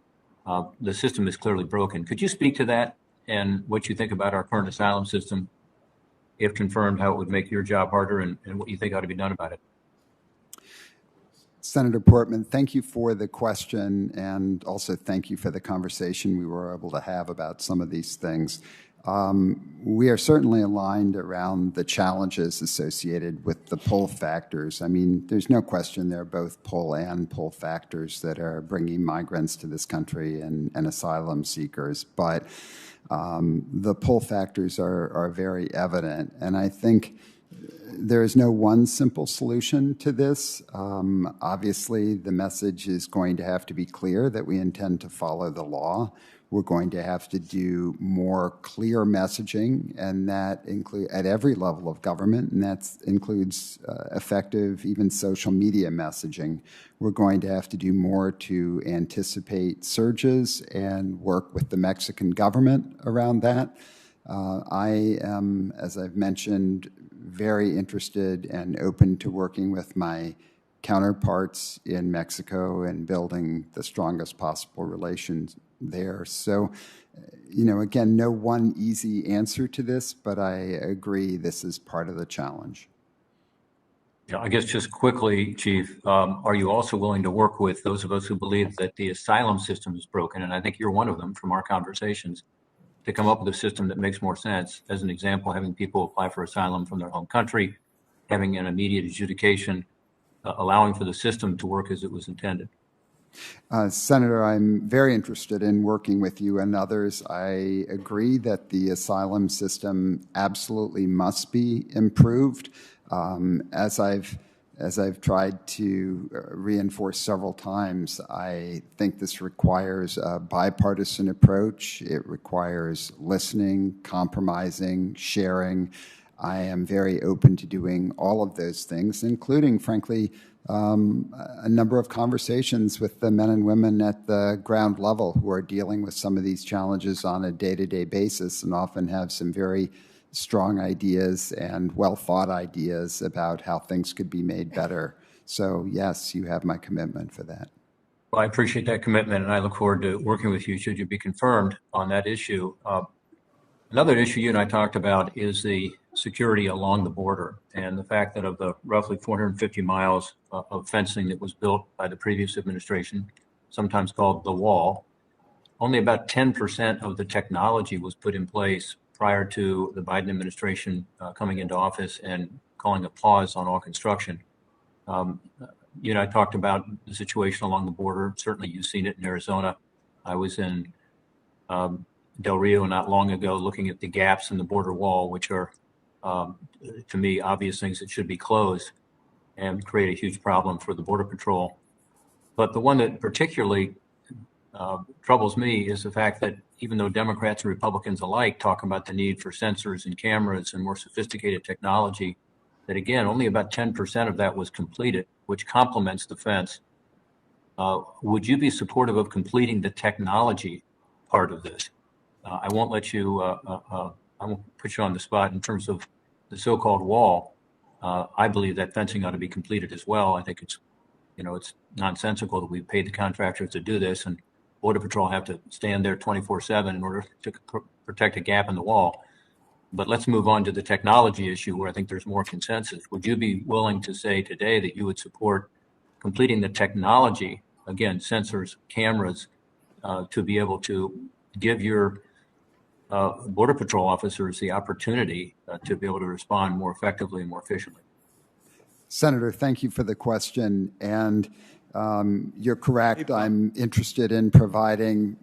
The system is clearly broken. Could you speak to that and what you think about our current asylum system, if confirmed, how it would make your job harder and what you think ought to be done about it? Senator Portman, thank you for the question, and also thank you for the conversation we were able to have about some of these things. We are certainly aligned around the challenges associated with the pull factors. I mean, there's no question there are both pull and pull factors that are bringing migrants to this country and asylum seekers, but the pull factors are very evident, and I think there is no one simple solution to this. Obviously, the message is going to have to be clear that we intend to follow the law. We're going to have to do more clear messaging, and that include at every level of government, and that includes effective, even social media messaging. We're going to have to do more to anticipate surges and work with the Mexican government around that. I am, as I've mentioned, very interested and open to working with my counterparts in Mexico and building the strongest possible relations there. So, again, no one easy answer to this, but I agree this is part of the challenge. Yeah, I guess just quickly, Chief, are you also willing to work with those of us who believe that the asylum system is broken, and I think you're one of them from our conversations, to come up with a system that makes more sense? As an example, having people apply for asylum from their home country, having an immediate adjudication, allowing for the system to work as it was intended. Senator, I'm very interested in working with you and others. I agree that the asylum system absolutely must be improved. As I've tried to reinforce several times, I think this requires a bipartisan approach. It requires listening, compromising, sharing. I am very open to doing all of those things, including, frankly, a number of conversations with the men and women at the ground level who are dealing with some of these challenges on a day-to-day basis and often have some very strong ideas and well-thought ideas about how things could be made better. So, yes, you have my commitment for that. Well, I appreciate that commitment, and I look forward to working with you should you be confirmed on that issue. Another issue you and I talked about is the security along the border and the fact that of the roughly 450 miles of fencing that was built by the previous administration, sometimes called the wall, only about 10% of the technology was put in place prior to the Biden administration coming into office and calling a pause on all construction. You and I talked about the situation along the border. Certainly you've seen it in Arizona. I was in Del Rio not long ago looking at the gaps in the border wall, which are, to me, obvious things that should be closed and create a huge problem for the Border Patrol. But the one that particularly troubles me is the fact that even though Democrats and Republicans alike talk about the need for sensors and cameras and more sophisticated technology, that again, only about 10% of that was completed, which complements the fence. Would you be supportive of completing the technology part of this? I won't let you, I won't put you on the spot in terms of the so-called wall. I believe that fencing ought to be completed as well. I think it's, it's nonsensical that we've paid the contractors to do this and Border Patrol have to stand there 24/7 in order to protect a gap in the wall. But let's move on to the technology issue where I think there's more consensus. Would you be willing to say today that you would support completing the technology, again, sensors, cameras, to be able to give your Border Patrol officers the opportunity to be able to respond more effectively and more efficiently? Senator, thank you for the question. And You're correct. I'm interested in providing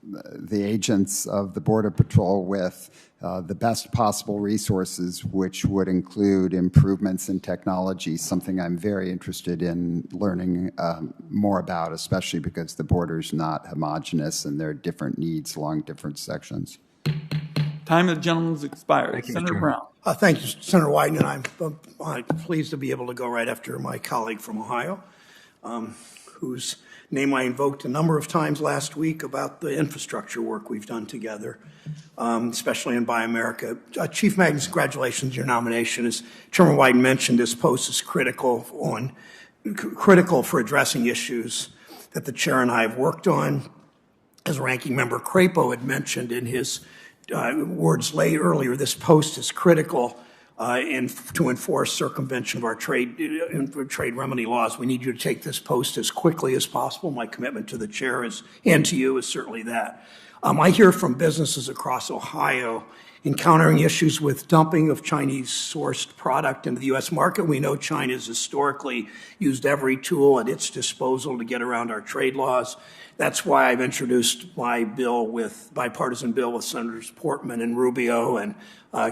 the agents of the Border Patrol with the best possible resources, which would include improvements in technology, something I'm very interested in learning more about, especially because the border's not homogeneous and there are different needs along different sections. Time of the gentleman has expired. Senator Brown. Thank you, Senator Wyden, and I'm pleased to be able to go right after my colleague from Ohio, whose name I invoked a number of times last week about the infrastructure work we've done together, especially in Buy America. Chief Magnus, congratulations on your nomination. As Chairman Wyden mentioned, this post is critical for addressing issues that the chair and I have worked on. As Ranking Member Crapo had mentioned in his words late earlier, this post is critical to enforce circumvention of our trade remedy laws. We need you to take this post as quickly as possible. My commitment to the chair and to you is certainly that. I hear from businesses across Ohio encountering issues with dumping of Chinese-sourced product into the U.S. market. We know China has historically used every tool at its disposal to get around our trade laws. That's why I've introduced my bipartisan bill with Senators Portman and Rubio and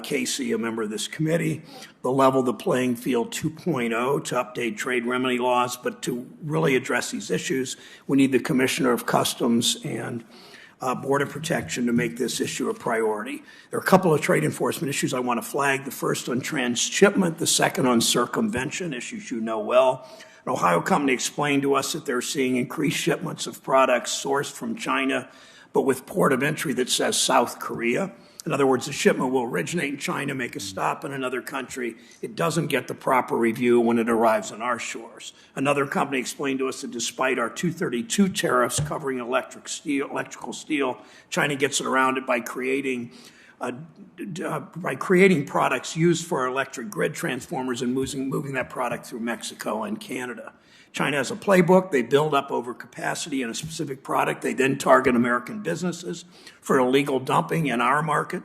Casey, a member of this committee, the level the playing field 2.0 to update trade remedy laws. But to really address these issues, we need the Commissioner of Customs and Border Protection to make this issue a priority. There are a couple of trade enforcement issues I want to flag. The first on transshipment, the second on circumvention, issues you know well. An Ohio company explained to us that they're seeing increased shipments of products sourced from China, but with port of entry that says South Korea. In other words, the shipment will originate in China, make a stop in another country. It doesn't get the proper review when it arrives on our shores. Another company explained to us that despite our 232 tariffs covering electrical steel, China gets it around it by creating products used for electric grid transformers and moving that product through Mexico and Canada. China has a playbook. They build up overcapacity in a specific product. They then target American businesses for illegal dumping in our market.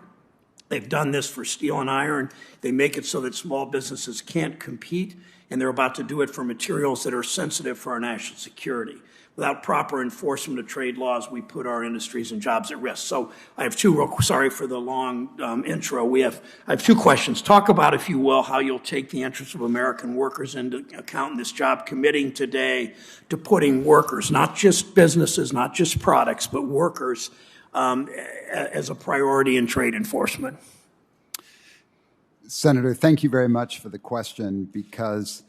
They've done this for steel and iron. They make it so that small businesses can't compete, and they're about to do it for materials that are sensitive for our national security. Without proper enforcement of trade laws, we put our industries and jobs at risk. So I have sorry for the long intro. I have two questions. Talk about, if you will, how you'll take the interests of American workers into account in this job, committing today to putting workers, not just businesses, not just products, but workers as a priority in trade enforcement. Senator, thank you very much for the question, because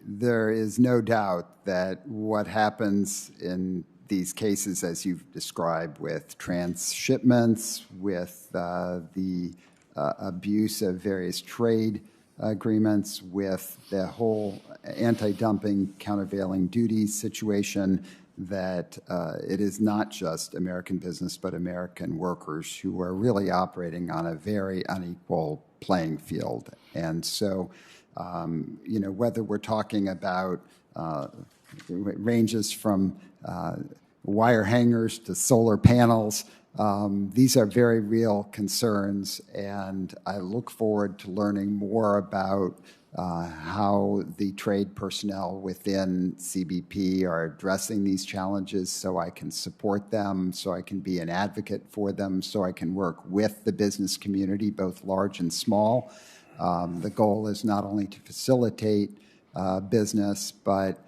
there is no doubt that what happens in these cases, as you've described, with transshipments, with the abuse of various trade agreements, with the whole anti-dumping, countervailing duties situation, that it is not just American business, but American workers who are really operating on a very unequal playing field. And so, whether we're talking about ranges from wire hangers to solar panels, these are very real concerns, and I look forward to learning more about how the trade personnel within CBP are addressing these challenges, so I can support them, so I can be an advocate for them, so I can work with the business community, both large and small. The goal is not only to facilitate business, but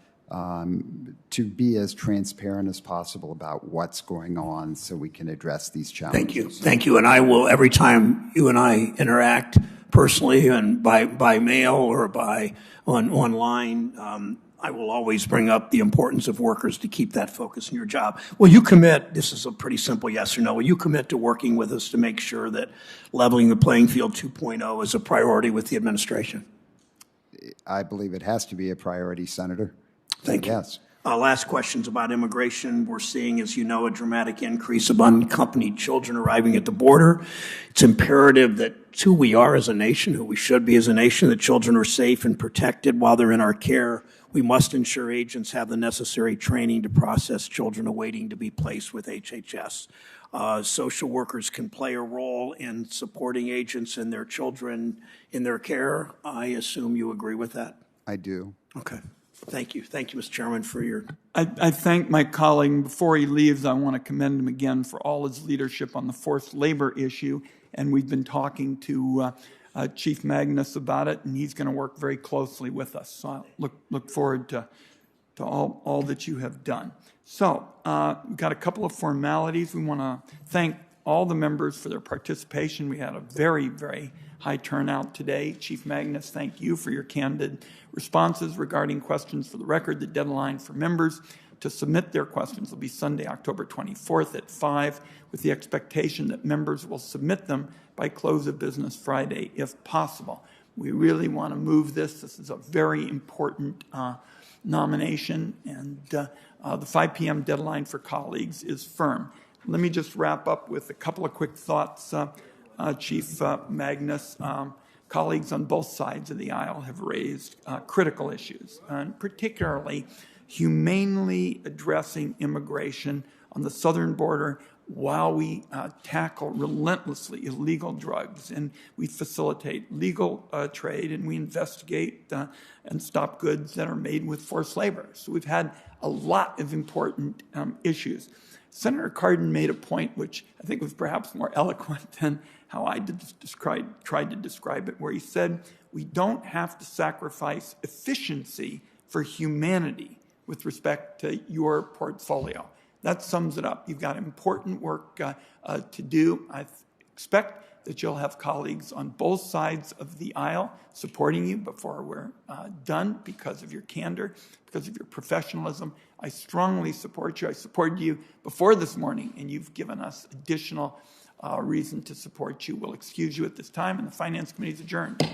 to be as transparent as possible about what's going on so we can address these challenges. Thank you. Thank you. And I will, every time you and I interact personally and by mail or online, I will always bring up the importance of workers to keep that focus in your job. Will you commit, this is a pretty simple yes or no, will you commit to working with us to make sure that leveling the playing field 2.0 is a priority with the administration? I believe it has to be a priority, Senator. Thank you. Yes. Last questions about immigration. We're seeing, as you know, a dramatic increase of unaccompanied children arriving at the border. It's imperative that who we are as a nation, who we should be as a nation, that children are safe and protected while they're in our care. We must ensure agents have the necessary training to process children awaiting to be placed with HHS. Social workers can play a role in supporting agents and their children in their care. I assume you agree with that? I do. Okay. Thank you. Thank you, Mr. Chairman, for your... I thank my colleague. Before he leaves, I want to commend him again for all his leadership on the forced labor issue. And we've been talking to Chief Magnus about it, and he's going to work very closely with us. So I look forward to all that you have done. So we've got a couple of formalities. We want to thank all the members for their participation. We had a very, very high turnout today. Chief Magnus, thank you for your candid responses regarding questions for the record. The deadline for members to submit their questions will be Sunday, October 24th at 5, with the expectation that members will submit them by close of business Friday, if possible. We really want to move this. This is a very important nomination, and the 5 p.m. deadline for colleagues is firm. Let me just wrap up with a couple of quick thoughts, Chief Magnus. Colleagues on both sides of the aisle have raised critical issues, and particularly humanely addressing immigration on the southern border while we tackle relentlessly illegal drugs, and we facilitate legal trade, and we investigate and stop goods that are made with forced labor. So we've had a lot of important issues. Senator Cardin made a point which I think was perhaps more eloquent than how I tried to describe it, where he said, we don't have to sacrifice efficiency for humanity with respect to your portfolio. That sums it up. You've got important work to do. I expect that you'll have colleagues on both sides of the aisle supporting you before we're done because of your candor, because of your professionalism. I strongly support you. I supported you before this morning, and you've given us additional reason to support you. We'll excuse you at this time, and the Finance Committee is adjourned.